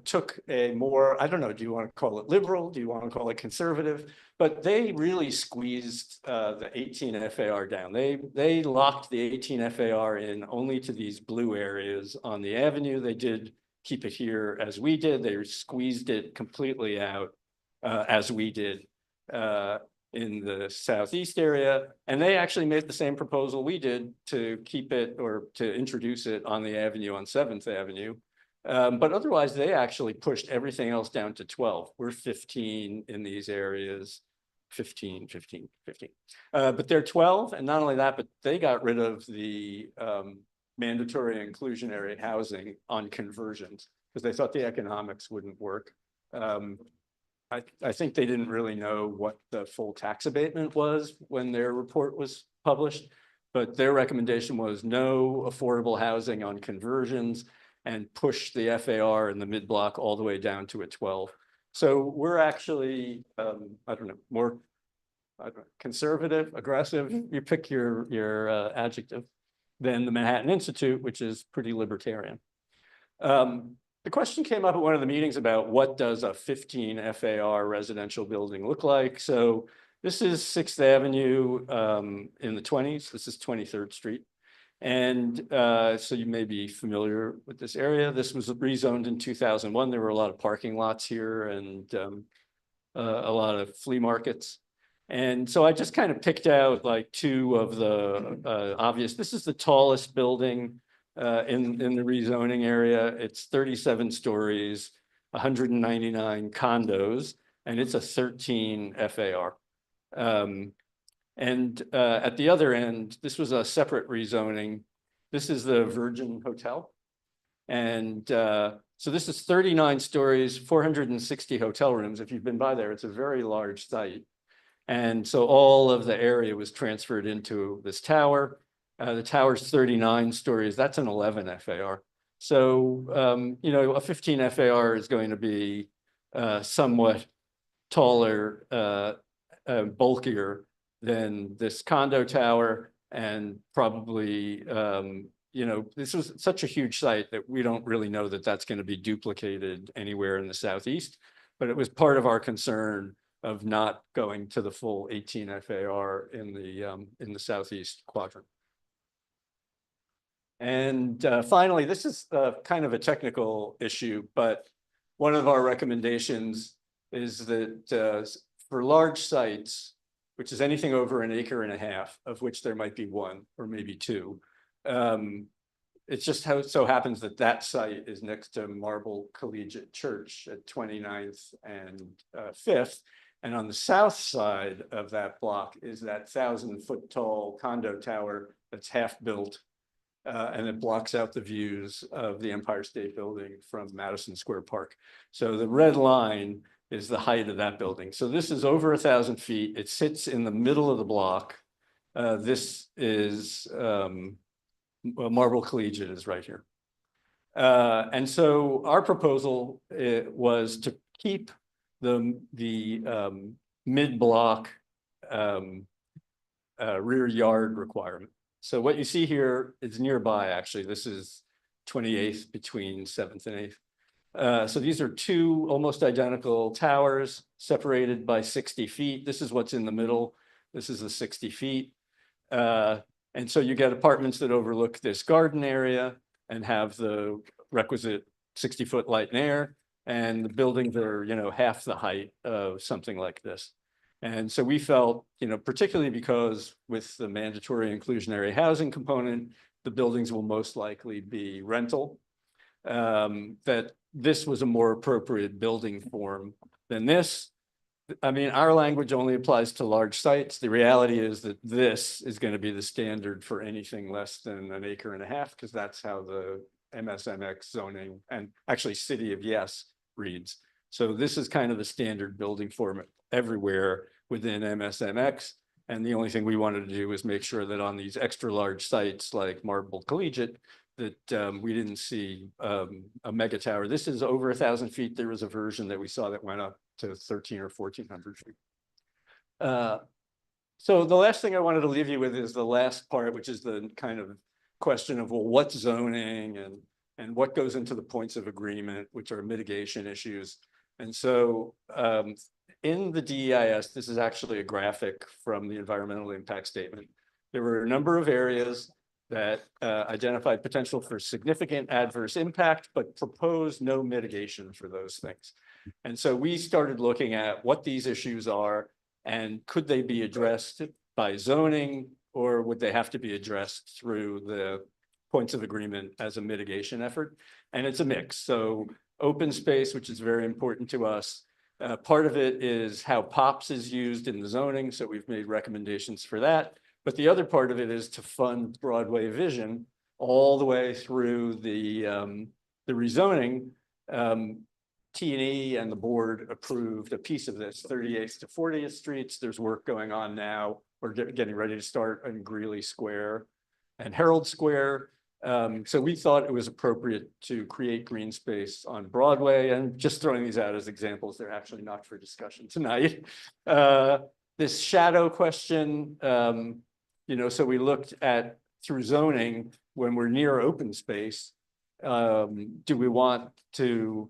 took a more, I don't know, do you want to call it liberal? Do you want to call it conservative? But they really squeezed the 18 FAR down. They locked the 18 FAR in only to these blue areas on the avenue. They did keep it here as we did. They squeezed it completely out as we did in the southeast area. And they actually made the same proposal we did to keep it or to introduce it on the avenue on 7th Avenue. But otherwise, they actually pushed everything else down to 12. We're 15 in these areas, 15. But they're 12. And not only that, but they got rid of the mandatory inclusionary housing on conversions because they thought the economics wouldn't work. I think they didn't really know what the full tax abatement was when their report was published, but their recommendation was no affordable housing on conversions and push the FAR in the mid-block all the way down to a 12. So we're actually, I don't know, more conservative, aggressive, you pick your adjective, than the Manhattan Institute, which is pretty libertarian. The question came up at one of the meetings about what does a 15 FAR residential building look like? So this is 6th Avenue in the 20s. This is 23rd Street. And so you may be familiar with this area. This was rezoned in 2001. There were a lot of parking lots here and a lot of flea markets. And so I just kind of picked out like two of the obvious. This is the tallest building in the rezoning area. It's 37 stories, 199 condos, and it's a 13 FAR. And at the other end, this was a separate rezoning. This is the Virgin Hotel. And so this is 39 stories, 460 hotel rooms. If you've been by there, it's a very large site. And so all of the area was transferred into this tower. The tower's 39 stories. That's an 11 FAR. So, you know, a 15 FAR is going to be somewhat taller, bulkier than this condo tower. And probably, you know, this was such a huge site that we don't really know that that's going to be duplicated anywhere in the Southeast. But it was part of our concern of not going to the full 18 FAR in the Southeast quadrant. And finally, this is kind of a technical issue, but one of our recommendations is that for large sites, which is anything over 1.5 acres, of which there might be 1 or maybe 2, it just so happens that that site is next to Marble Collegiate Church at 29th and 5th. And on the south side of that block is that 1,000-foot tall condo tower that's half built. And it blocks out the views of the Empire State Building from Madison Square Park. So the red line is the height of that building. So this is over 1,000 feet. It sits in the middle of the block. This is, well, Marble Collegiate is right here. And so our proposal was to keep the mid-block rear yard requirement. So what you see here is nearby, actually. This is 28th between 7th and 8th. So these are 2 almost identical towers separated by 60 feet. This is what's in the middle. This is the 60 feet. And so you get apartments that overlook this garden area and have the requisite 60-foot light and air. And the buildings are, you know, half the height of something like this. And so we felt, you know, particularly because with the mandatory inclusionary housing component, the buildings will most likely be rental, that this was a more appropriate building form than this. I mean, our language only applies to large sites. The reality is that this is going to be the standard for anything less than 1.5 acres, because that's how the MSMX zoning and actually City of Yes reads. So this is kind of the standard building form everywhere within MSMX. And the only thing we wanted to do was make sure that on these extra large sites like Marble Collegiate, that we didn't see a mega tower. This is over 1,000 feet. There was a version that we saw that went up to 1,300 or 1,400 feet. So the last thing I wanted to leave you with is the last part, which is the kind of question of, well, what's zoning and and what goes into the points of agreement, which are mitigation issues. And so in the DEIS, this is actually a graphic from the environmental impact statement. There were a number of areas that identified potential for significant adverse impact, but proposed no mitigation for those things. And so we started looking at what these issues are and could they be addressed by zoning, or would they have to be addressed through the points of agreement as a mitigation effort? And it's a mix. So open space, which is very important to us. Part of it is how POPs is used in the zoning. So we've made recommendations for that. But the other part of it is to fund Broadway Vision all the way through the rezoning. T&E and the board approved a piece of this, 38th to 40th Streets. There's work going on now. We're getting ready to start in Greeley Square and Herald Square. So we thought it was appropriate to create green space on Broadway, and just throwing these out as examples, they're actually not for discussion tonight. This shadow question, so we looked at through zoning, when we're near open space, do we want to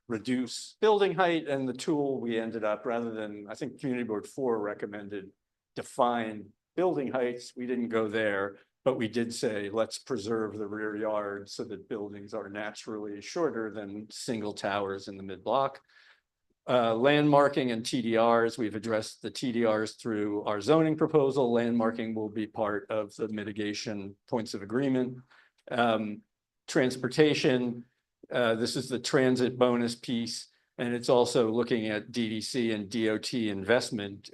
reduce building height? And the tool we ended up, rather than, I think Community Board 4 recommended define building heights, we didn't go there, but we did say, let's preserve the rear yard so that buildings are naturally shorter than single towers in the mid-block. Landmarking and TDRs, we've addressed the TDRs through our zoning proposal. Landmarking will be part of the mitigation points of agreement. Transportation, this is the transit bonus piece, and it's also looking at DDC and DOT investment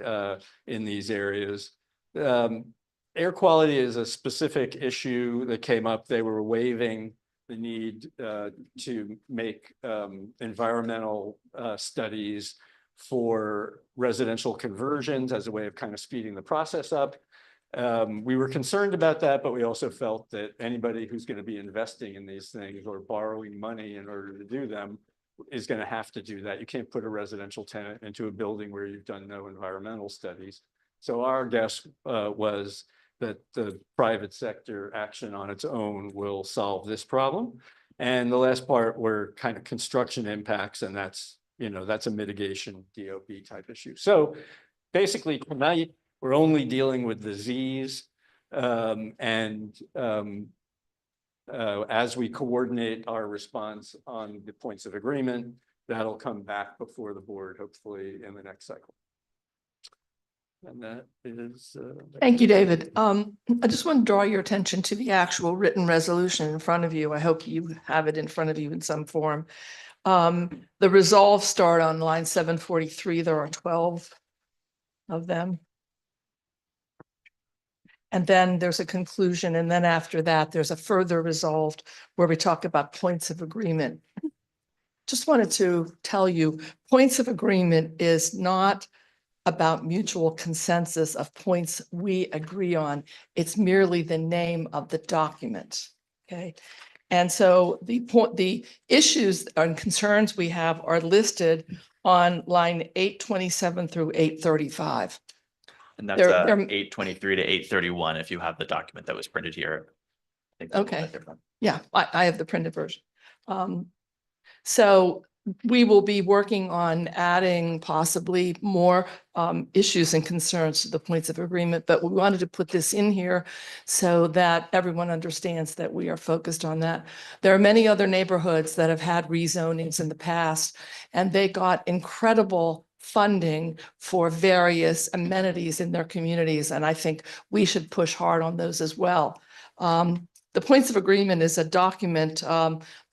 in these areas. Air quality is a specific issue that came up. They were waiving the need to make environmental studies for residential conversions as a way of kind of speeding the process up. We were concerned about that, but we also felt that anybody who's going to be investing in these things or borrowing money in order to do them is going to have to do that. You can't put a residential tenant into a building where you've done no environmental studies. So our guess was that the private sector action on its own will solve this problem. And the last part were kind of construction impacts, and that's a mitigation DOB type issue. So basically tonight, we're only dealing with the Zs, as we coordinate our response on the points of agreement, that'll come back before the board, hopefully in the next cycle. And that is. Thank you, David. I just want to draw your attention to the actual written resolution in front of you. I hope you have it in front of you in some form. The resolve start on line 743. There are 12 of them. And then there's a conclusion. And then after that, there's a further resolved where we talk about points of agreement. Just wanted to tell you, points of agreement is not about mutual consensus of points we agree on. It's merely the name of the document. Okay. And so the issues and concerns we have are listed on line 827 through 835. And that's They're 823 to 831 if you have the document that was printed here. I think they're a little okay. bit different. Yeah, I have the printed version. So we will be working on adding possibly more issues and concerns to the points of agreement, but we wanted to put this in here so that everyone understands that we are focused on that. There are many other neighborhoods that have had rezonings in the past, and they got incredible funding for various amenities in their communities, and I think we should push hard on those as well. The points of agreement is a document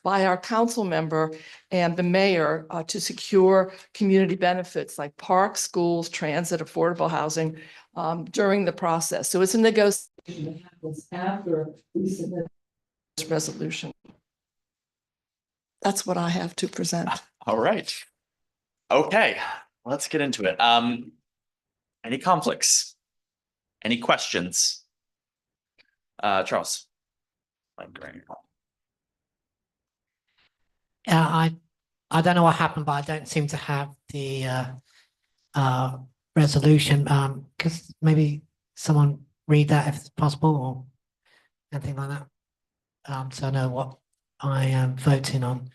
by our council member and the mayor to secure community benefits like parks, schools, transit, affordable housing during the process. So it's a negotiation that happens after we submit this resolution. That's what I have to present. All right. Okay, let's get into it. Any conflicts? Any questions? Charles. Yeah, I don't know what happened, but I don't seem to have the resolution. Because maybe someone read that if it's possible or anything like that. So I know what I am voting on.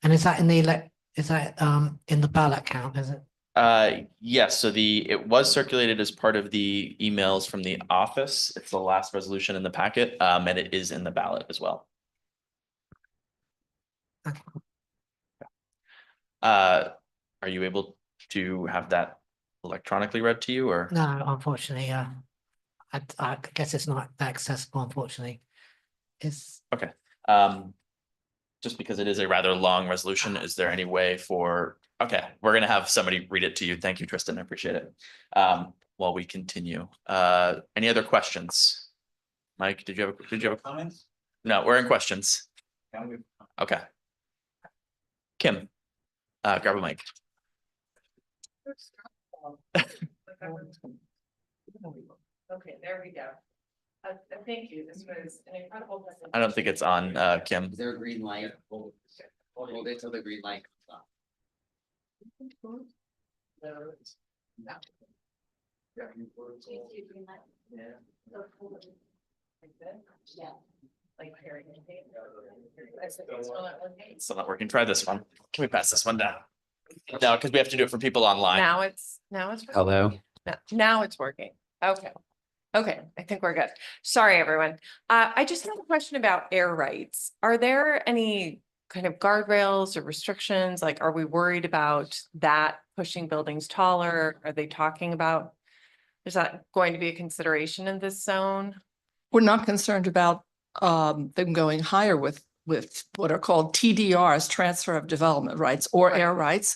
And is that in the in the ballot count, is it? Yes, so it was circulated as part of the emails from the office. It's the last resolution in the packet, and it is in the ballot as well. Are you able to have that electronically read to you, or? No, unfortunately, I guess it's not accessible, unfortunately. It's Okay, just because it is a rather long resolution, is there any way for, okay, we're gonna have somebody read it to you. Thank you, Tristan, I appreciate it. While we continue, any other questions? Mike, did you have comments? No, we're in questions. Okay. Kim, grab a mic. Okay, there we go. Thank you. This was an incredible. I don't think it's on, Kim. Is there a green light? Hold it till the green light comes on. It's still not working. Try this one. Can we pass this one down? No, because we have to do it for people online. Now it's. Hello? Now it's working. Okay. Okay, I think we're good. Sorry, everyone. I just have a question about air rights. Are there any kind of guardrails or restrictions? Like, are we worried about that pushing buildings taller? Are they talking about? Is that going to be a consideration in this zone? We're not concerned about them going higher with what are called TDRs, transfer of development rights or air rights.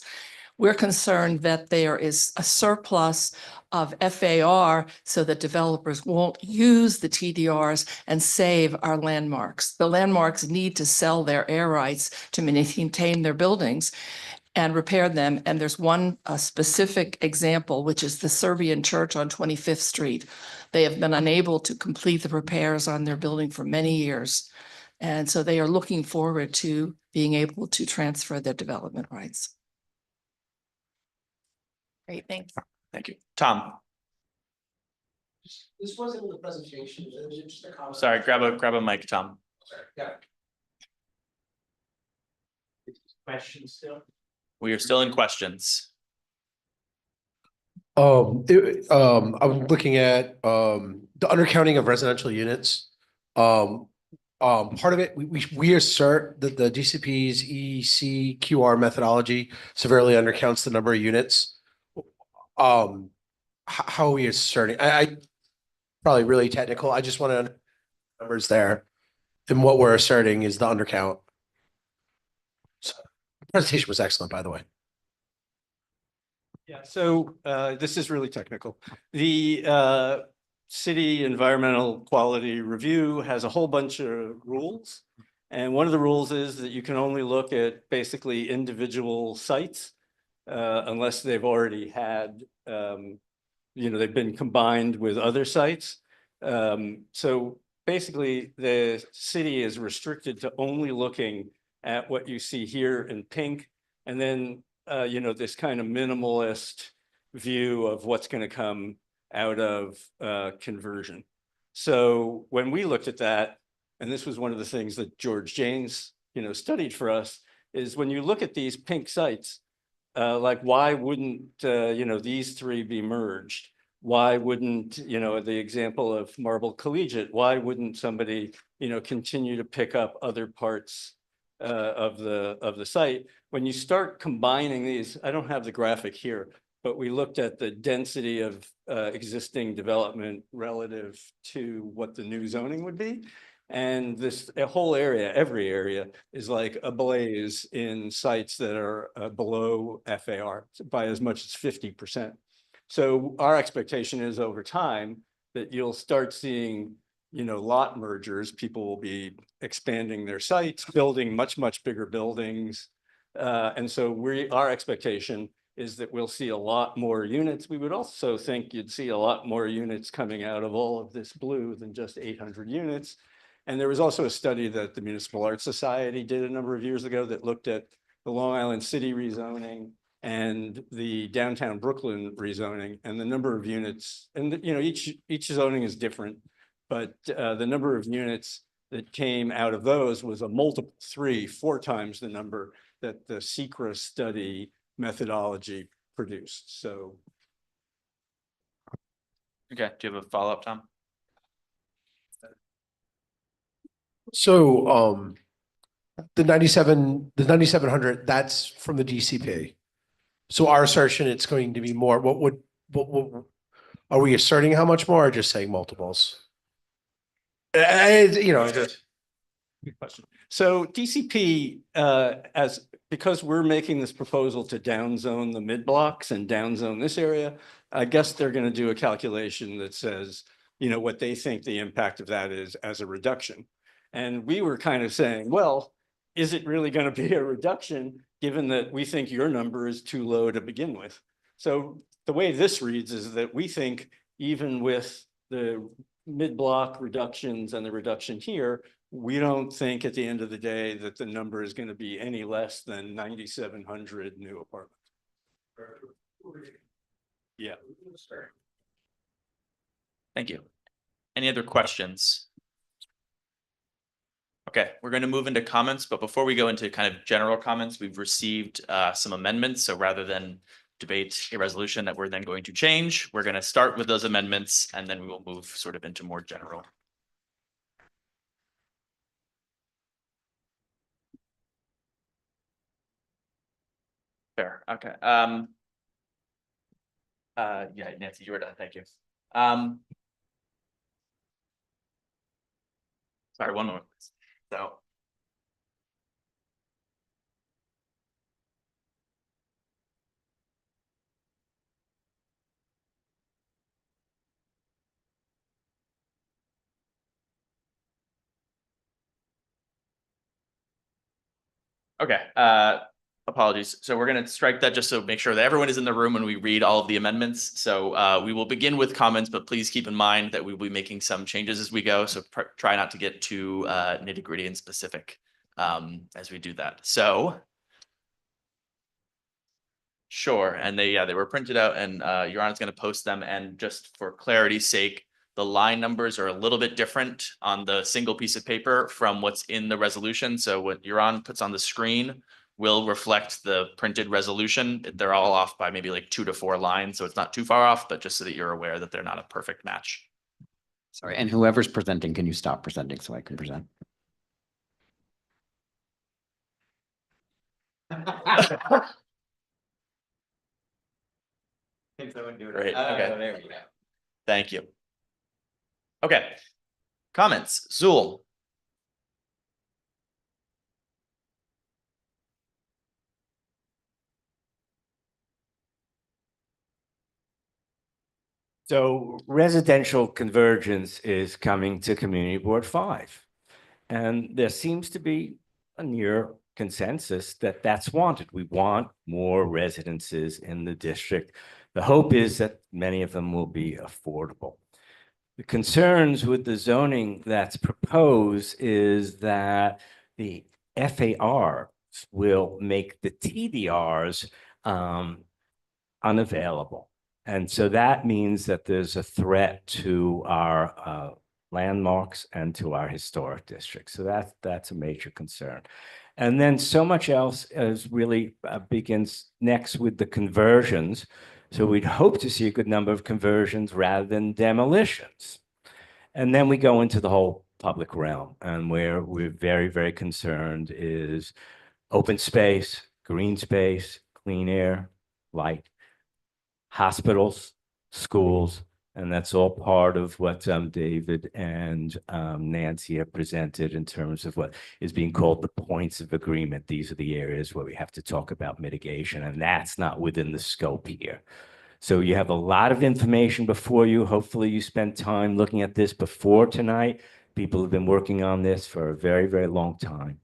We're concerned that there is a surplus of FAR so that developers won't use the TDRs and save our landmarks. The landmarks need to sell their air rights to maintain their buildings and repair them. And there's one specific example, which is the Serbian church on 25th Street. They have been unable to complete the repairs on their building for many years. And so they are looking forward to being able to transfer their development rights. Great, thanks. Thank you. Tom, This wasn't in the presentation, it was just a comment. sorry, grab a mic, Tom. Yeah. Questions still? We are still in questions. I'm looking at the undercounting of residential units. Part of it, we assert that the DCP's ECQR methodology severely undercounts the number of units. How are we asserting? I probably really technical. I just want to numbers there. And what we're asserting is the undercount. So, the presentation was excellent, by the way. Yeah, so this is really technical. The city environmental quality review has a whole bunch of rules. And one of the rules is that you can only look at basically individual sites unless they've already had, they've been combined with other sites. So basically the city is restricted to only looking at what you see here in pink. And then, this kind of minimalist view of what's going to come out of conversion. So when we looked at that, and this was one of the things that George Janes, studied for us, is when you look at these pink sites, like why wouldn't, these three be merged? Why wouldn't, the example of Marble Collegiate, why wouldn't somebody, continue to pick up other parts of the site? When you start combining these, I don't have the graphic here, but we looked at the density of existing development relative to what the new zoning would be. And this whole area, every area is like ablaze in sites that are below FAR by as much as 50%. So our expectation is over time that you'll start seeing, lot mergers. People will be expanding their sites, building much bigger buildings. And so our expectation is that we'll see a lot more units. We would also think you'd see a lot more units coming out of all of this blue than just 800 units. And there was also a study that the Municipal Arts Society did a number of years ago that looked at the Long Island City rezoning and the downtown Brooklyn rezoning, and the number of units, and each zoning is different, but the number of units that came out of those was a multiple 4 times the number that the Secra study methodology produced. So Okay, do you have a follow-up, Tom? So, the 9,700, that's from the DCP. So our assertion, it's going to be more, what, are we asserting how much more or just saying multiples? You know, just. good question. So DCP, because we're making this proposal to downzone the mid blocks and downzone this area, I guess they're going to do a calculation that says, you know, what they think the impact of that is as a reduction. And we were kind of saying, well, is it really going to be a reduction given that we think your number is too low to begin with? So the way this reads is that we think even with the mid-block reductions and the reduction here, we don't think at the end of the day that the number is going to be any less than 9,700 new apartments. Yeah. Thank you. Any other questions? Okay, we're going to move into comments, but before we go into kind of general comments, we've received some amendments. So rather than debate a resolution that we're then going to change, we're going to start with those amendments and then we will move sort of into more general. Fair, okay. Yeah, Nancy, you were done, thank you. Sorry, one moment, please. So. Okay, apologies. So we're going to strike that just so make sure that everyone is in the room when we read all of the amendments. So we will begin with comments, but please keep in mind that we will be making some changes as we go. So try not to get too nitty gritty and specific as we do that. So. Sure, and they were printed out and Your Honor's going to post them. And just for clarity's sake, the line numbers are a little bit different on the single piece of paper from what's in the resolution. So what Your Honor puts on the screen will reflect the printed resolution. They're all off by maybe like 2 to 4 lines, so it's not too far off, but just so that you're aware that they're not a perfect match. Sorry, and whoever's presenting, can you stop presenting so I can present? Great, okay. There we go. Thank you. Okay, comments, Zool. So residential convergence is coming to Community Board 5. And there seems to be a near consensus that that's wanted. We want more residences in the district. The hope is that many of them will be affordable. The concerns with the zoning that's proposed is that the FAR will make the TDRs unavailable. And so that means that there's a threat to our landmarks and to our historic districts. So that's a major concern. And then so much else is really begins next with the conversions. So we'd hope to see a good number of conversions rather than demolitions. And then we go into the whole public realm, and where we're very, very concerned is open space, green space, clean air, light, hospitals, schools, and that's all part of what David and Nancy have presented in terms of what is being called the points of agreement. These are the areas where we have to talk about mitigation, and that's not within the scope here. So you have a lot of information before you. Hopefully you spent time looking at this before tonight. People have been working on this for a very, very long time.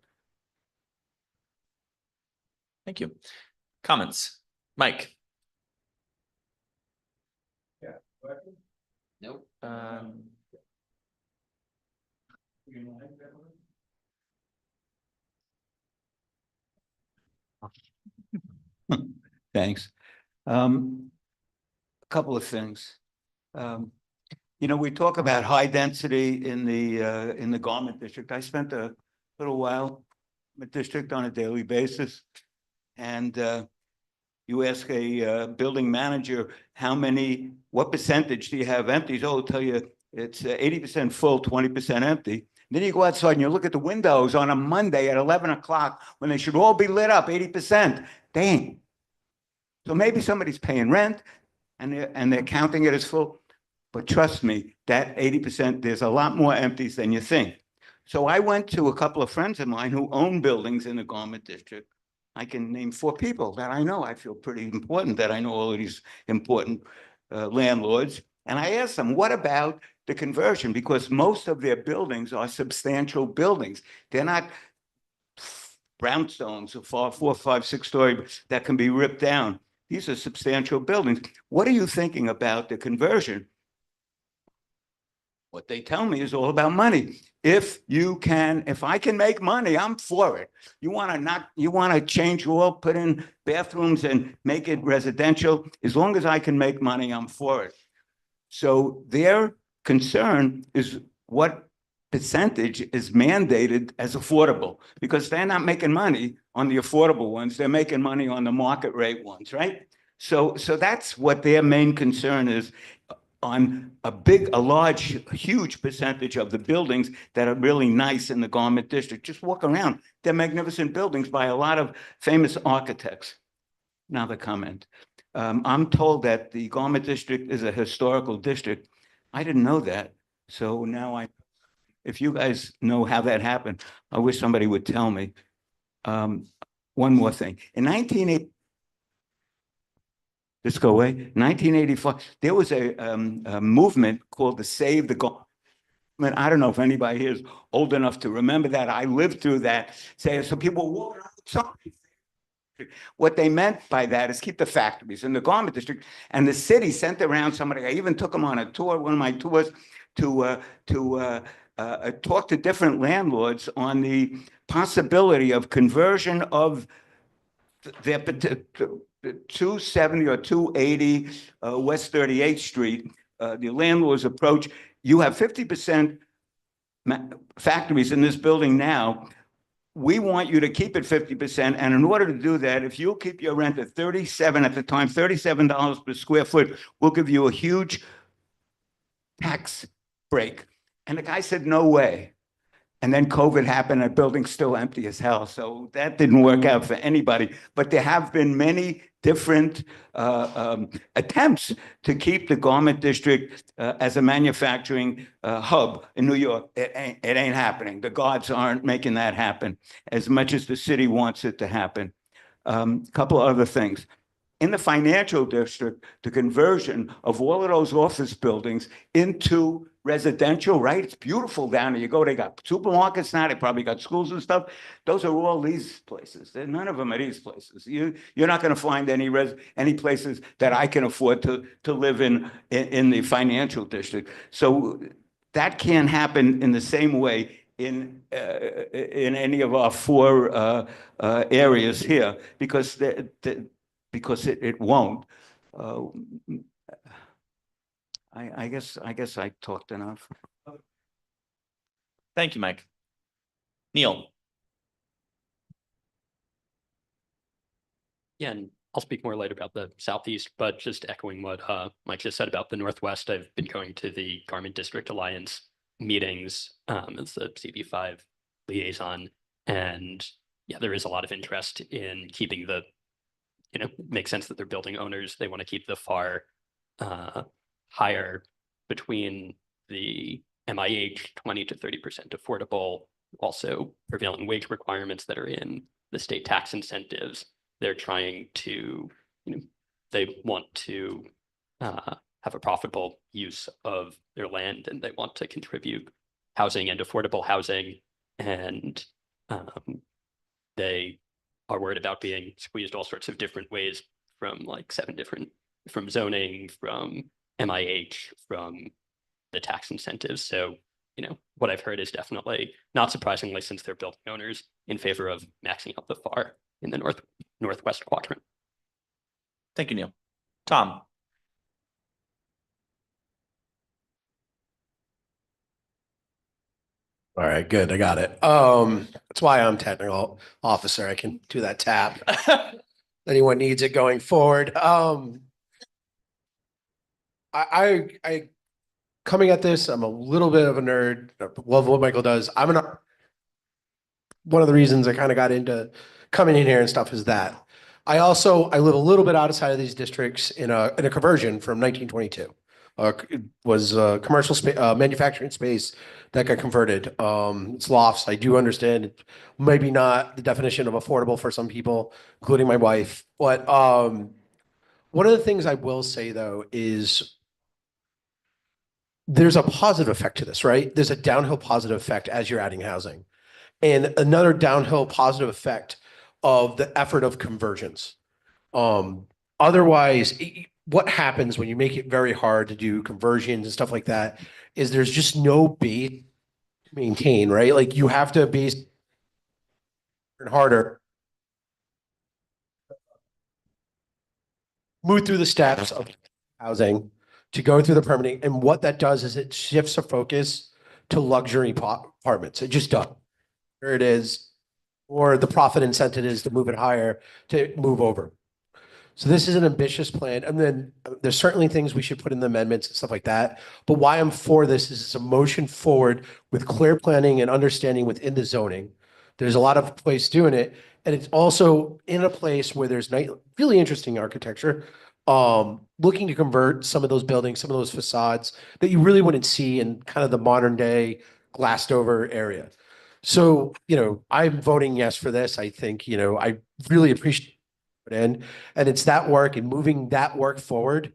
Thank you. Comments, Mike. Nope. Thanks. A couple of things. You know, we talk about high density in the garment district. I spent a little while in the district on a daily basis. And you ask a building manager, what percentage do you have empties? Oh, I'll tell you, it's 80% full, 20% empty. Then you go outside and you look at the windows on a Monday at 11 o'clock when they should all be lit up, 80%. They ain't. So maybe somebody's paying rent and they're counting it as full. But trust me, that 80%, there's a lot more empties than you think. So I went to a couple of friends of mine who own buildings in the garment district. I can name 4 people that I know. I feel pretty important that I know all of these important landlords. And I asked them, what about the conversion? Because most of their buildings are substantial buildings. They're not brownstones of 4, 5, 6 story that can be ripped down. These are substantial buildings. What are you thinking about the conversion? What they tell me is all about money. If I can make money, I'm for it. You want to change all, put in bathrooms and make it residential. As long as I can make money, I'm for it. So their concern is what percentage is mandated as affordable, because they're not making money on the affordable ones. They're making money on the market rate ones, right? So that's what their main concern is on a large, huge percentage of the buildings that are really nice in the garment district. Just walk around. They're magnificent buildings by a lot of famous architects. Now the comment. I'm told that the garment district is a historical district. I didn't know that. So now if you guys know how that happened, I wish somebody would tell me. One more thing. In 1980, let's go away. 1985, there was a movement called the Save the Garment. I don't know if anybody here is old enough to remember that. I lived through that. So people walking around with signs. What they meant by that is keep the factories in the garment district. And the city sent around somebody. I even took them on a tour, one of my tours, to talk to different landlords on the possibility of conversion of their 270 or 280 West 38th Street. The landlord's approach, you have 50% factories in this building now. We want you to keep it 50%. And in order to do that, if you'll keep your rent at $37 per square foot, we'll give you a huge tax break. And the guy said, no way. And then COVID happened and the building's still empty as hell. So that didn't work out for anybody. But there have been many different attempts to keep the garment district as a manufacturing hub in New York. It ain't happening. The gods aren't making that happen as much as the city wants it to happen. Couple of other things. In the financial district, the conversion of all of those office buildings into residential, right? It's beautiful down there. You go, they got supermarkets now, they probably got schools and stuff. Those are all these places. None of them are these places. You're not going to find any places that I can afford to live in the financial district. So that can't happen in the same way in any of our 4 areas here, because it won't. I guess I talked enough. Thank you, Mike. Neil. Yeah, and I'll speak more later about the Southeast, but just echoing what Mike just said about the Northwest, I've been going to the Garment District Alliance meetings as the CB5 liaison. And yeah, there is a lot of interest in keeping makes sense that they're building owners. They want to keep the FAR higher between the MIH 20 to 30% affordable, also prevailing wage requirements that are in the state tax incentives. They're trying to, they want to have a profitable use of their land, and they want to contribute housing and affordable housing. And they are worried about being squeezed all sorts of different ways from like 7 different, from zoning, from MIH, from the tax incentives. So, what I've heard is definitely, not surprisingly, since they're building owners, in favor of maxing out the FAR in the northwest quadrant. Thank you, Neil. Tom. All right, good. I got it. That's why I'm technical officer. I can do that tap. Anyone needs it going forward. I coming at this, I'm a little bit of a nerd. I love what Michael does. One of the reasons I kind of got into coming in here and stuff is that I live a little bit outside of these districts in a conversion from 1922. It was a commercial manufacturing space that got converted. It's lofts. I do understand it, maybe not the definition of affordable for some people, including my wife. But one of the things I will say though is there's a positive effect to this, right? There's a downhill positive effect as you're adding housing, and another downhill positive effect of the effort of conversions. Otherwise, what happens when you make it very hard to do conversions and stuff like that is there's just no base to maintain, right? Like you have to base harder, move through the steps of housing to go through the permitting. And what that does is it shifts the focus to luxury apartments. It just does. There it is. Or the profit incentive is to move it higher, to move over. So this is an ambitious plan. And then there's certainly things we should put in the amendments and stuff like that. But why I'm for this is it's a motion forward with clear planning and understanding within the zoning. There's a lot of place doing it. And it's also in a place where there's really interesting architecture, looking to convert some of those buildings, some of those facades that you really wouldn't see in kind of the modern day glassed over area. So, I'm voting yes for this. I think, I really appreciate it in, and it's that work and moving that work forward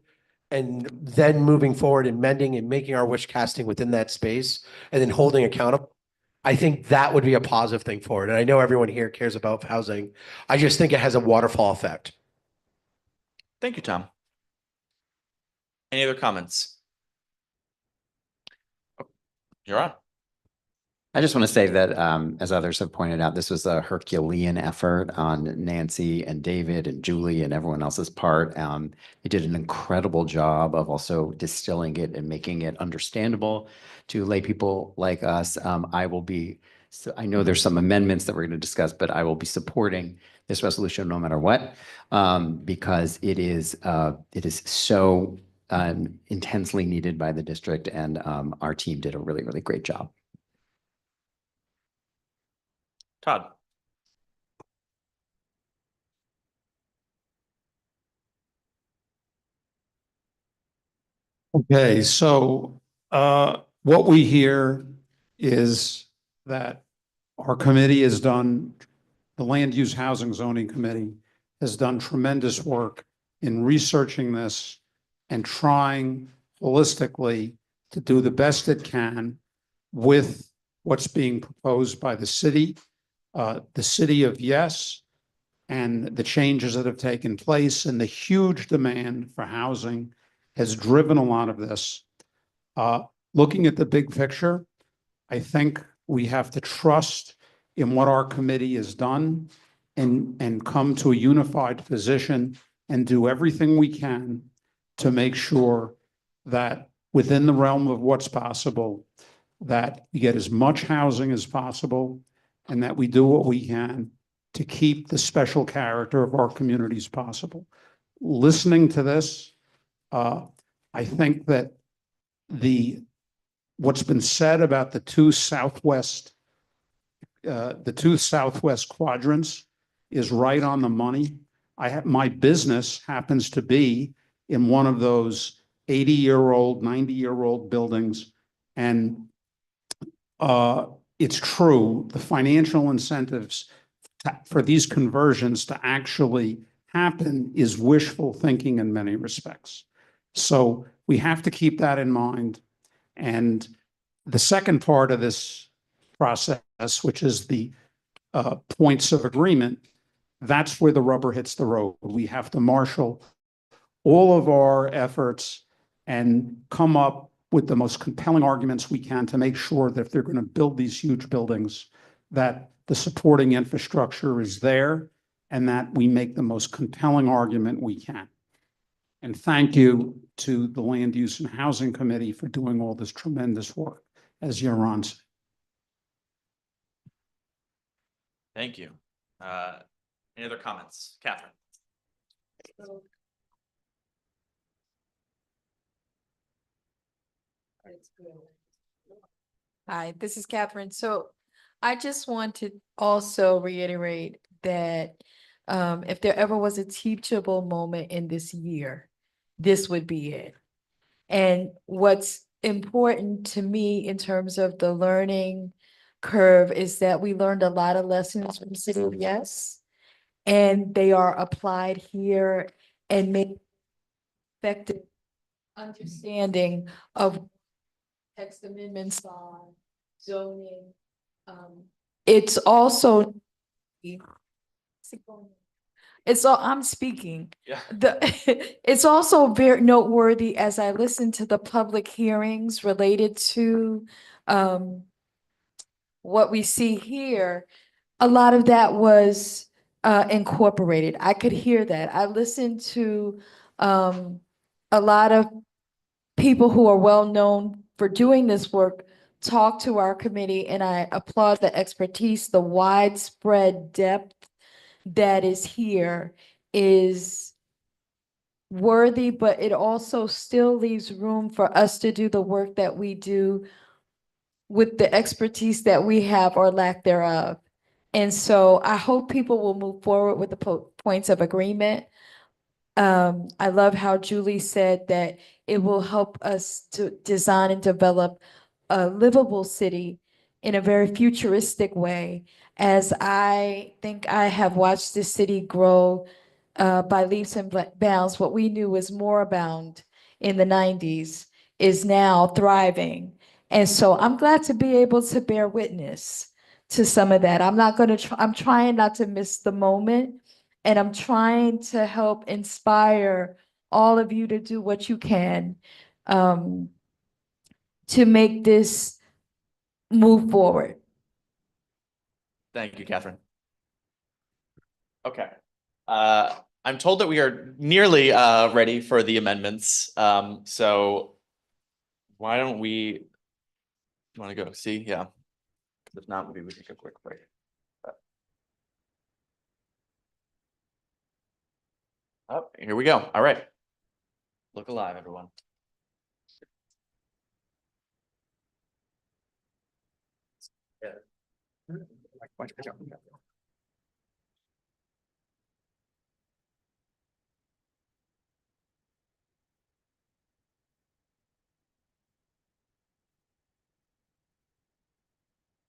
and then moving forward and mending and making our wish casting within that space and then holding accountable. I think that would be a positive thing forward. And I know everyone here cares about housing. I just think it has a waterfall effect. Thank you, Tom. Any other comments? You're on. I just want to say that, as others have pointed out, this was a Herculean effort on Nancy and David and Julie and everyone else's part. They did an incredible job of also distilling it and making it understandable to lay people like us. I know there's some amendments that we're going to discuss, but I will be supporting this resolution no matter what, because it is so intensely needed by the district, and our team did a really, really great job. Todd. Okay, so what we hear is that our committee has done, the Land Use Housing Zoning Committee has done tremendous work in researching this and trying holistically to do the best it can with what's being proposed by the city of Yes, and the changes that have taken place and the huge demand for housing has driven a lot of this. Looking at the big picture, I think we have to trust in what our committee has done and come to a unified position and do everything we can to make sure that within the realm of what's possible, that we get as much housing as possible and that we do what we can to keep the special character of our communities possible. Listening to this, I think that what's been said about the two southwest quadrants is right on the money. My business happens to be in one of those 80-year-old, 90-year-old buildings, and it's true, the financial incentives for these conversions to actually happen is wishful thinking in many respects. So we have to keep that in mind. And the second part of this process, which is the points of agreement, that's where the rubber hits the road. We have to marshal all of our efforts and come up with the most compelling arguments we can to make sure that if they're going to build these huge buildings, that the supporting infrastructure is there and that we make the most compelling argument we can. And thank you to the Land Use and Housing Committee for doing all this tremendous work, as Yaron said. Thank you. Any other comments? Catherine? Hi, this is Catherine. So I just want to also reiterate that if there ever was a teachable moment in this year, this would be it. And what's important to me in terms of the learning curve is that we learned a lot of lessons from City of Yes, and they are applied here and make effective understanding of text amendments on zoning. It's also I'm speaking. Yeah. It's also very noteworthy as I listen to the public hearings related to what we see here. A lot of that was incorporated. I could hear that. I listened to a lot of people who are well known for doing this work talk to our committee, and I applaud the expertise, the widespread depth that is here is worthy, but it also still leaves room for us to do the work that we do with the expertise that we have or lack thereof. And so I hope people will move forward with the points of agreement. I love how Julie said that it will help us to design and develop a livable city in a very futuristic way, as I think I have watched this city grow by leaps and bounds. What we knew was moribund in the 90s is now thriving. And so I'm glad to be able to bear witness to some of that. I'm trying not to miss the moment, and I'm trying to help inspire all of you to do what you can to make this move forward. Thank you, Catherine. Okay. I'm told that we are nearly ready for the amendments. So why don't we want to go see? Yeah. If not, maybe we take a quick break. Oh, here we go. All right. Look alive, everyone.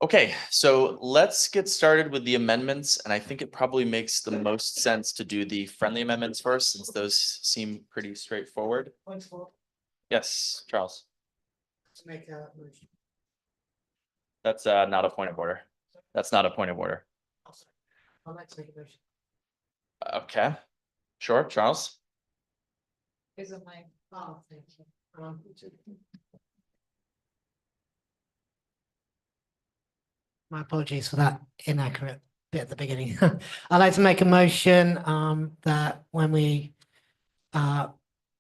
Okay, so let's get started with the amendments, and I think it probably makes the most sense to do the friendly amendments first, since those seem pretty straightforward. Yes, Charles. To make a motion. That's not a point of order. That's not a point of order. I'd like to make a motion. Okay, sure, Charles. Is it my, thank you. My apologies for that inaccurate bit at the beginning. I'd like to make a motion that when we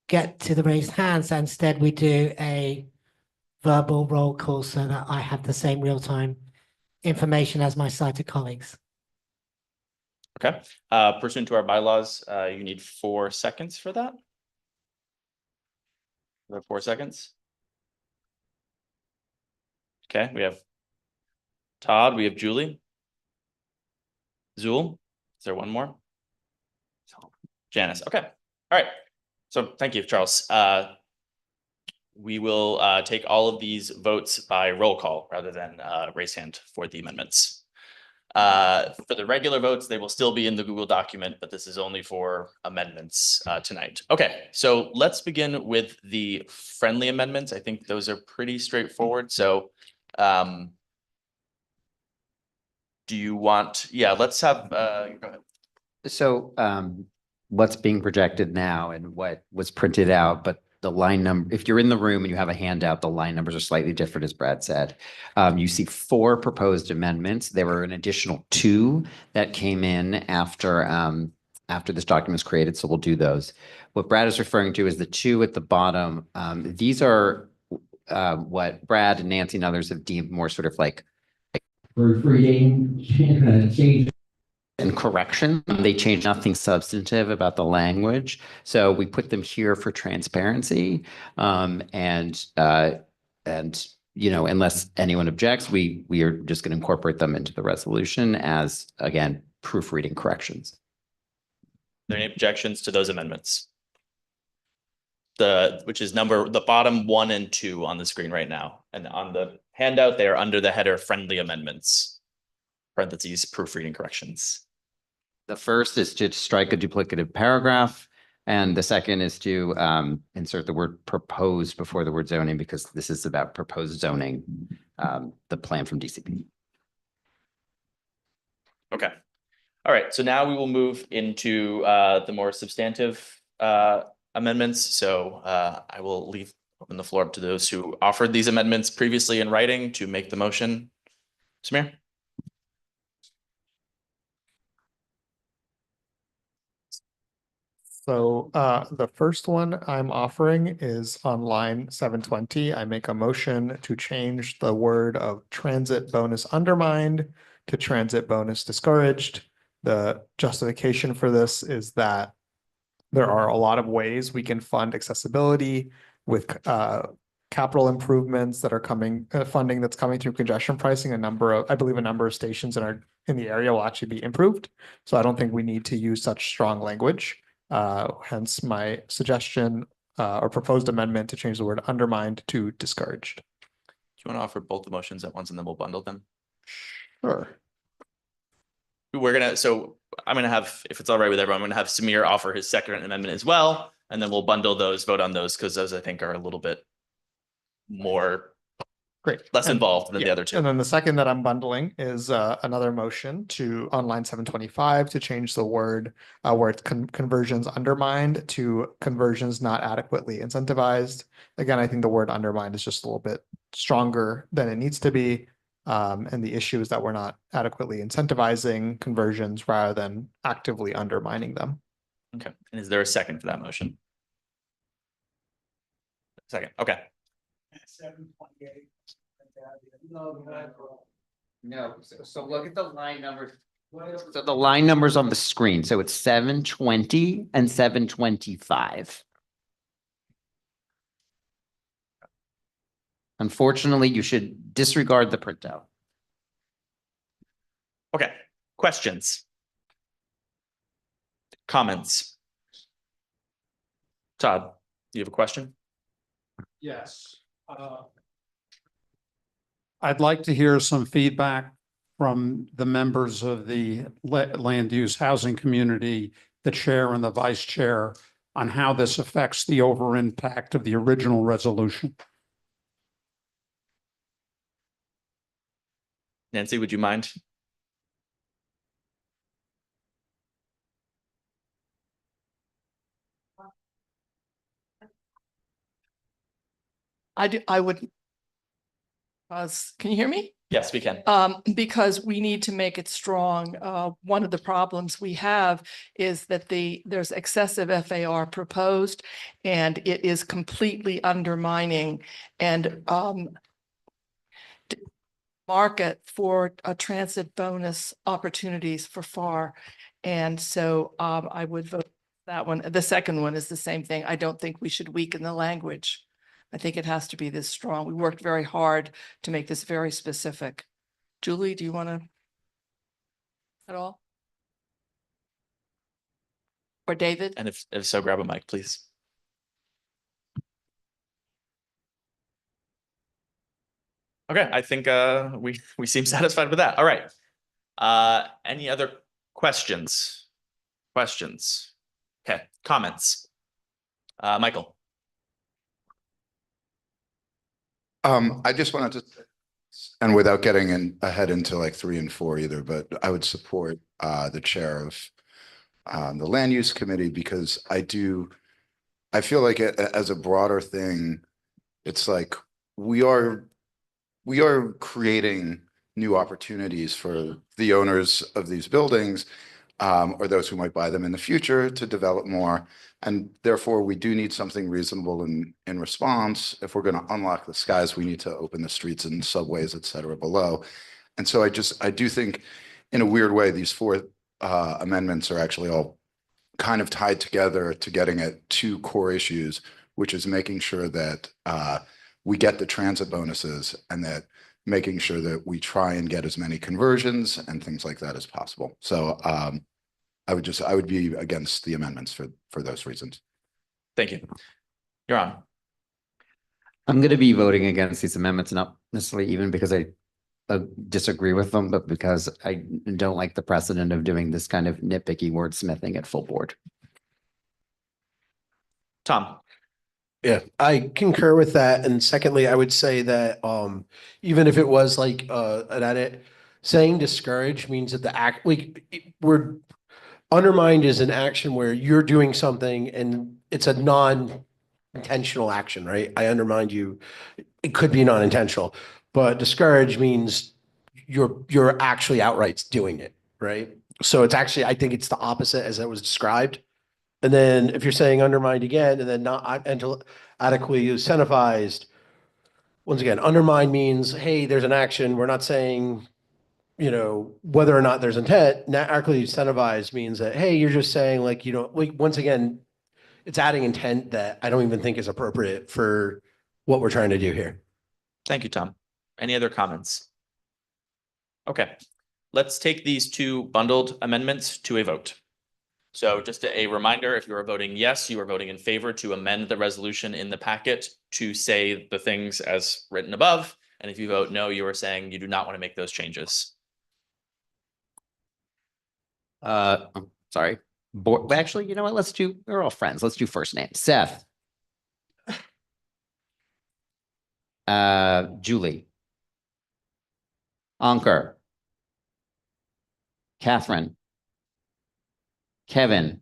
get to the raised hands, instead we do a verbal roll call so that I have the same real-time information as my sighted colleagues. Okay, pursuant to our bylaws, you need 4 seconds for that. 4 seconds. Okay, we have Todd, we have Julie. Zool, is there one more? Janice, okay, all right. So thank you, Charles. We will take all of these votes by roll call rather than raise hand for the amendments. For the regular votes, they will still be in the Google document, but this is only for amendments tonight. Okay, so let's begin with the friendly amendments. I think those are pretty straightforward. So do you want, yeah, let's have, go ahead. So what's being projected now and what was printed out, but the line number, if you're in the room and you have a handout, the line numbers are slightly different, as Brad said. You see 4 proposed amendments. There were an additional 2 that came in after this document was created, so we'll do those. What Brad is referring to is the 2 at the bottom. These are what Brad and Nancy and others have deemed more sort of like proofreading change and correction. They change nothing substantive about the language. So we put them here for transparency. And you know, unless anyone objects, we are just going to incorporate them into the resolution as, again, proofreading corrections. Are there any objections to those amendments? Which is the bottom 1 and 2 on the screen right now. And on the handout, they are under the header friendly amendments, parentheses, proofreading corrections. The first is to strike a duplicative paragraph. And the second is to insert the word proposed before the word zoning, because this is about proposed zoning, the plan from DCP. Okay. All right. So now we will move into the more substantive amendments. So I will open the floor up to those who offered these amendments previously in writing to make the motion. Samir? So the first one I'm offering is on line 720. I make a motion to change the word of transit bonus undermined to transit bonus discouraged. The justification for this is that there are a lot of ways we can fund accessibility with capital improvements that are coming, funding that's coming through congestion pricing. I believe a number of stations in the area will actually be improved. So I don't think we need to use such strong language. Hence my suggestion or proposed amendment to change the word undermined to discouraged. Do you want to offer both the motions at once and then we'll bundle them? Sure. So I'm going to have, if it's all right with everyone, I'm going to have Samir offer his second amendment as well. And then we'll bundle those, vote on those, because those I think are a little bit more less involved than the other two. And then the second that I'm bundling is another motion on line 725 to change the word where it's conversions undermined to conversions not adequately incentivized. Again, I think the word undermined is just a little bit stronger than it needs to be. And the issue is that we're not adequately incentivizing conversions rather than actively undermining them. Okay. And is there a second for that motion? Second. Okay. 728. No, so look at the line numbers. So the line numbers on the screen. So it's 720 and 725. Unfortunately, you should disregard the printout. Okay. Questions? Comments? Todd, do you have a question? Yes. I'd like to hear some feedback from the members of the land use housing community, the chair and the vice chair, on how this affects the over impact of the original resolution. Nancy, would you mind? I would. Can you hear me? Yes, we can. Because we need to make it strong. One of the problems we have is that there's excessive FAR proposed and it is completely undermining and market for transit bonus opportunities for FAR. And so I would vote that one. The second one is the same thing. I don't think we should weaken the language. I think it has to be this strong. We worked very hard to make this very specific. Julie, do you want to at all? Or David? And if so, grab a mic, please. Okay, I think we seem satisfied with that. All right. Any other questions? Okay, comments? Michael. I just wanted to, and without getting ahead into like 3 and 4 either, but I would support the chair of the land use committee, because I feel like as a broader thing, it's like we are creating new opportunities for the owners of these buildings or those who might buy them in the future to develop more. And therefore, we do need something reasonable in response. If we're going to unlock the skies, we need to open the streets and subways, et cetera, below. And so I do think in a weird way, these four amendments are actually all kind of tied together to getting at two core issues, which is making sure that we get the transit bonuses and that making sure that we try and get as many conversions and things like that as possible. So I would be against the amendments for those reasons. Thank you. You're on. I'm going to be voting against these amendments, not necessarily even because I disagree with them, but because I don't like the precedent of doing this kind of nitpicky wordsmithing at full board. Tom. Yeah, I concur with that. And secondly, I would say that even if it was like an edit, saying discourage means that the act, like we're undermined is an action where you're doing something and it's a non-intentional action, right? I undermined you. It could be non-intentional, but discourage means you're actually outright doing it, right? So it's actually, I think it's the opposite as it was described. And then if you're saying undermined again, and then not adequately incentivized, once again, undermine means, hey, there's an action. We're not saying, you know, whether or not there's intent. Not adequately incentivized means that, hey, you're just saying like, you know, like once again, it's adding intent that I don't even think is appropriate for what we're trying to do here. Thank you, Tom. Any other comments? Okay, let's take these two bundled amendments to a vote. So just a reminder, if you are voting yes, you are voting in favor to amend the resolution in the packet to say the things as written above. And if you vote no, you are saying you do not want to make those changes. Sorry. Well, actually, you know what? We're all friends. Let's do first name. Seth. Julie. Ankur. Catherine. Kevin.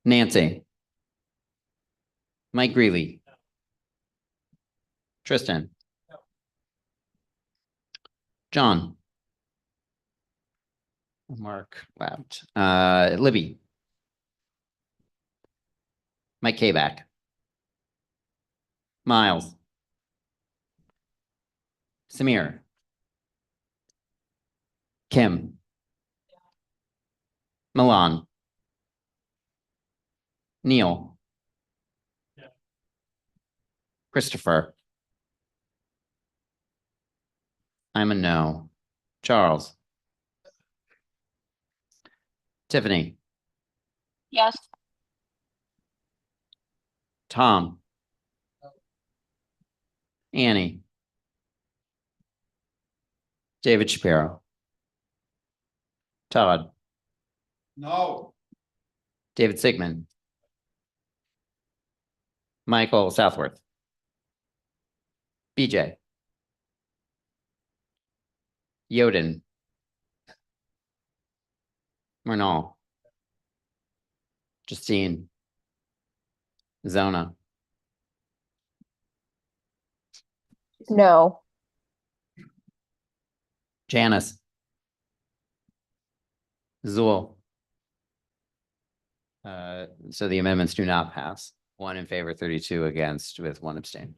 Nancy. Mike Greeley. Tristan. John. Mark left. Libby. Mike Kabak. Miles. Samir. Kim. Milan. Neil. Christopher. I'm a no. Charles. Tiffany. Yes. Tom. Annie. David Shapiro. Todd. No. David Sigmund. Michael Southworth. BJ. Yoden. Murnau. Justine. Zona. No. Janice. Zool. So the amendments do not pass. 1 in favor, 32 against, with 1 abstain.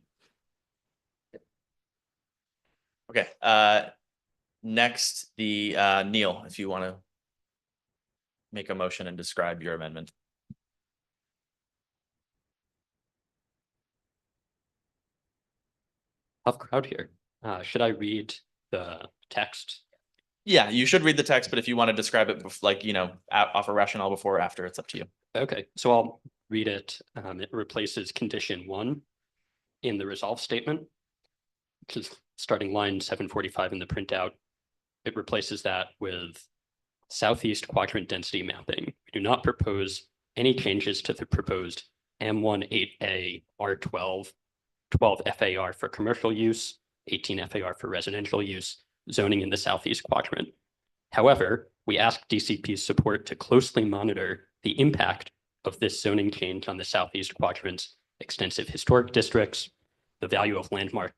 Okay, next, the Neil, if you want to make a motion and describe your amendment. Tough crowd here. Should I read the text? Yeah, you should read the text, but if you want to describe it like, you know, offer rationale before or after, it's up to you. Okay, so I'll read it. It replaces condition 1 in the resolve statement, which is starting line 745 in the printout. It replaces that with southeast quadrant density mapping. We do not propose any changes to the proposed M18A R12, 12 FAR for commercial use, 18 FAR for residential use, zoning in the southeast quadrant. However, we ask DCP's support to closely monitor the impact of this zoning change on the southeast quadrant's extensive historic districts, the value of landmark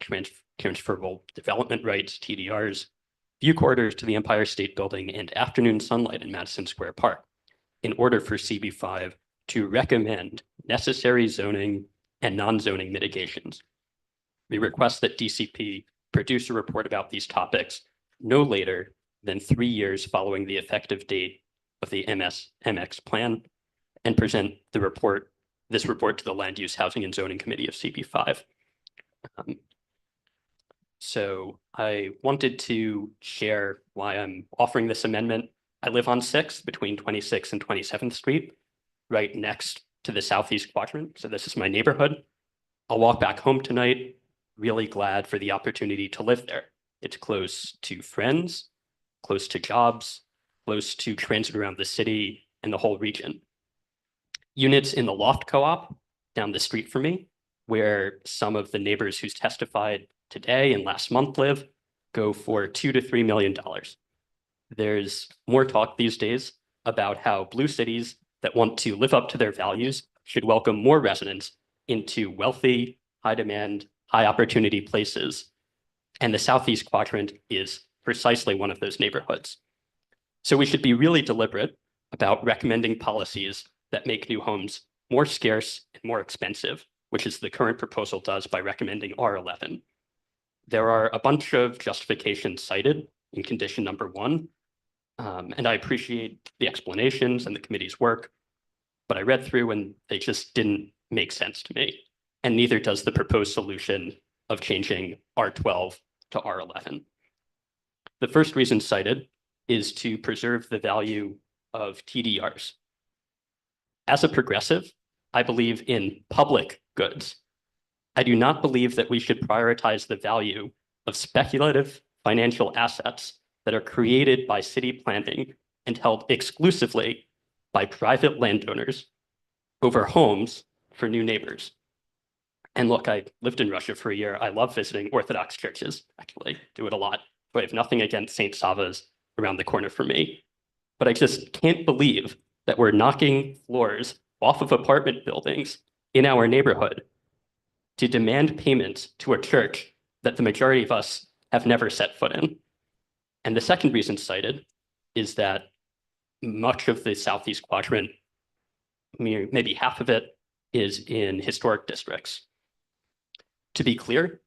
transferable development rights, TDRs, view corridors to the Empire State Building, and afternoon sunlight in Madison Square Park, in order for CB5 to recommend necessary zoning and non-zoning mitigations. We request that DCP produce a report about these topics no later than 3 years following the effective date of the MX plan, and present this report to the Land Use Housing and Zoning Committee of CB5. So I wanted to share why I'm offering this amendment. I live on 6th between 26th and 27th Street, right next to the southeast quadrant. So this is my neighborhood. I'll walk back home tonight, really glad for the opportunity to live there. It's close to friends, close to jobs, close to transit around the city and the whole region. Units in the Loft Co-op down the street from me, where some of the neighbors who's testified today and last month live, go for $2 to $3 million. There's more talk these days about how blue cities that want to live up to their values should welcome more residents into wealthy, high demand, high opportunity places. And the southeast quadrant is precisely one of those neighborhoods. So we should be really deliberate about recommending policies that make new homes more scarce and more expensive, which is the current proposal does by recommending R11. There are a bunch of justifications cited in condition number 1, and I appreciate the explanations and the committee's work, but I read through and they just didn't make sense to me. And neither does the proposed solution of changing R12 to R11. The first reason cited is to preserve the value of TDRs. As a progressive, I believe in public goods. I do not believe that we should prioritize the value of speculative financial assets that are created by city planning and held exclusively by private landowners over homes for new neighbors. And look, I lived in Russia for a year. I love visiting Orthodox churches, actually, do it a lot. But I have nothing against St. Sava's around the corner for me. But I just can't believe that we're knocking floors off of apartment buildings in our neighborhood to demand payments to a church that the majority of us have never set foot in. And the second reason cited is that much of the southeast quadrant, maybe half of it, is in historic districts. To be clear,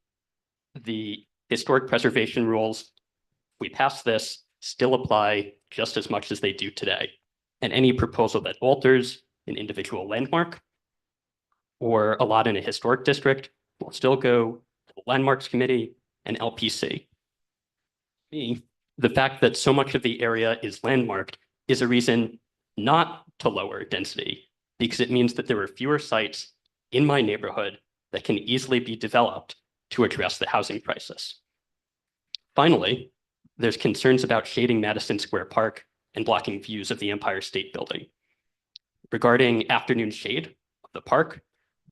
the historic preservation rules, if we pass this, still apply just as much as they do today. And any proposal that alters an individual landmark or a lot in a historic district will still go to the Landmarks Committee and LPC. The fact that so much of the area is landmarked is a reason not to lower density, because it means that there are fewer sites in my neighborhood that can easily be developed to address the housing crisis. Finally, there's concerns about shading Madison Square Park and blocking views of the Empire State Building. Regarding afternoon shade of the park,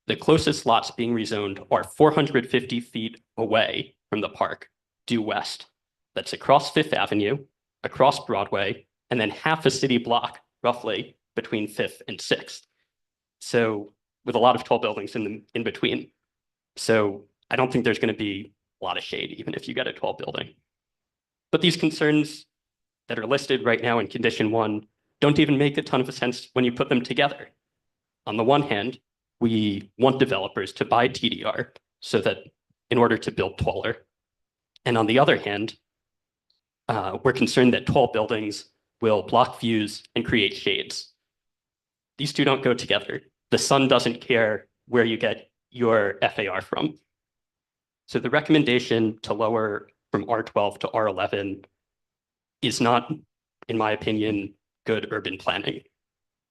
the closest lots being rezoned are 450 feet away from the park, due west. That's across Fifth Avenue, across Broadway, and then half a city block, roughly, between 5th and 6th. So with a lot of tall buildings in between. So I don't think there's going to be a lot of shade, even if you get a tall building. But these concerns that are listed right now in condition 1 don't even make a ton of sense when you put them together. On the one hand, we want developers to buy TDR so that in order to build taller. And on the other hand, we're concerned that tall buildings will block views and create shades. These two don't go together. The sun doesn't care where you get your FAR from. So the recommendation to lower from R12 to R11 is not, in my opinion, good urban planning.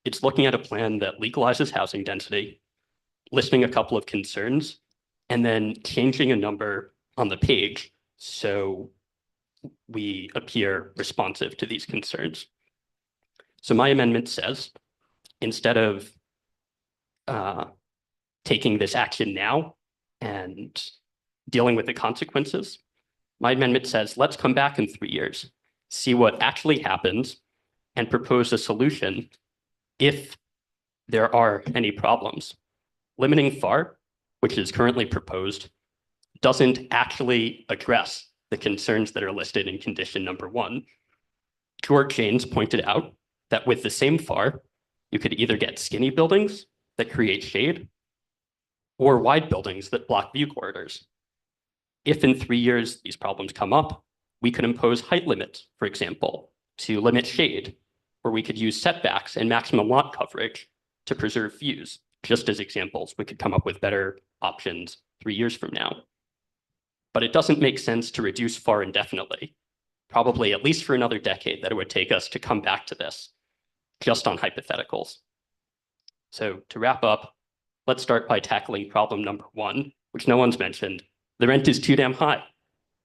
It's looking at a plan that legalizes housing density, listing a couple of concerns, and then changing a number on the page so we appear responsive to these concerns. So my amendment says, instead of taking this action now and dealing with the consequences, my amendment says, let's come back in 3 years, see what actually happens, and propose a solution if there are any problems. Limiting FAR, which is currently proposed, doesn't actually address the concerns that are listed in condition number 1. George Janes pointed out that with the same FAR, you could either get skinny buildings that create shade or wide buildings that block view corridors. If in 3 years these problems come up, we could impose height limits, for example, to limit shade, or we could use setbacks and maximum lot coverage to preserve views. Just as examples, we could come up with better options 3 years from now. But it doesn't make sense to reduce FAR indefinitely, probably at least for another decade that it would take us to come back to this, just on hypotheticals. So to wrap up, let's start by tackling problem number 1, which no one's mentioned. The rent is too damn high.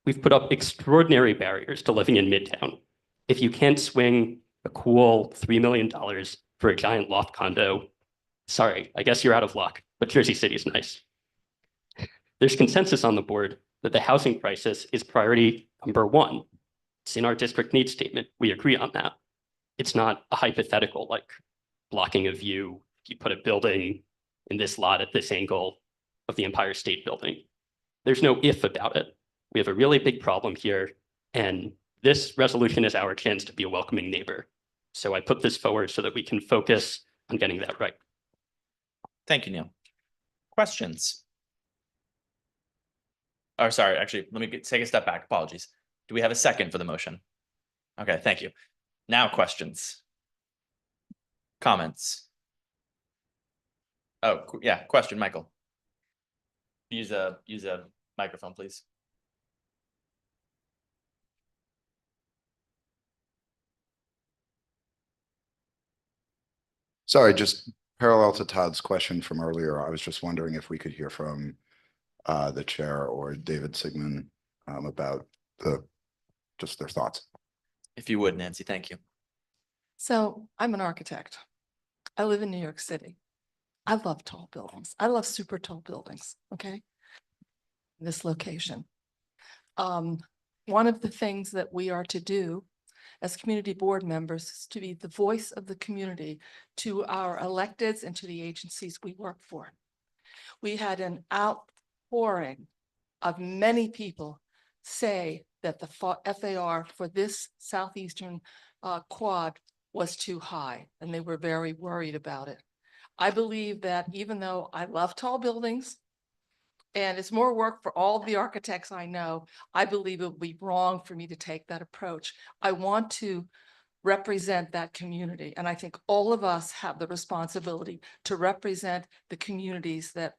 We've put up extraordinary barriers to living in Midtown. If you can't swing a cool $3 million for a giant loft condo, sorry, I guess you're out of luck, but Jersey City is nice. There's consensus on the board that the housing crisis is priority number 1. It's in our district needs statement. We agree on that. It's not a hypothetical like blocking a view. You put a building in this lot at this angle of the Empire State Building. There's no if about it. We have a really big problem here, and this resolution is our chance to be a welcoming neighbor. So I put this forward so that we can focus on getting that right. Thank you, Neil. Questions? Oh, sorry, actually, let me take a step back. Apologies. Do we have a second for the motion? Okay, thank you. Now questions. Comments? Oh, yeah, question, Michael. Use a microphone, please. Sorry, just parallel to Todd's question from earlier, I was just wondering if we could hear from the chair or David Sigmund about just their thoughts. If you would, Nancy, thank you. So I'm an architect. I live in New York City. I love tall buildings. I love super tall buildings, okay? This location. One of the things that we are to do as community board members is to be the voice of the community to our electeds and to the agencies we work for. We had an outpouring of many people say that the FAR for this southeastern quad was too high, and they were very worried about it. I believe that even though I love tall buildings, and it's more work for all the architects I know, I believe it would be wrong for me to take that approach. I want to represent that community, and I think all of us have the responsibility to represent the communities that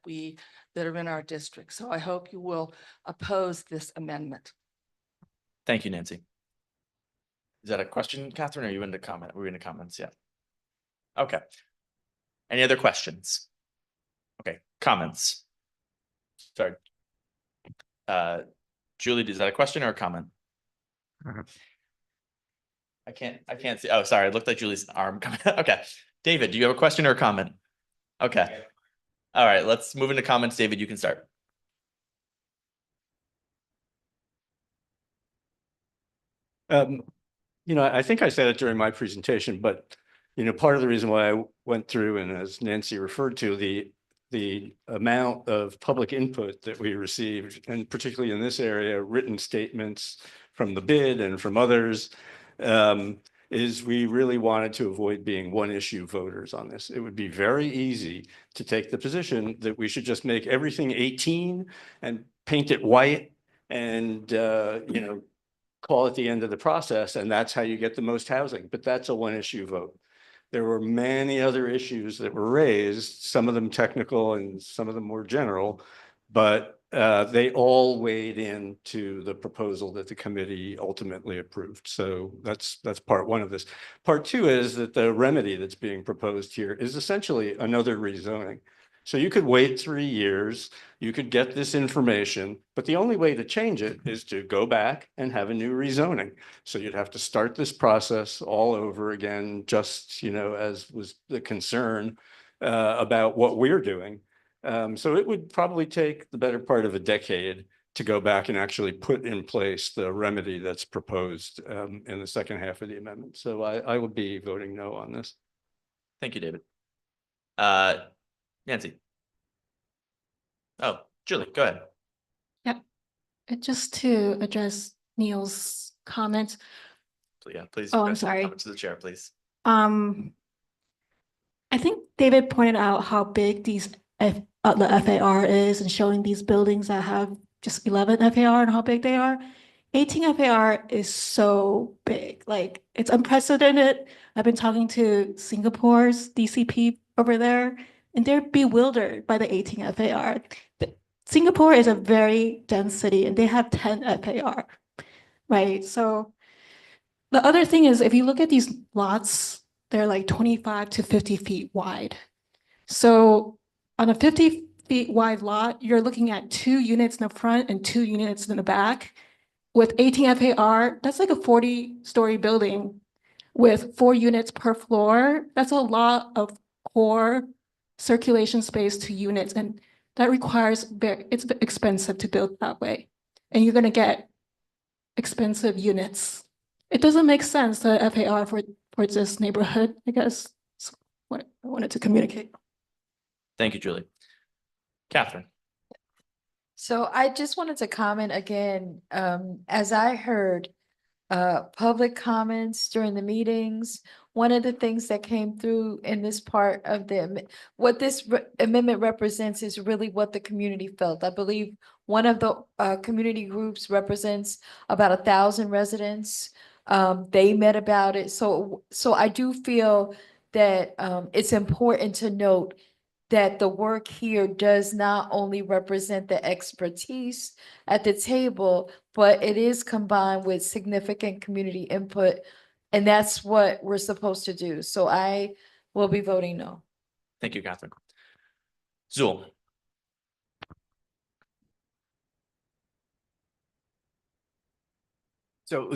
are in our district. So I hope you will oppose this amendment. Thank you, Nancy. Is that a question, Catherine? Or are you into comment? We're into comments, yeah. Okay. Any other questions? Okay, comments. Sorry. Julie, is that a question or a comment? I can't see. Oh, sorry. It looked like Julie's arm coming. Okay. David, do you have a question or a comment? Okay. All right, let's move into comments. David, you can start. I think I said it during my presentation, but, part of the reason why I went through, and as Nancy referred to, the amount of public input that we received, and particularly in this area, written statements from the bid and from others, is we really wanted to avoid being one issue voters on this. It would be very easy to take the position that we should just make everything 18 and paint it white and, call it the end of the process. And that's how you get the most housing. But that's a one issue vote. There were many other issues that were raised, some of them technical and some of them more general, but they all weighed into the proposal that the committee ultimately approved. So that's part one of this. Part two is that the remedy that's being proposed here is essentially another rezoning. So you could wait 3 years, you could get this information, but the only way to change it is to go back and have a new rezoning. So you'd have to start this process all over again, just, as was the concern about what we're doing. So it would probably take the better part of a decade to go back and actually put in place the remedy that's proposed in the second half of the amendment. So I will be voting no on this. Thank you, David. Nancy. Oh, Julie, go ahead. Yep. Just to address Neil's comments. Yeah, please. Oh, I'm sorry. To the chair, please. I think David pointed out how big the FAR is and showing these buildings that have just 11 FAR and how big they are. 18 FAR is so big, like it's unprecedented. I've been talking to Singapore's DCP over there, and they're bewildered by the 18 FAR. Singapore is a very dense city, and they have 10 FAR, right? So the other thing is, if you look at these lots, they're like 25 to 50 feet wide. So on a 50 feet wide lot, you're looking at 2 units in the front and 2 units in the back. With 18 FAR, that's like a 40-story building with 4 units per floor. That's a lot of core circulation space to units, and that requires it's expensive to build that way. And you're gonna get expensive units. It doesn't make sense, the FAR for this neighborhood, I guess. That's what I wanted to communicate. Thank you, Julie. Catherine. So I just wanted to comment again, as I heard public comments during the meetings, one of the things that came through in this part of what this amendment represents is really what the community felt. I believe one of the community groups represents about 1,000 residents. They met about it. So I do feel that it's important to note that the work here does not only represent the expertise at the table, but it is combined with significant community input. And that's what we're supposed to do. So I will be voting no. Thank you, Catherine. Zul.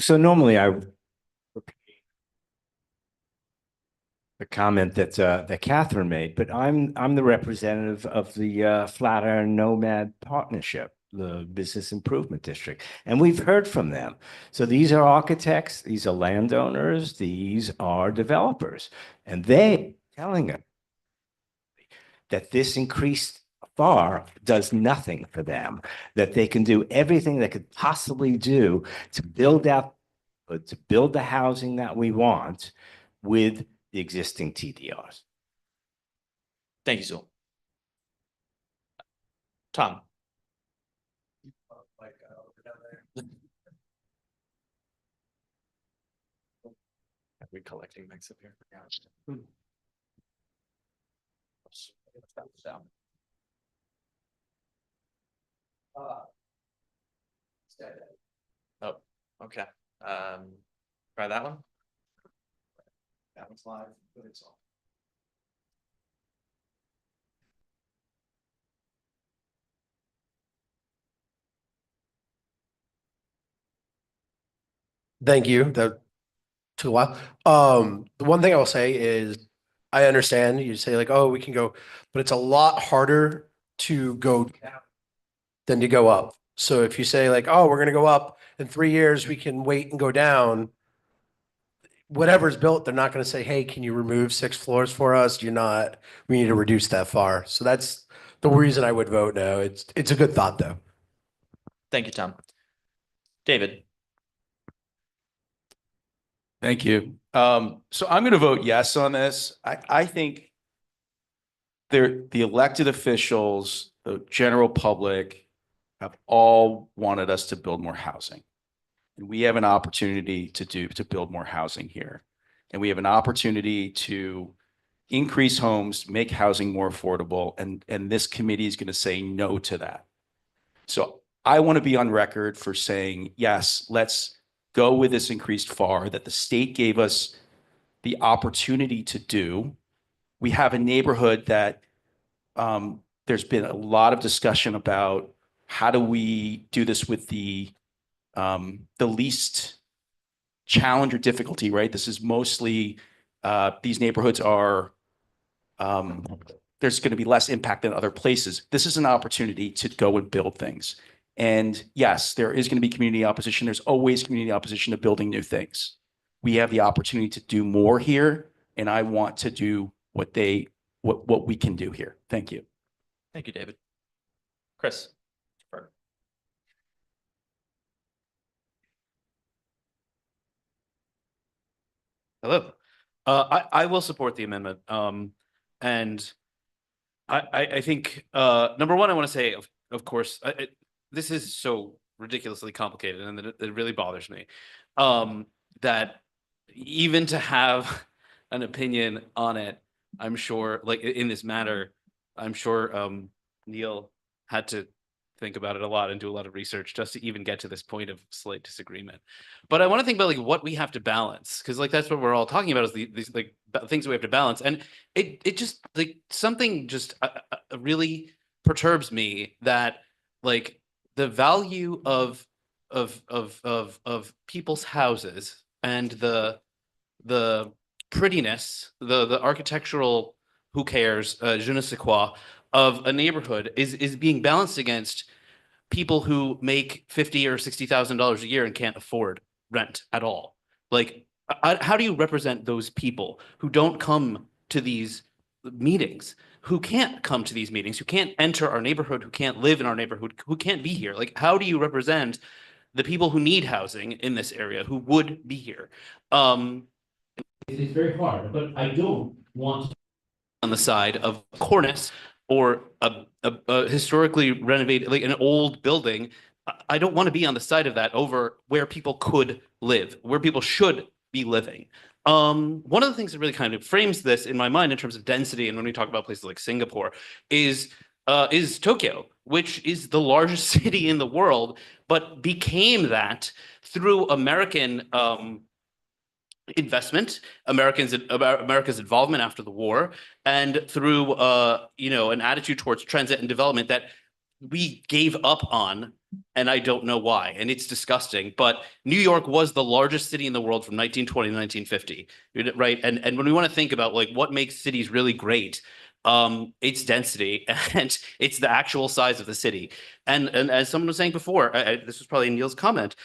So normally I the comment that Catherine made, but I'm the representative of the Flatiron Nomad Partnership, the Business Improvement District, and we've heard from them. So these are architects, these are landowners, these are developers, and they telling us that this increased FAR does nothing for them, that they can do everything they could possibly do to build the housing that we want with the existing TDRs. Thank you, Zul. Tom. Are we collecting mix up here? Oh, okay. Try that one. That one's live, but it's off. Thank you. That took a while. The one thing I will say is I understand you say like, oh, we can go, but it's a lot harder to go down than to go up. So if you say like, oh, we're gonna go up in 3 years, we can wait and go down. Whatever's built, they're not gonna say, hey, can you remove 6 floors for us? We need to reduce that far. So that's the reason I would vote no. It's a good thought though. Thank you, Tom. David. Thank you. So I'm going to vote yes on this. I think the elected officials, the general public have all wanted us to build more housing. And we have an opportunity to build more housing here. And we have an opportunity to increase homes, make housing more affordable. And this committee is going to say no to that. So I want to be on record for saying, yes, let's go with this increased FAR that the state gave us the opportunity to do. We have a neighborhood that there's been a lot of discussion about how do we do this with the least challenge or difficulty, right? This is mostly, these neighborhoods are, there's going to be less impact than other places. This is an opportunity to go and build things. And yes, there is going to be community opposition. There's always community opposition to building new things. We have the opportunity to do more here, and I want to do what we can do here. Thank you. Thank you, David. Chris. Hello. I will support the amendment. And I think number one, I want to say, of course, this is so ridiculously complicated and that it really bothers me. That even to have an opinion on it, I'm sure, like in this matter, I'm sure Neil had to think about it a lot and do a lot of research just to even get to this point of slight disagreement. But I want to think about like what we have to balance, because like that's what we're all talking about is these like things we have to balance, and it just like something just really perturbs me that like the value of people's houses and the prettiness, the architectural, who cares, je ne sais quoi, of a neighborhood is being balanced against people who make $50,000 or $60,000 a year and can't afford rent at all. Like, how do you represent those people who don't come to these meetings, who can't come to these meetings, who can't enter our neighborhood, who can't live in our neighborhood, who can't be here? Like, how do you represent the people who need housing in this area, who would be here? It's very hard, but I don't want to on the side of Cornice or a historically renovated, like an old building. I don't want to be on the side of that over where people could live, where people should be living. One of the things that really kind of frames this in my mind in terms of density, and when we talk about places like Singapore, is Tokyo, which is the largest city in the world, but became that through American investment, America's involvement after the war, and through an attitude towards transit and development that we gave up on, and I don't know why, and it's disgusting. But New York was the largest city in the world from 1920 to 1950, right? And when we want to think about like what makes cities really great, it's density and it's the actual size of the city. And as someone was saying before, this was probably Neil's comment,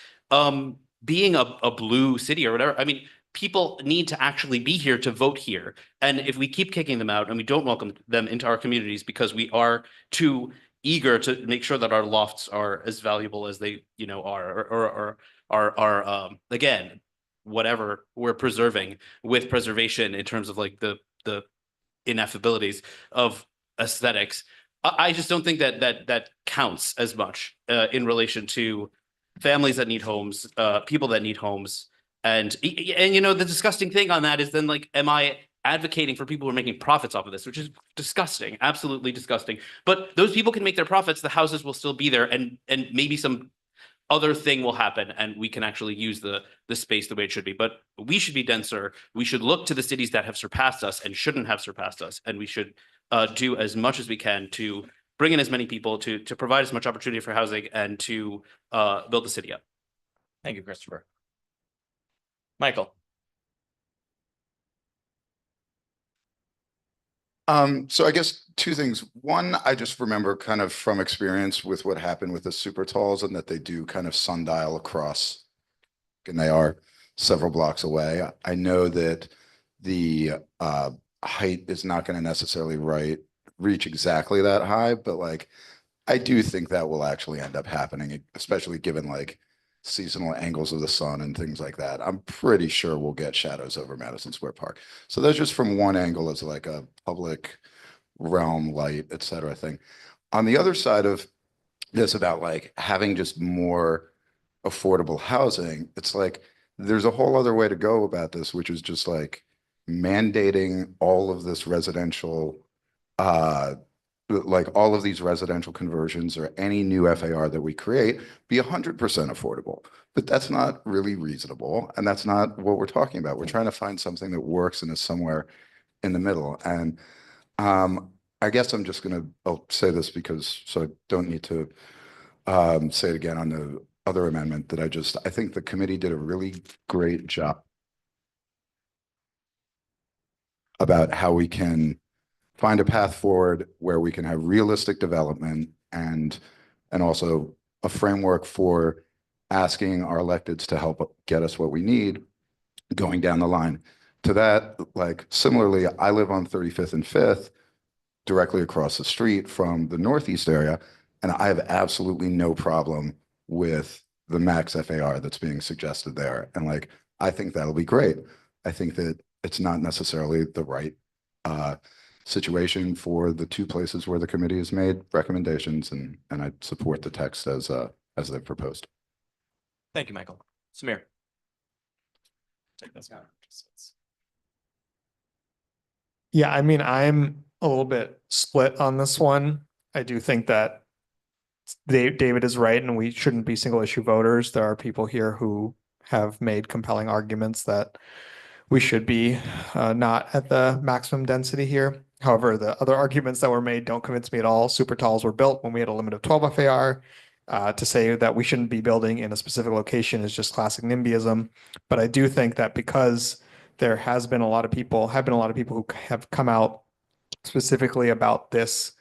being a blue city or whatever, I mean, people need to actually be here to vote here. And if we keep kicking them out and we don't welcome them into our communities because we are too eager to make sure that our lofts are as valuable as they, are, or again, whatever we're preserving with preservation in terms of like the ineffabilities of aesthetics, I just don't think that counts as much in relation to families that need homes, people that need homes. And the disgusting thing on that is then like, am I advocating for people who are making profits off of this, which is disgusting, absolutely disgusting. But those people can make their profits, the houses will still be there, and maybe some other thing will happen and we can actually use the space the way it should be. But we should be denser. We should look to the cities that have surpassed us and shouldn't have surpassed us. And we should do as much as we can to bring in as many people, to provide as much opportunity for housing and to build the city up. Thank you, Christopher. Michael. So I guess two things. One, I just remember kind of from experience with what happened with the super talls and that they do kind of sundial across, and they are several blocks away. I know that the height is not going to necessarily reach exactly that high, but like I do think that will actually end up happening, especially given like seasonal angles of the sun and things like that. I'm pretty sure we'll get shadows over Madison Square Park. So that's just from one angle as like a public realm light, et cetera thing. On the other side of this about like having just more affordable housing, it's like there's a whole other way to go about this, which is just like mandating all of this residential like all of these residential conversions or any new FAR that we create be 100% affordable. But that's not really reasonable. And that's not what we're talking about. We're trying to find something that works and is somewhere in the middle. And I guess I'm just I'll say this because, so I don't need to say it again on the other amendment that I think the committee did a really great job about how we can find a path forward where we can have realistic development and also a framework for asking our electeds to help get us what we need going down the line. To that, like similarly, I live on 35th and 5th, directly across the street from the Northeast area, and I have absolutely no problem with the max FAR that's being suggested there. And like, I think that'll be great. I think that it's not necessarily the right situation for the two places where the committee has made recommendations, and I support the text as they've proposed. Thank you, Michael. Samir. Take this one. Yeah, I mean, I'm a little bit split on this one. I do think that David is right, and we shouldn't be single issue voters. There are people here who have made compelling arguments that we should be not at the maximum density here. However, the other arguments that were made don't convince me at all. Super talls were built when we had a limit of 12 FAR. To say that we shouldn't be building in a specific location is just classic NIMBYism. But I do think that because there have been a lot of people who have come out specifically about this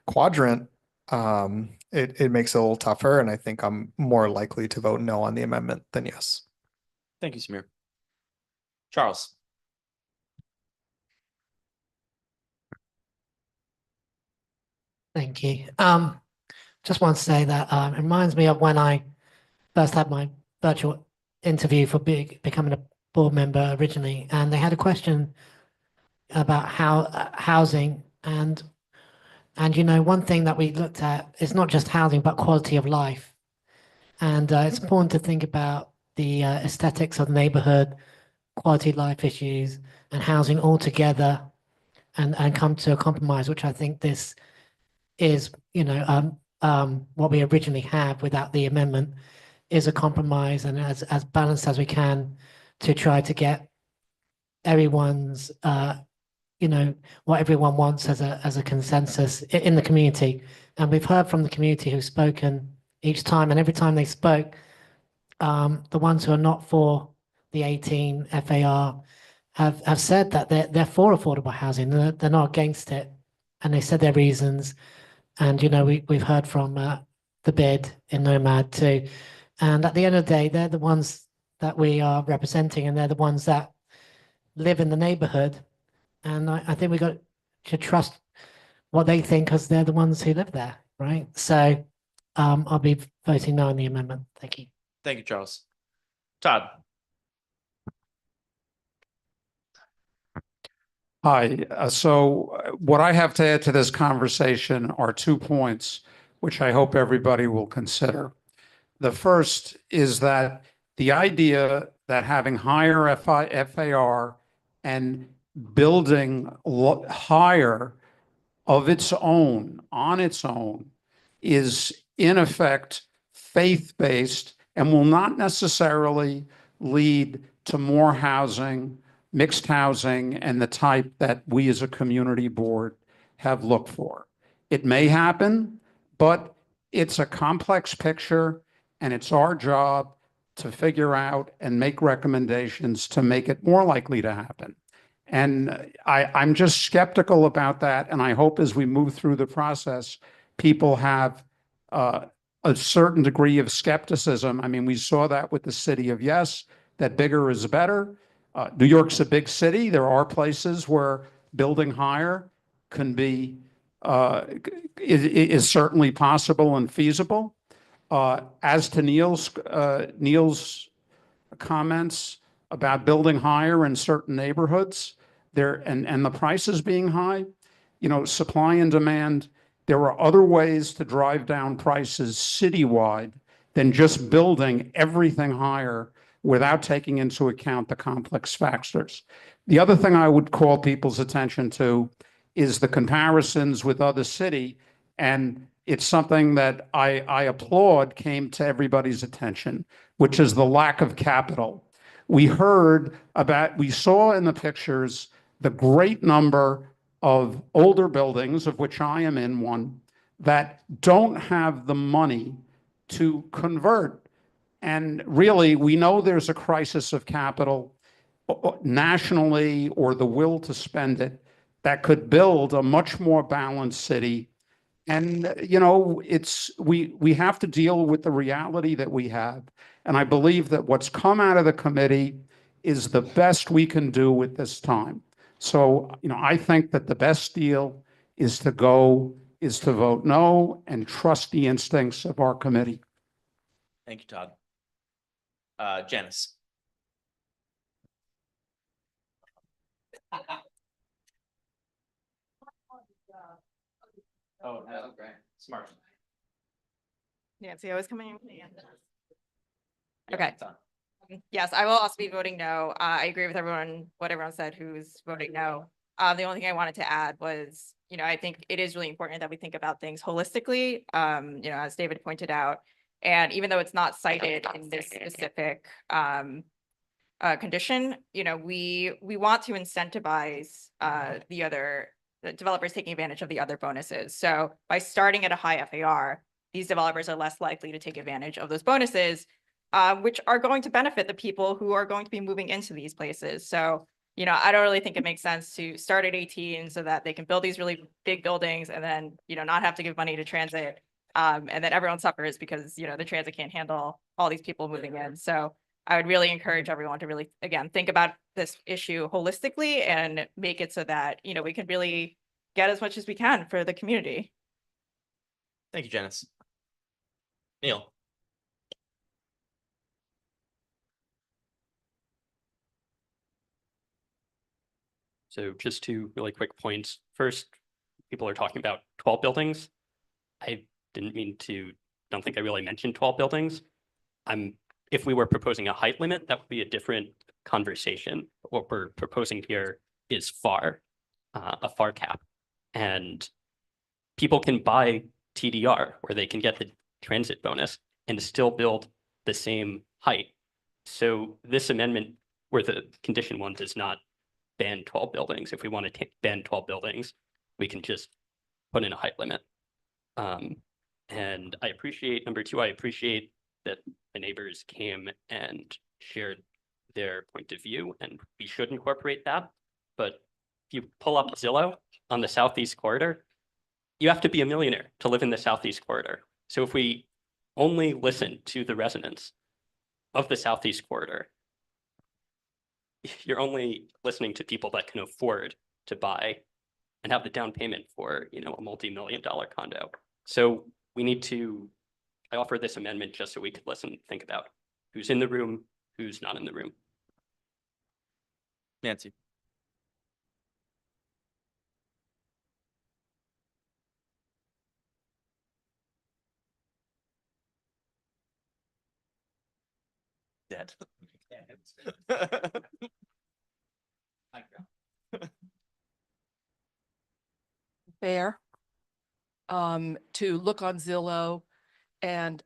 quadrant, it makes it a little tougher, and I think I'm more likely to vote no on the amendment than yes. Thank you, Samir. Charles. Thank you. Just want to say that it reminds me of when I first had my virtual interview for becoming a board member originally, and they had a question about how housing and you know, one thing that we looked at is not just housing but quality of life, and it's important to think about the aesthetics of the neighborhood, quality of life issues, and housing all together, and come to a compromise, which I think this is, you know, what we originally have without the amendment is a compromise, and as balanced as we can to try to get everyone's, you know, what everyone wants as a consensus in the community. And we've heard from the community who've spoken each time, and every time they spoke, the ones who are not for the 18 FAR have said that they're for affordable housing. They're not against it, and they said their reasons. And, you know, we've heard from the bid in Nomad too. And at the end of the day, they're the ones that we are representing, and they're the ones that live in the neighborhood. And I think we got to trust what they think because they're the ones who live there, right? So I'll be voting no on the amendment. Thank you. Thank you, Charles. Todd. Hi. So what I have to add to this conversation are 2 points, which I hope everybody will consider. The first is that the idea that having higher FAR and building higher of its own, on its own, is in effect faith-based and will not necessarily lead to more housing, mixed housing, and the type that we as a community board have looked for. It may happen, but it's a complex picture, and it's our job to figure out and make recommendations to make it more likely to happen. And I'm just skeptical about that, and I hope as we move through the process, people have a certain degree of skepticism. I mean, we saw that with the city of yes, that bigger is better. New York's a big city. There are places where building higher can be is certainly possible and feasible. As to Neil's comments about building higher in certain neighborhoods, and the prices being high, you know, supply and demand, there are other ways to drive down prices citywide than just building everything higher without taking into account the complex factors. The other thing I would call people's attention to is the comparisons with other city, and it's something that I applaud came to everybody's attention, which is the lack of capital. We saw in the pictures the great number of older buildings, of which I am in one, that don't have the money to convert. And really, we know there's a crisis of capital nationally, or the will to spend it, that could build a much more balanced city. And, you know, we have to deal with the reality that we have. And I believe that what's come out of the committee is the best we can do at this time. So, you know, I think that the best deal is to vote no and trust the instincts of our committee. Thank you, Todd. Janice. Oh, that's great. Smart. Nancy, I was coming. Okay. Yes, I will also be voting no. I agree with everyone, what everyone said who's voting no. The only thing I wanted to add was, I think it is really important that we think about things holistically, as David pointed out. And even though it's not cited in this specific condition, we want to incentivize the developers taking advantage of the other bonuses. So by starting at a high FAR, these developers are less likely to take advantage of those bonuses, which are going to benefit the people who are going to be moving into these places. So, I don't really think it makes sense to start at 18 so that they can build these really big buildings and then, not have to give money to transit. And then everyone suffers because, the transit can't handle all these people moving in. So I would really encourage everyone to really, again, think about this issue holistically and make it so that, we can really get as much as we can for the community. Thank you, Janice. Neil. So just two really quick points. First, people are talking about 12 buildings. I don't think I really mentioned 12 buildings. If we were proposing a height limit, that would be a different conversation. What we're proposing here is a FAR cap. And people can buy TDR where they can get the transit bonus and still build the same height. So this amendment where the condition 1 does not ban 12 buildings. If we want to ban 12 buildings, we can just put in a height limit. And I appreciate, number 2, I appreciate that the neighbors came and shared their point of view, and we should incorporate that. But if you pull up Zillow on the Southeast Corridor, you have to be a millionaire to live in the Southeast Corridor. So if we only listen to the residents of the Southeast Corridor, you're only listening to people that can afford to buy and have the down payment for, a multi-million-dollar condo. So I offer this amendment just so we could listen and think about who's in the room, who's not in the room. Nancy. Dead. Fair. To look on Zillow and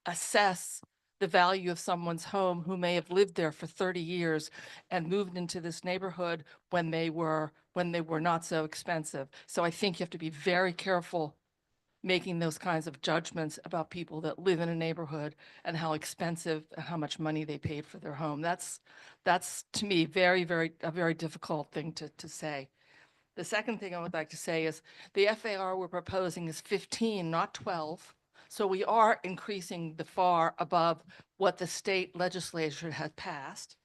assess the value of someone's home who may have lived there for 30 years and moved into this neighborhood when they were not so expensive. So I think you have to be very careful making those kinds of judgments about people that live in a neighborhood and how expensive and how much money they paid for their home. That's to me a very difficult thing to say. The second thing I would like to say is the FAR we're proposing is 15, not 12. So we are increasing the FAR above what the state legislature had passed.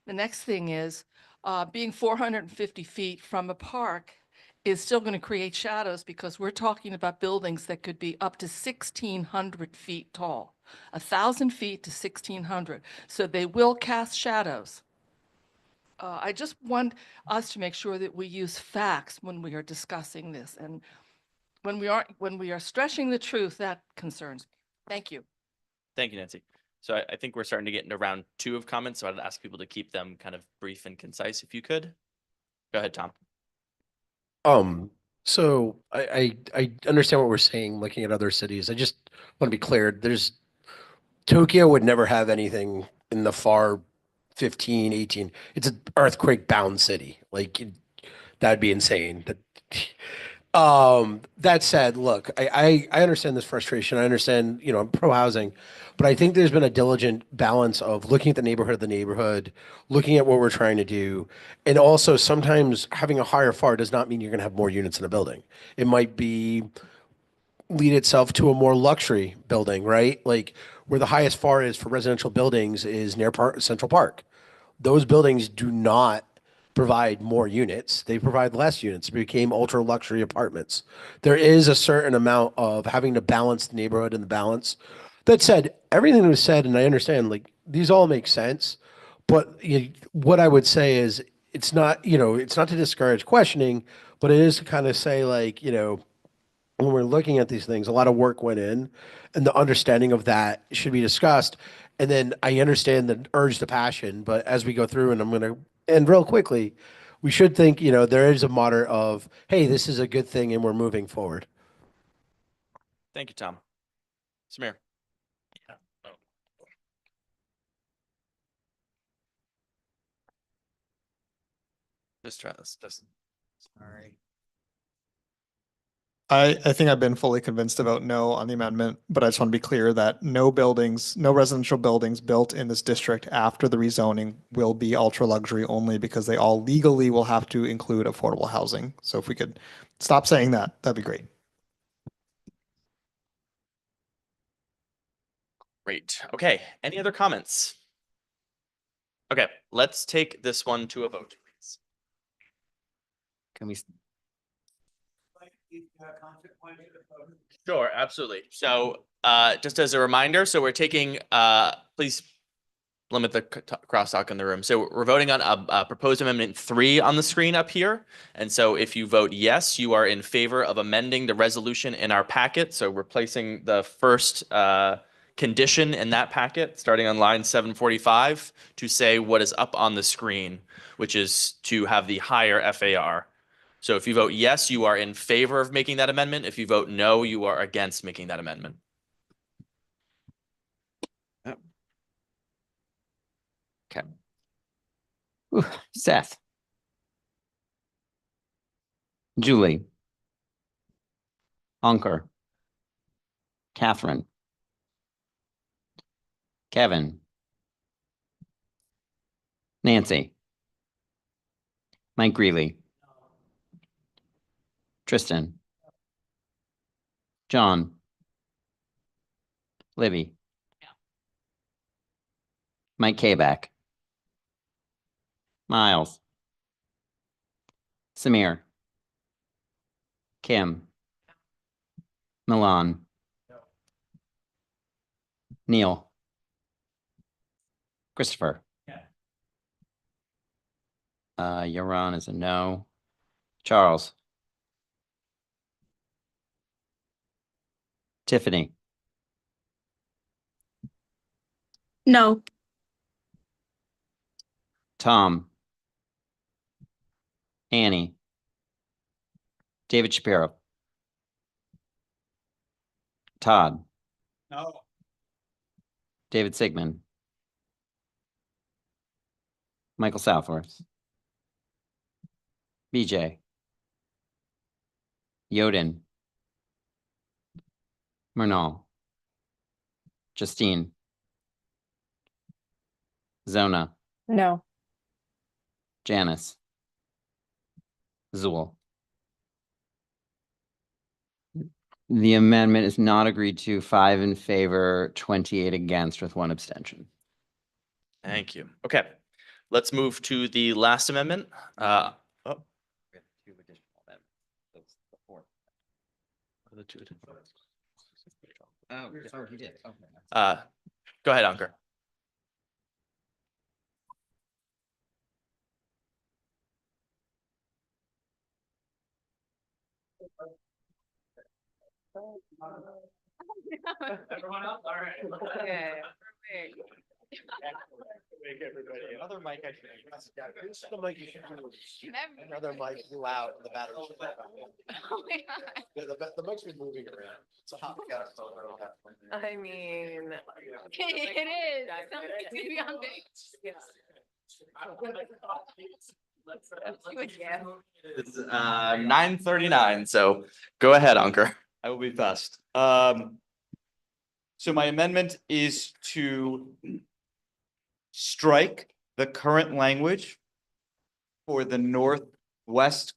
The next thing is being 450 feet from a park is still going to create shadows because we're talking about buildings that could be up to 1,600 feet tall, 1,000 feet to 1,600. So they will cast shadows. I just want us to make sure that we use facts when we are discussing this. And when we are stretching the truth, that concerns me. Thank you. Thank you, Nancy. So I think we're starting to get into round 2 of comments. So I'd ask people to keep them kind of brief and concise if you could. Go ahead, Tom. So I understand what we're saying, looking at other cities. I just want to be clear. Tokyo would never have anything in the FAR 15, 18. It's an earthquake bound city. That'd be insane. That said, look, I understand this frustration. I understand, I'm pro housing, but I think there's been a diligent balance of looking at the neighborhood, looking at what we're trying to do. And also sometimes having a higher FAR does not mean you're going to have more units in a building. It might lead itself to a more luxury building, right? Like where the highest FAR is for residential buildings is near Central Park. Those buildings do not provide more units. They provide less units. It became ultra luxury apartments. There is a certain amount of having to balance the neighborhood and the balance. That said, everything that was said, and I understand, these all make sense, but what I would say is it's not to discourage questioning, but it is to kind of say when we're looking at these things, a lot of work went in, and the understanding of that should be discussed. And then I understand the urge to passion, but as we go through, and I'm going to end real quickly, we should think, there is a moderate of, hey, this is a good thing and we're moving forward. Thank you, Tom. Samir. Just try this. Sorry. I think I've been fully convinced about no on the amendment, but I just want to be clear that no residential buildings built in this district after the rezoning will be ultra luxury only because they all legally will have to include affordable housing. So if we could stop saying that, that'd be great. Great. Okay. Any other comments? Okay, let's take this one to a vote, please. Can we? Sure, absolutely. So just as a reminder, so we're taking, please limit the crosstalk in the room. So we're voting on proposed amendment 3 on the screen up here. And so if you vote yes, you are in favor of amending the resolution in our packet. So replacing the first condition in that packet, starting on line 745, to say what is up on the screen, which is to have the higher FAR. So if you vote yes, you are in favor of making that amendment. If you vote no, you are against making that amendment. Okay. Seth. Julie. Ankur. Catherine. Kevin. Nancy. Mike Greeley. Tristan. John. Libby. Mike Kabak. Miles. Samir. Kim. Milan. Neil. Christopher. Yaron is a no. Charles. Tiffany. No. Tom. Annie. David Shapiro. Todd. No. David Sigmund. Michael Southworth. BJ. Yoden. Murnal. Justine. Zona. No. Janice. Zool. The amendment is not agreed to. 5 in favor, 28 against, with 1 abstention. Thank you. Okay, let's move to the last amendment. Oh. He did. Go ahead, Ankur. Everyone up? All right. Okay. Another mic I should. This is the mic you should use. Another mic loud, the battery. Oh my God. The mic's been moving around. It's a hot gas. I mean, it is. Something's gonna be on It's 9:39, so go ahead, Ankur. I will be fast. So my amendment is to strike the current language for the northwest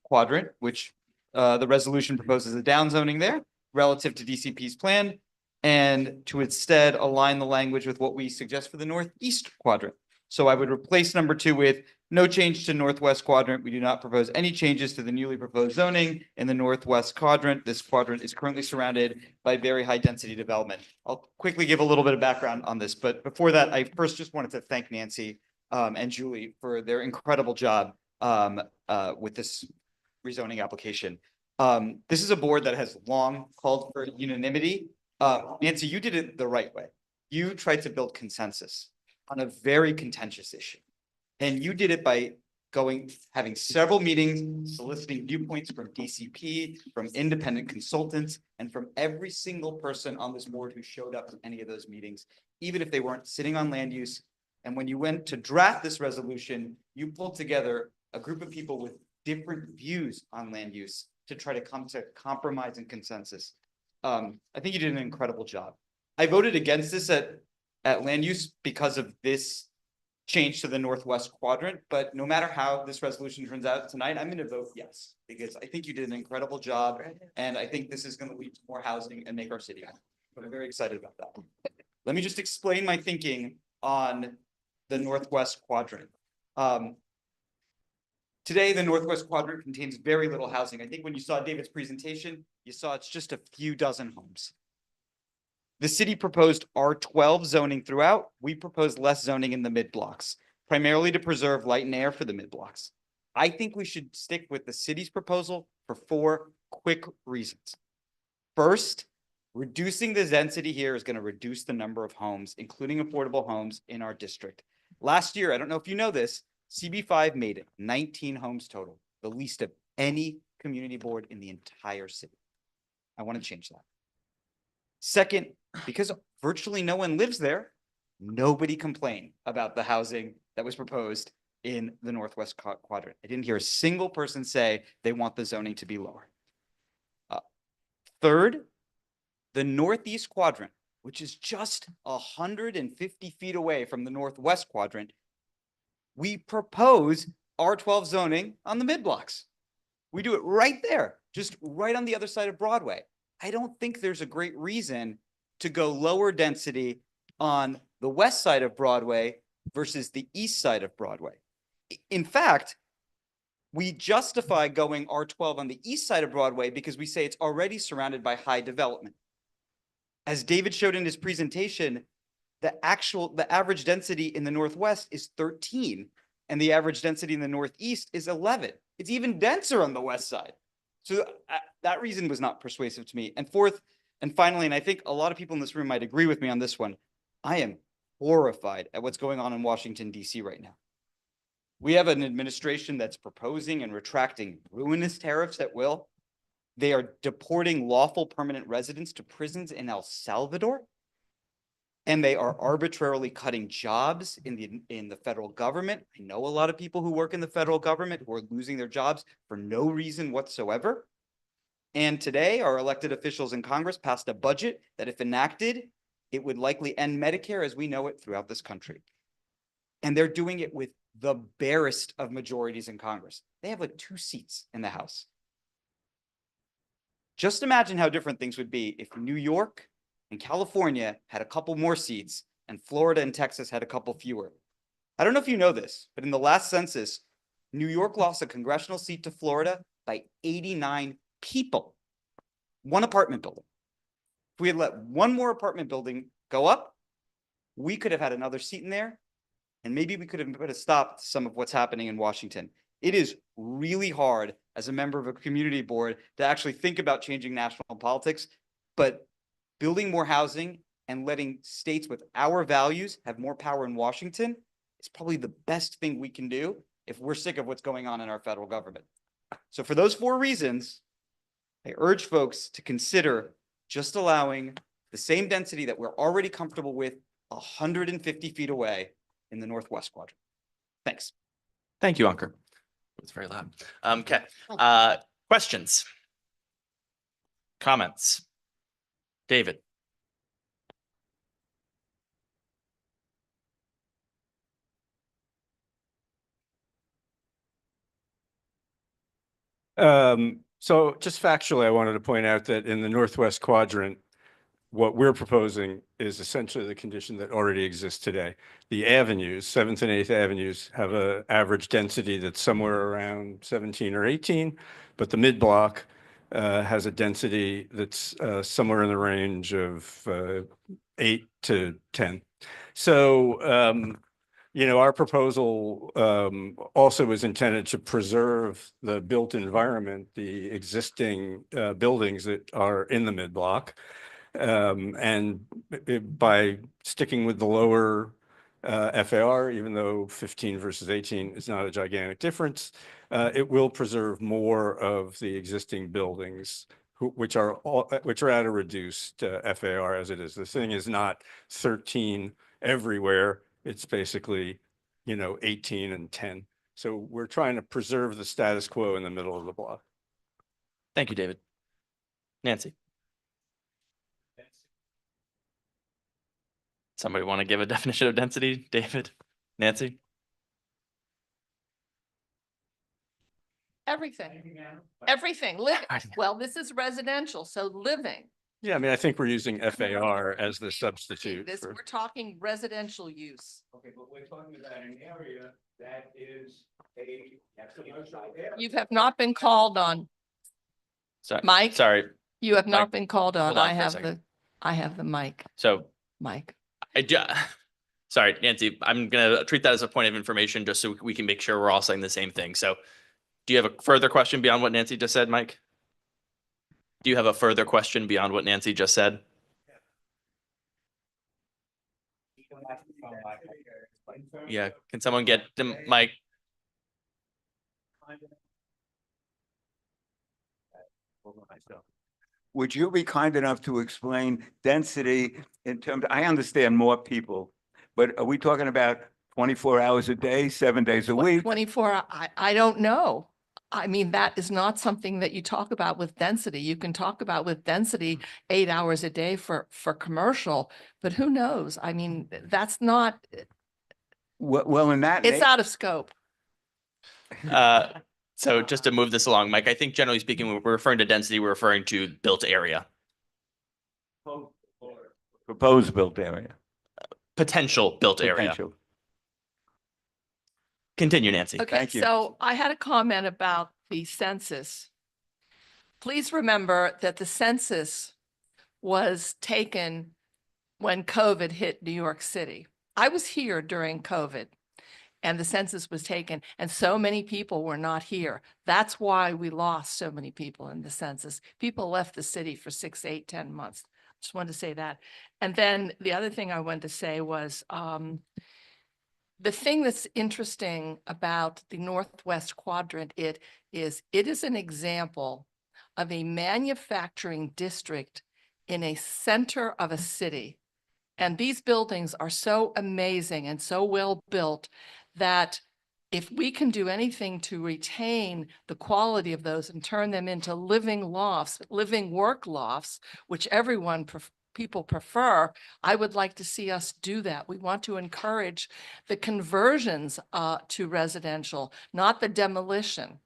quadrant, which the resolution proposes a downzoning there relative to DCP's plan, and to instead align the language with what we suggest for the northeast quadrant. So I would replace number 2 with no change to northwest quadrant. We do not propose any changes to the newly proposed zoning in the northwest quadrant. This quadrant is currently surrounded by very high density development. I'll quickly give a little bit of background on this, but before that, I first just wanted to thank Nancy and Julie for their incredible job with this rezoning application. This is a board that has long called for unanimity. Nancy, you did it the right way. You tried to build consensus on a very contentious issue. And you did it by having several meetings, soliciting viewpoints from DCP, from independent consultants, and from every single person on this board who showed up to any of those meetings, even if they weren't sitting on land use. And when you went to draft this resolution, you pulled together a group of people with different views on land use to try to come to compromise and consensus. I think you did an incredible job. I voted against this at land use because of this change to the Northwest quadrant, but no matter how this resolution turns out tonight, I'm going to vote yes, because I think you did an incredible job. And I think this is going to lead to more housing and make our city better. But I'm very excited about that. Let me just explain my thinking on the Northwest quadrant. Today, the Northwest quadrant contains very little housing. I think when you saw David's presentation, you saw it's just a few dozen homes. The city proposed R12 zoning throughout. We proposed less zoning in the mid blocks, primarily to preserve light and air for the mid blocks. I think we should stick with the city's proposal for 4 quick reasons. First, reducing the density here is going to reduce the number of homes, including affordable homes in our district. Last year, I don't know if you know this, CB5 made it 19 homes total, the least of any community board in the entire city. I want to change that. Second, because virtually no one lives there, nobody complained about the housing that was proposed in the Northwest quadrant. I didn't hear a single person say they want the zoning to be lower. Third, the Northeast quadrant, which is just 150 feet away from the Northwest quadrant, we propose R12 zoning on the mid blocks. We do it right there, just right on the other side of Broadway. I don't think there's a great reason to go lower density on the west side of Broadway versus the east side of Broadway. In fact, we justify going R12 on the east side of Broadway because we say it's already surrounded by high development. As David showed in his presentation, the average density in the Northwest is 13, and the average density in the Northeast is 11. It's even denser on the west side. So that reason was not persuasive to me. And fourth, and finally, and I think a lot of people in this room might agree with me on this one, I am horrified at what's going on in Washington, D.C. right now. We have an administration that's proposing and retracting ruinous tariffs at will. They are deporting lawful permanent residents to prisons in El Salvador. And they are arbitrarily cutting jobs in the federal government. I know a lot of people who work in the federal government who are losing their jobs for no reason whatsoever. And today, our elected officials in Congress passed a budget that, if enacted, it would likely end Medicare as we know it throughout this country. And they're doing it with the barest of majorities in Congress. They have like 2 seats in the House. Just imagine how different things would be if New York and California had a couple more seats and Florida and Texas had a couple fewer. I don't know if you know this, but in the last census, New York lost a congressional seat to Florida by 89 people. 1 apartment building. If we had let 1 more apartment building go up, we could have had another seat in there, and maybe we could have put a stop to some of what's happening in Washington. It is really hard as a member of a community board to actually think about changing national politics, but building more housing and letting states with our values have more power in Washington is probably the best thing we can do if we're sick of what's going on in our federal government. So for those 4 reasons, I urge folks to consider just allowing the same density that we're already comfortable with 150 feet away in the Northwest quadrant. Thanks. Thank you, Ankur. It's very loud. Okay. Questions? Comments? David? So just factually, I wanted to point out that in the Northwest quadrant, what we're proposing is essentially the condition that already exists today. The avenues, 7th and 8th avenues, have an average density that's somewhere around 17 or 18, but the mid-block has a density that's somewhere in the range of 8 to 10. So you know, our proposal also is intended to preserve the built environment, the existing buildings that are in the mid-block. And by sticking with the lower FAR, even though 15 versus 18 is not a gigantic difference, it will preserve more of the existing buildings which are at a reduced FAR as it is. The thing is not 13 everywhere. It's basically, you know, 18 and 10. So we're trying to preserve the status quo in the middle of the block. Thank you, David. Nancy. Somebody want to give a definition of density? David? Nancy? Everything, living. Well, this is residential, so living. Yeah, I mean, I think we're using FAR as the substitute. This, for- we're talking residential use. Okay, but we're talking about an area that is a commercial area. You have not been called on. Sorry. Mike? Sorry. You have not Mike, been called on. hold on I for a have second. I have the mic, So Mike. sorry, Nancy, I'm gonna treat that as a point of information just so we can make sure we're all saying the same thing. So do you have a further question beyond what Nancy just said, Mike? Do you have a further question beyond what Nancy just said? Yeah, can someone get the mic? Would you be kind enough to explain density in terms, I understand more people, but are we talking about 24 hours a day, 7 days a week? 24, I don't know. I mean, that is not something that you talk about with density. You can talk about with density 8 hours a day for commercial, but who knows? I mean, that's not, Well, in that. it's out of scope. So just to move this along, Mike, I think generally speaking, when we're referring to density, we're referring to built area, Proposed built area. potential built area. Potential. Continue, Nancy. Okay, Thank you. so I had a comment about the census. Please remember that the census was taken when COVID hit New York City. I was here during COVID and the census was taken and so many people were not here. That's why we lost so many people in the census. People left the city for 6, 8, 10 months. Just wanted to say that. And then the other thing I wanted to say was, the thing that's interesting about the Northwest Quadrant, it is an example of a manufacturing district in a center of a city. And these buildings are so amazing and so well built that if we can do anything to retain the quality of those and turn them into living lofts, living work lofts, which people prefer, I would like to see us do that. We want to encourage the conversions to residential, not the demolition.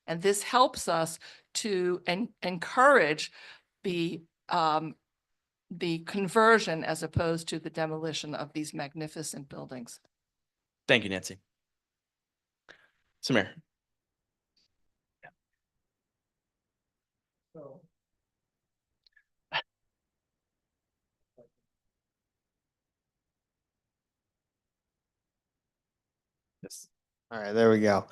And this helps us to encourage the conversion as opposed to the demolition of these magnificent buildings. Thank you, Nancy. Samir. Yes. All right, there we go.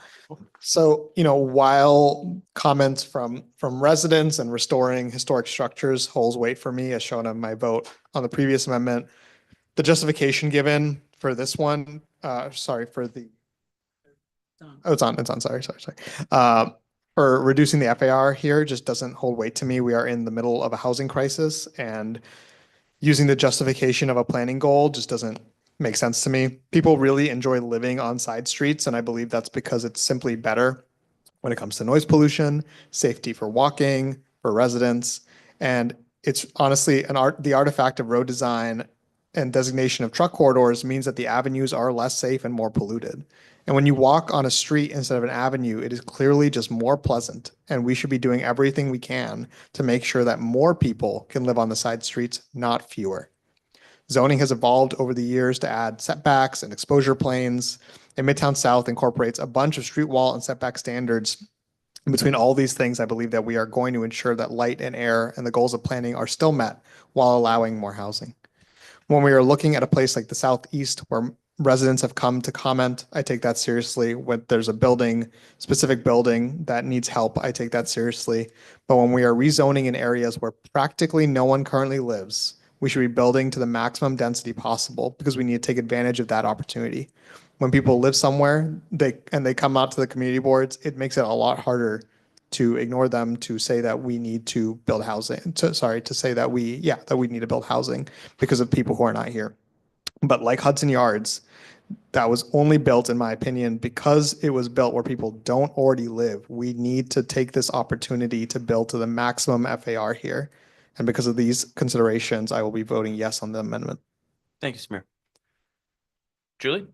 So, while comments from residents and restoring historic structures holds weight for me, as shown on my vote on the previous amendment, the justification given for this one, for the, oh, it's on, sorry. For reducing the FAR here just doesn't hold weight to me. We are in the middle of a housing crisis and using the justification of a planning goal just doesn't make sense to me. People really enjoy living on side streets, and I believe that's because it's simply better when it comes to noise pollution, safety for walking, for residents, and it's honestly the artifact of road design and designation of truck corridors means that the avenues are less safe and more polluted. And when you walk on a street instead of an avenue, it is clearly just more pleasant, and we should be doing everything we can to make sure that more people can live on the side streets, not fewer. Zoning has evolved over the years to add setbacks and exposure planes, and Midtown South incorporates a bunch of street wall and setback standards. And between all these things, I believe that we are going to ensure that light and air and the goals of planning are still met while allowing more housing. When we are looking at a place like the Southeast, where residents have come to comment, I take that seriously. When there's a building, specific building that needs help, I take that seriously. But when we are rezoning in areas where practically no one currently lives, we should be building to the maximum density possible because we need to take advantage of that opportunity. When people live somewhere, they come out to the community boards, it makes it a lot harder to ignore them, to say that we need to build housing, to say that we need to build housing because of people who are not here. But like Hudson Yards, that was only built, in my opinion, because it was built where people don't already live. We need to take this opportunity to build to the maximum FAR here. And because of these considerations, I will be voting yes on the amendment. Thank you, Samir. Julie?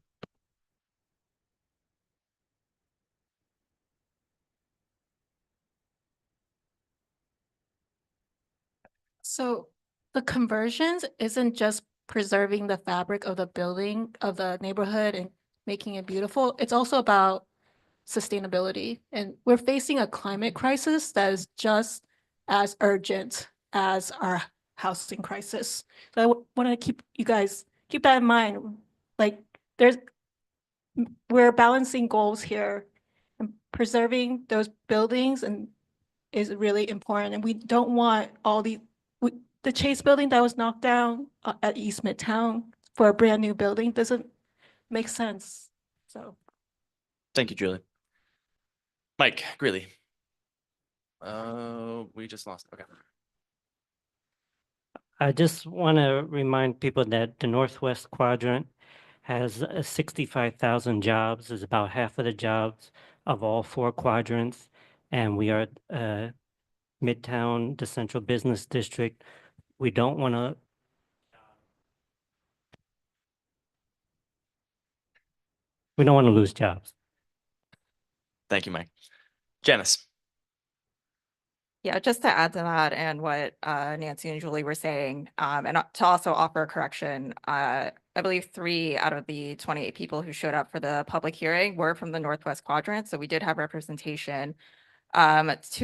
So the conversions isn't just preserving the fabric of the building, of the neighborhood and making it beautiful. It's also about sustainability. And we're facing a climate crisis that is just as urgent as our housing crisis. So I want to keep that in mind. Like we're balancing goals here, and preserving those buildings and is really important. And we don't want all the Chase building that was knocked down at East Midtown for a brand new building doesn't make sense. So. Thank you, Julie. Mike Greeley. We just lost. Okay. I just want to remind people that the Northwest Quadrant has 65,000 jobs, is about half of the jobs of all 4 quadrants. And we are Midtown, the Central Business District. We don't want to lose jobs. Thank you, Mike. Janice. Yeah, just to add to that and what Nancy and Julie were saying, and to also offer a correction, I believe 3 out of the 28 people who showed up for the public hearing were from the Northwest Quadrant, so we did have representation. 2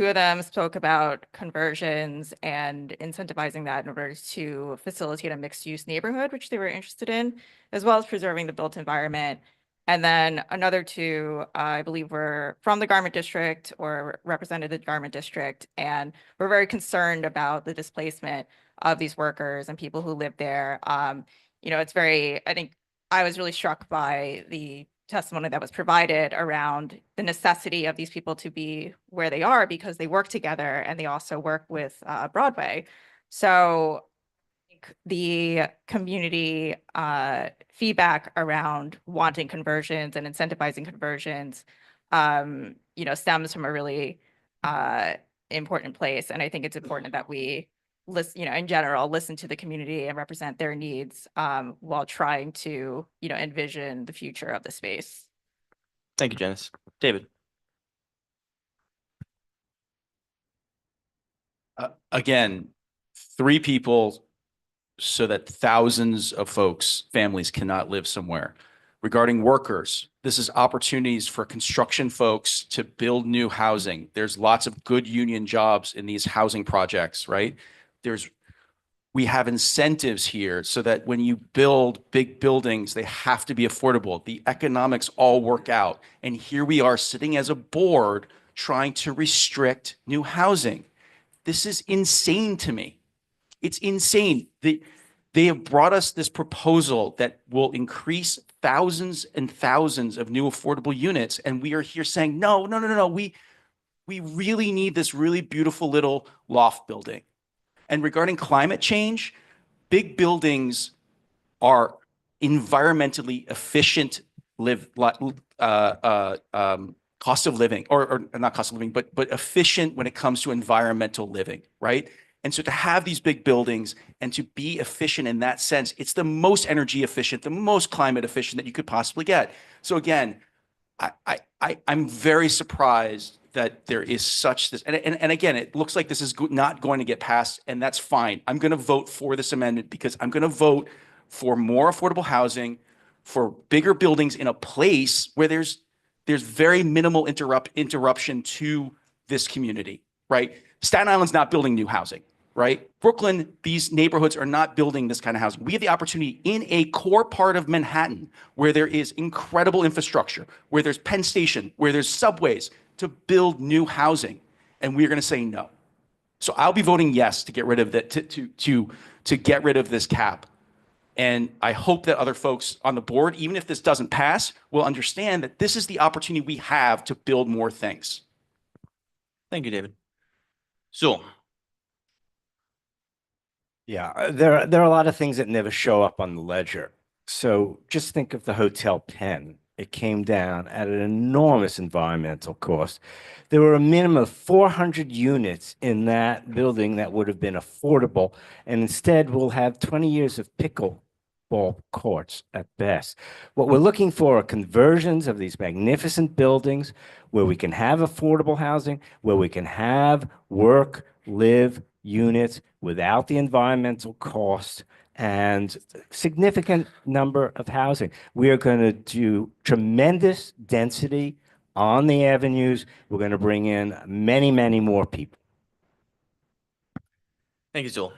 of them spoke about conversions and incentivizing that in order to facilitate a mixed-use neighborhood, which they were interested in, as well as preserving the built environment. And then another 2, I believe, were from the Garment District or represented the Garment District, and we're very concerned about the displacement of these workers and people who live there. I think I was really struck by the testimony that was provided around the necessity of these people to be where they are because they work together and they also work with Broadway. So the community feedback around wanting conversions and incentivizing conversions, stems from a really important place. And I think it's important that we listen, in general, listen to the community and represent their needs while trying to, envision the future of the space. Thank you, Janice. David. Again, 3 people so that thousands of folks, families cannot live somewhere. Regarding workers, this is opportunities for construction folks to build new housing. There's lots of good union jobs in these housing projects, right? We have incentives here so that when you build big buildings, they have to be affordable. The economics all work out. And here we are sitting as a board trying to restrict new housing. This is insane to me. It's insane. They have brought us this proposal that will increase thousands and thousands of new affordable units. And we are here saying, no. We really need this really beautiful little loft building. And regarding climate change, big buildings are environmentally efficient cost of living, or not cost of living, but efficient when it comes to environmental living, right? And so to have these big buildings and to be efficient in that sense, it's the most energy efficient, the most climate efficient that you could possibly get. So again, I'm very surprised that there is such this, and again, it looks like this is not going to get passed, and that's fine. I'm going to vote for this amendment because I'm going to vote for more affordable housing, for bigger buildings in a place where there's very minimal interruption to this community, right? Staten Island's not building new housing, right? Brooklyn, these neighborhoods are not building this kind of housing. We have the opportunity in a core part of Manhattan where there is incredible infrastructure, where there's Penn Station, where there's subways to build new housing. And we're going to say no. So I'll be voting yes to get rid of that, to get rid of this cap. And I hope that other folks on the board, even if this doesn't pass, will understand that this is the opportunity we have to build more things. Thank you, David. Zool. Yeah, there are a lot of things that never show up on the ledger. So just think of the Hotel Penn. It came down at an enormous environmental cost. There were a minimum of 400 units in that building that would have been affordable, and instead we'll have 20 years of pickleball courts at best. What we're looking for are conversions of these magnificent buildings where we can have affordable housing, where we can have work, live units without the environmental cost and significant number of housing. We are going to do tremendous density on the avenues. We're going to bring in many, many more people. Thank you, Zool.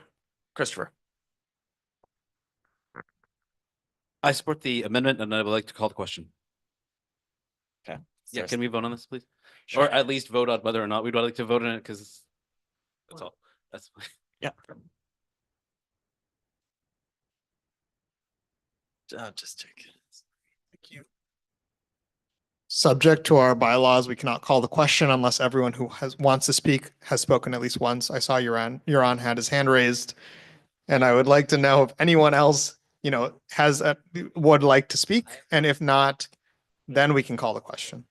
Christopher. I support the amendment and I would like to call the question. Okay. Yeah, can we vote on this, please? Sure. Or at least vote on whether or not we'd like to vote on it, because that's all. That's Yeah. Just check. Thank you. Subject to our bylaws, we cannot call the question unless everyone who wants to speak has spoken at least once. I saw Euron had his hand raised. And I would like to know if anyone else, would like to speak. And if not, then we can call the question.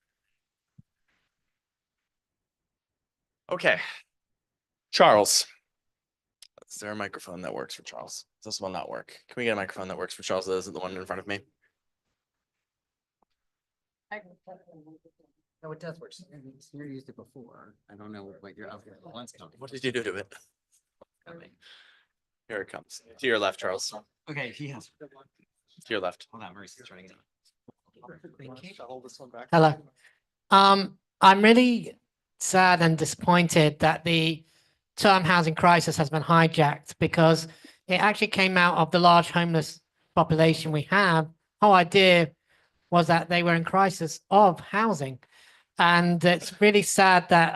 Okay. Charles. Is there a microphone that works for Charles? Does this one not work? Can we get a microphone that works for Charles that isn't the one in front of me? No, it does work. You used it before. I don't know what your other one's coming. What did you do to it? Here it comes. To your left, Charles. Okay, he has. To your left. Hold on, Maurice is turning it on. Hello. I'm really sad and disappointed that the term housing crisis has been hijacked, because it actually came out of the large homeless population we have. Whole idea was that they were in crisis of housing. And it's really sad that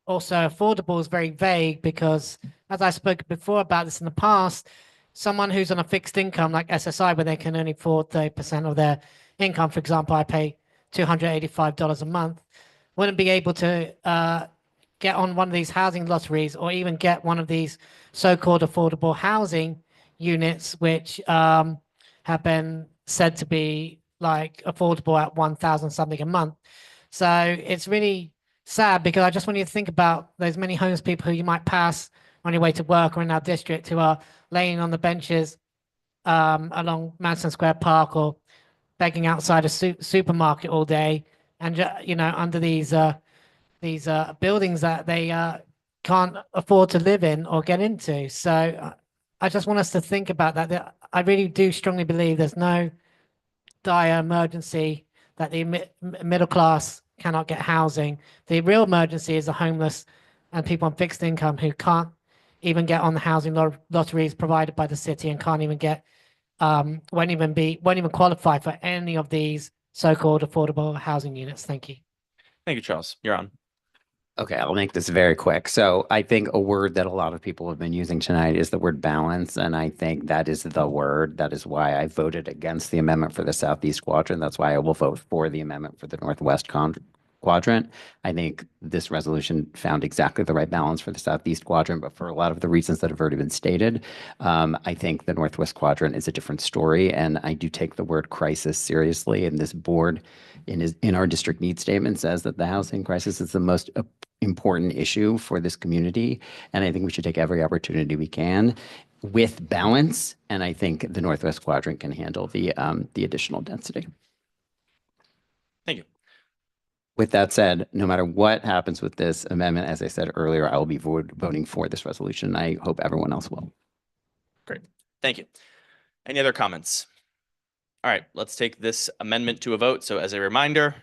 also affordable is very vague, because as I spoke before about this in the past, someone who's on a fixed income like SSI, where they can only afford 30% of their income, for example, I pay $285 a month, wouldn't be able to get on one of these housing lotteries or even get one of these so-called affordable housing units, which have been said to be like affordable at 1,000 something a month. So it's really sad, because I just want you to think about those many homeless people who you might pass on your way to work or in our district, who are laying on the benches along Madison Square Park or begging outside a supermarket all day, and under these buildings that they can't afford to live in or get into. So I just want us to think about that. I really do strongly believe there's no dire emergency that the middle class cannot get housing. The real emergency is the homeless and people on fixed income who can't even get on the housing lotteries provided by the city, and can't even get, won't even qualify for any of these so-called affordable housing units. Thank you. Thank you, Charles. You're on. Okay, I'll make this very quick. So I think a word that a lot of people have been using tonight is the word balance. And I think that is the word. That is why I voted against the amendment for the Southeast Quadrant. That's why I will vote for the amendment for the Northwest Quadrant. I think this resolution found exactly the right balance for the Southeast Quadrant, but for a lot of the reasons that have already been stated, I think the Northwest Quadrant is a different story. And I do take the word crisis seriously. And this board in our district need statement says that the housing crisis is the most important issue for this community. And I think we should take every opportunity we can with balance. And I think the Northwest Quadrant can handle the additional density. Thank you. With that said, no matter what happens with this amendment, as I said earlier, I will be voting for this resolution. I hope everyone else will. Great. Thank you. Any other comments? All right, let's take this amendment to a vote. So as a reminder,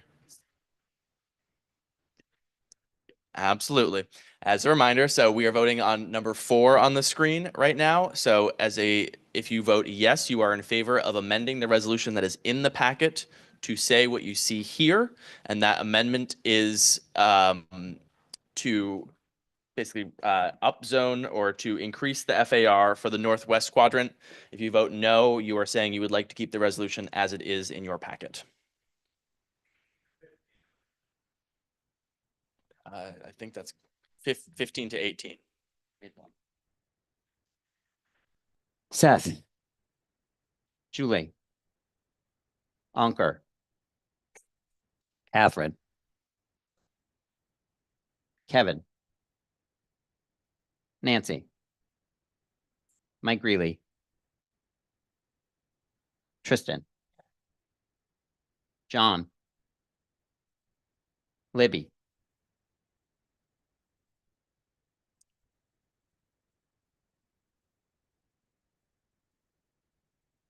Absolutely. As a reminder, so we are voting on number 4 on the screen right now. So if you vote yes, you are in favor of amending the resolution that is in the packet to say what you see here. And that amendment is to basically upzone or to increase the FAR for the northwest quadrant. If you vote no, you are saying you would like to keep the resolution as it is in your packet. I think that's 15 to 18. Seth. Julie. Ankur. Catherine. Kevin. Nancy. Mike Greeley. Tristan. John. Libby.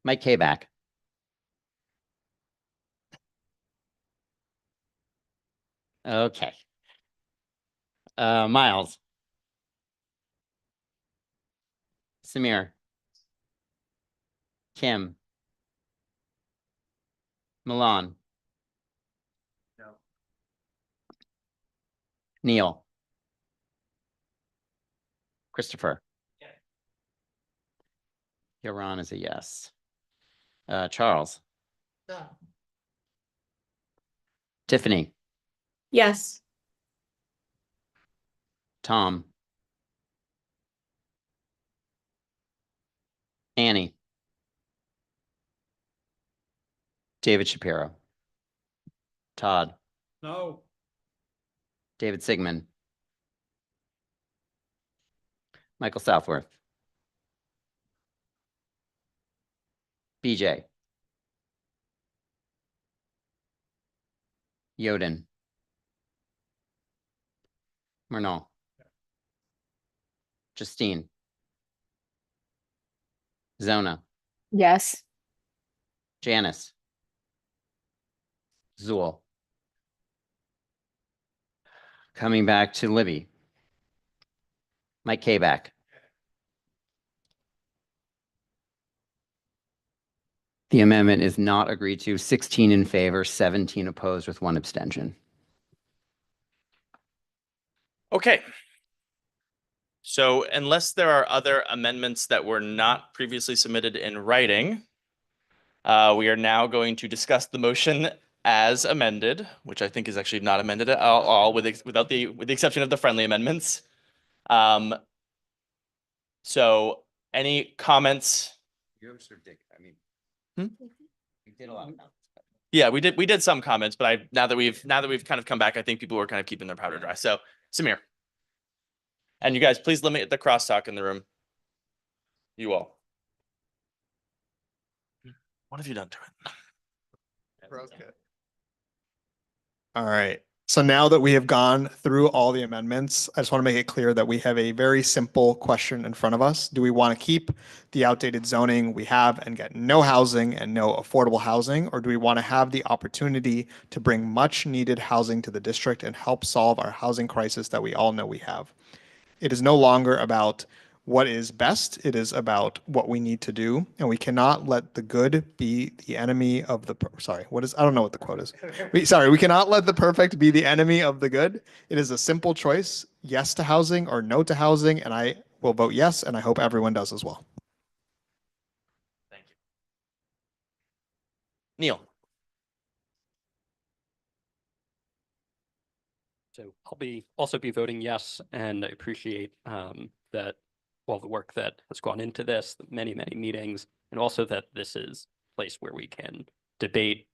Mike Kayback. Okay. Miles. Samir. Kim. Milan. No. Neil. Christopher. Yaron is a yes. Charles. No. Tiffany. Yes. Tom. Annie. David Shapiro. Todd. No. David Sigmund. Michael Southworth. BJ. Yoden. Murnau. Justine. Zona. Yes. Janice. Zool. Coming back to Libby. Mike Kayback. The amendment is not agreed to. 16 in favor, 17 opposed with 1 abstention. Okay. So unless there are other amendments that were not previously submitted in writing, we are now going to discuss the motion as amended, which I think is actually not amended at all with the exception of the friendly amendments. So any comments? Yeah, we did some comments, but now that we've kind of come back, I think people were kind of keeping their powder dry. So Samir. And you guys, please limit the crosstalk in the room. You all. What have you done to it? Broke it. All right. So now that we have gone through all the amendments, I just want to make it clear that we have a very simple question in front of us. Do we want to keep the outdated zoning we have and get no housing and no affordable housing? Or do we want to have the opportunity to bring much needed housing to the district and help solve our housing crisis that we all know we have? It is no longer about what is best. It is about what we need to do. And we cannot let the good be the enemy of the, I don't know what the quote is. We cannot let the perfect be the enemy of the good. It is a simple choice, yes to housing or no to housing. And I will vote yes. And I hope everyone does as well. Thank you. Neil. So I'll also be voting yes, and I appreciate that all the work that has gone into this, the many meetings, and also that this is a place where we can debate,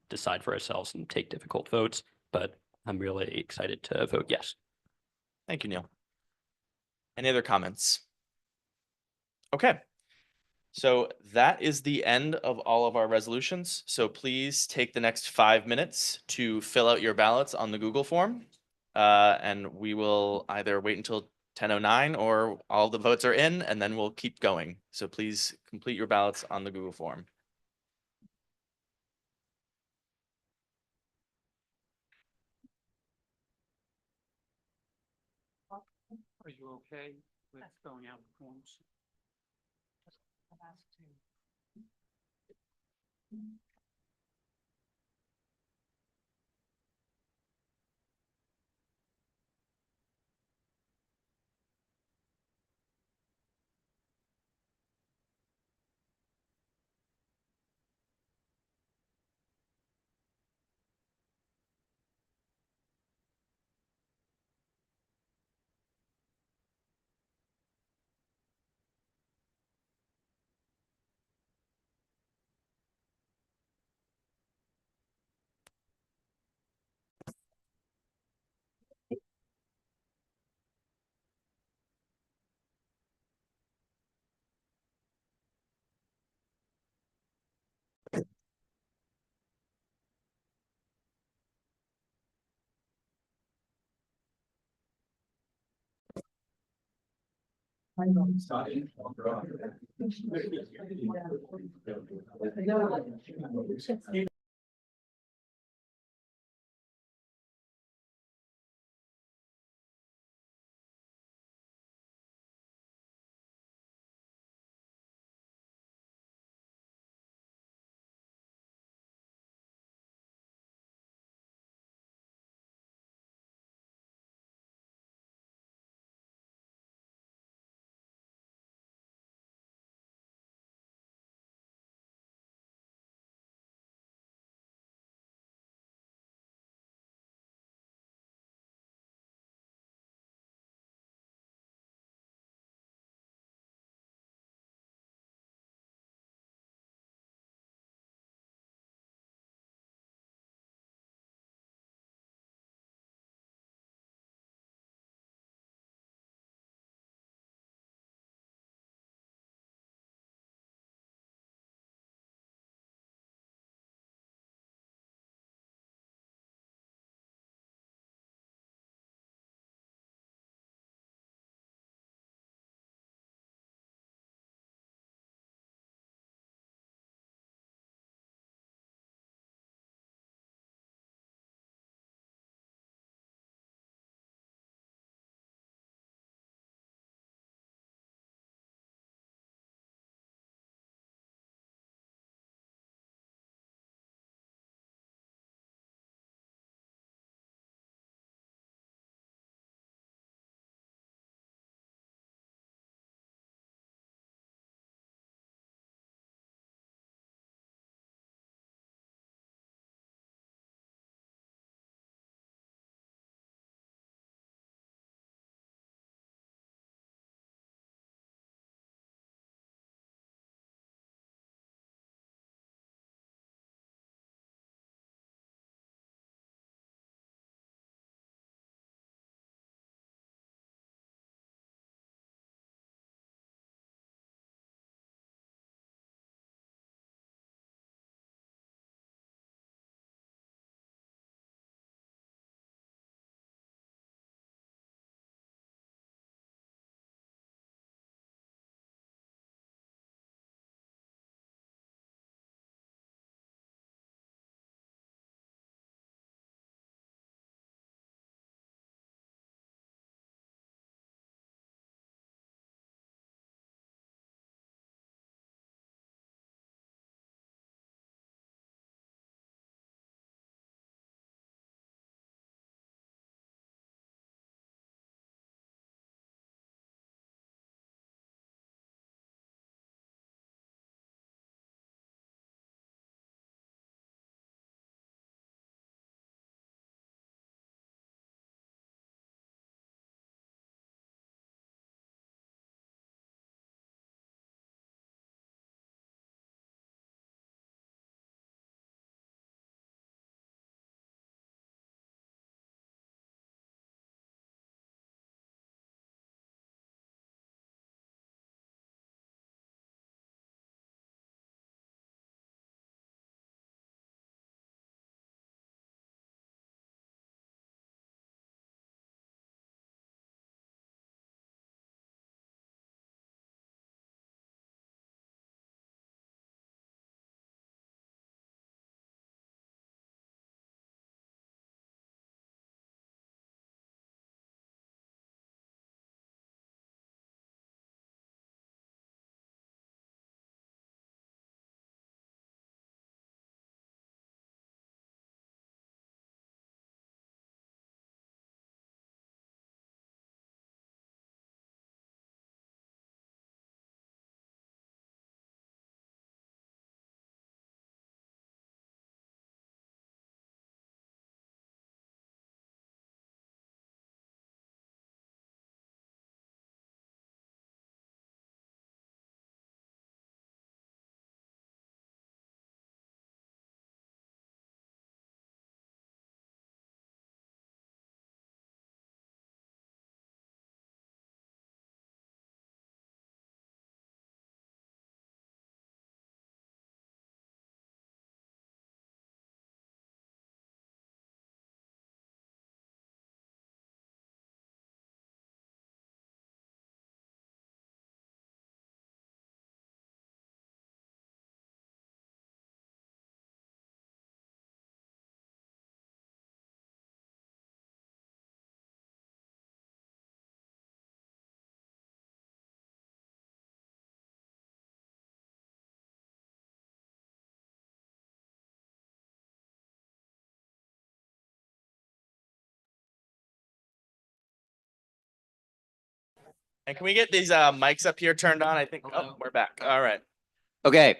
decide for ourselves, and take difficult votes. But I'm really excited to vote yes. Thank you, Neil. Any other comments? Okay. So that is the end of all of our resolutions. So please take the next 5 minutes to fill out your ballots on the Google form. And we will either wait until 10:09 or all the votes are in, and then we'll keep going. So please complete your ballots on the Google form. Are you okay with filling out the forms? And can we get these mics up here turned on? I think, oh, we're back. All right. Okay.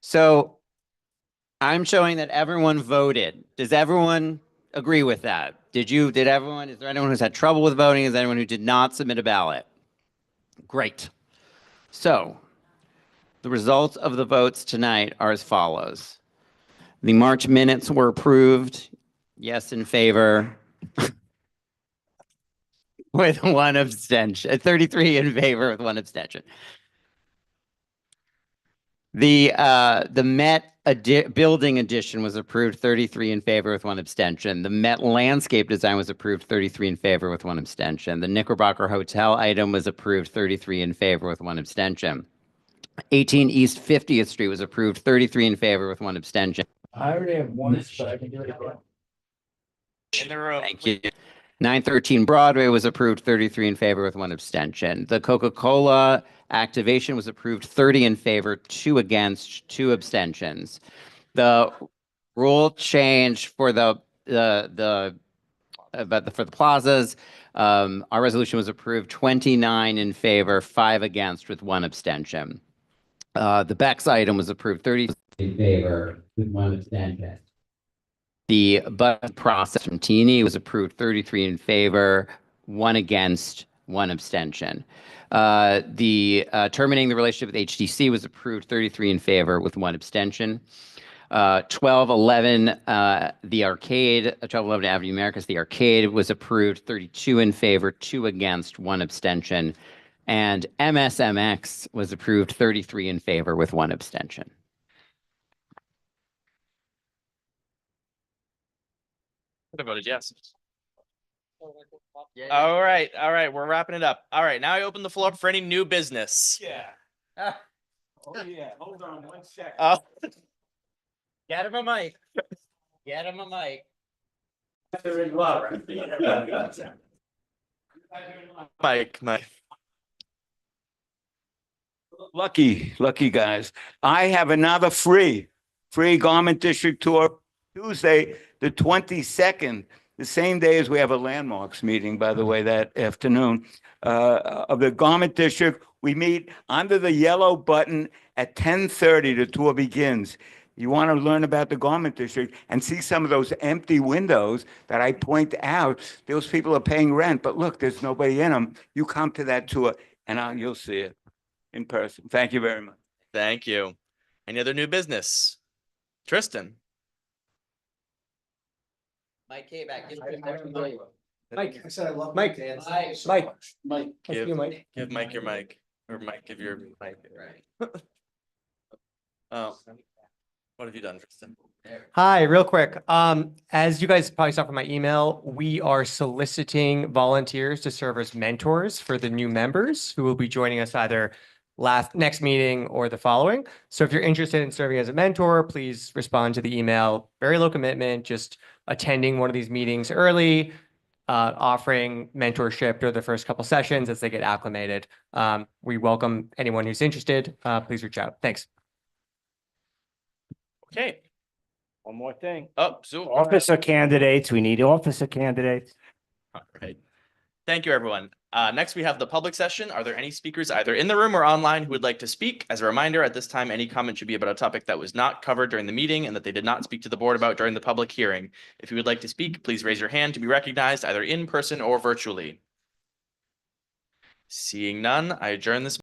So I'm showing that everyone voted. Does everyone agree with that? Is there anyone who's had trouble with voting? Is there anyone who did not submit a ballot? Great. So the results of the votes tonight are as follows. The March minutes were approved. Yes, in favor. With one abstention, 33 in favor with one abstention. The Met building addition was approved, 33 in favor with one abstention. The Met landscape design was approved, 33 in favor with one abstention. The Knickerbocker Hotel item was approved, 33 in favor with one abstention. 18 East 50th Street was approved, 33 in favor with one abstention. I already have one, but I can do it again. In the room. Thank you. 913 Broadway was approved, 33 in favor with one abstention. The Coca-Cola activation was approved, 30 in favor, 2 against, 2 abstentions. The rule change for the plazas, our resolution was approved, 29 in favor, 5 against, with 1 abstention. The Bex item was approved, 30 in favor, with 1 abstention. The budget process from T&E was approved, 33 in favor, 1 against, 1 abstention. The terminating the relationship with HTC was approved, 33 in favor with 1 abstention. 1211, the arcade, 1211 Avenue Americas, the arcade was approved, 32 in favor, 2 against, 1 abstention. And MSMX was approved, 33 in favor with 1 abstention. I voted yes. All right, we're wrapping it up. All right, now I open the floor up for any new business. Yeah. Oh, yeah. Hold on 1 second. Get him a mic. Get him a mic. Mike. Lucky guys. I have another free garment district tour Tuesday, the 22nd, the same day as we have a landmarks meeting, by the way, that afternoon, of the garment district. We meet under the yellow button at 10:30. The tour begins. You want to learn about the garment district and see some of those empty windows that I point out. Those people are paying rent, but look, there's nobody in them. You come to that tour and you'll see it in person. Thank you very much. Thank you. Any other new business? Tristan. Mike K-back. Mike, I said I love Mike. Mike. Give Mike your mic. Or Mike, give your mic. Right. Oh. What have you done, Tristan? Hi, real quick. As you guys probably saw from my email, we are soliciting volunteers to serve as mentors for the new members who will be joining us either next meeting or the following. So if you're interested in serving as a mentor, please respond to the email. Very low commitment, just attending one of these meetings early, offering mentorship during the first couple sessions as they get acclimated. We welcome anyone who's interested. Please reach out. Thanks. Okay. One more thing. Oh, Zoom. Officer candidates. We need officer candidates. All right. Thank you, everyone. Next, we have the public session. Are there any speakers either in the room or online who would like to speak? As a reminder, at this time, any comment should be about a topic that was not covered during the meeting and that they did not speak to the board about during the public hearing. If you would like to speak, please raise your hand to be recognized either in person or virtually. Seeing none, I adjourn this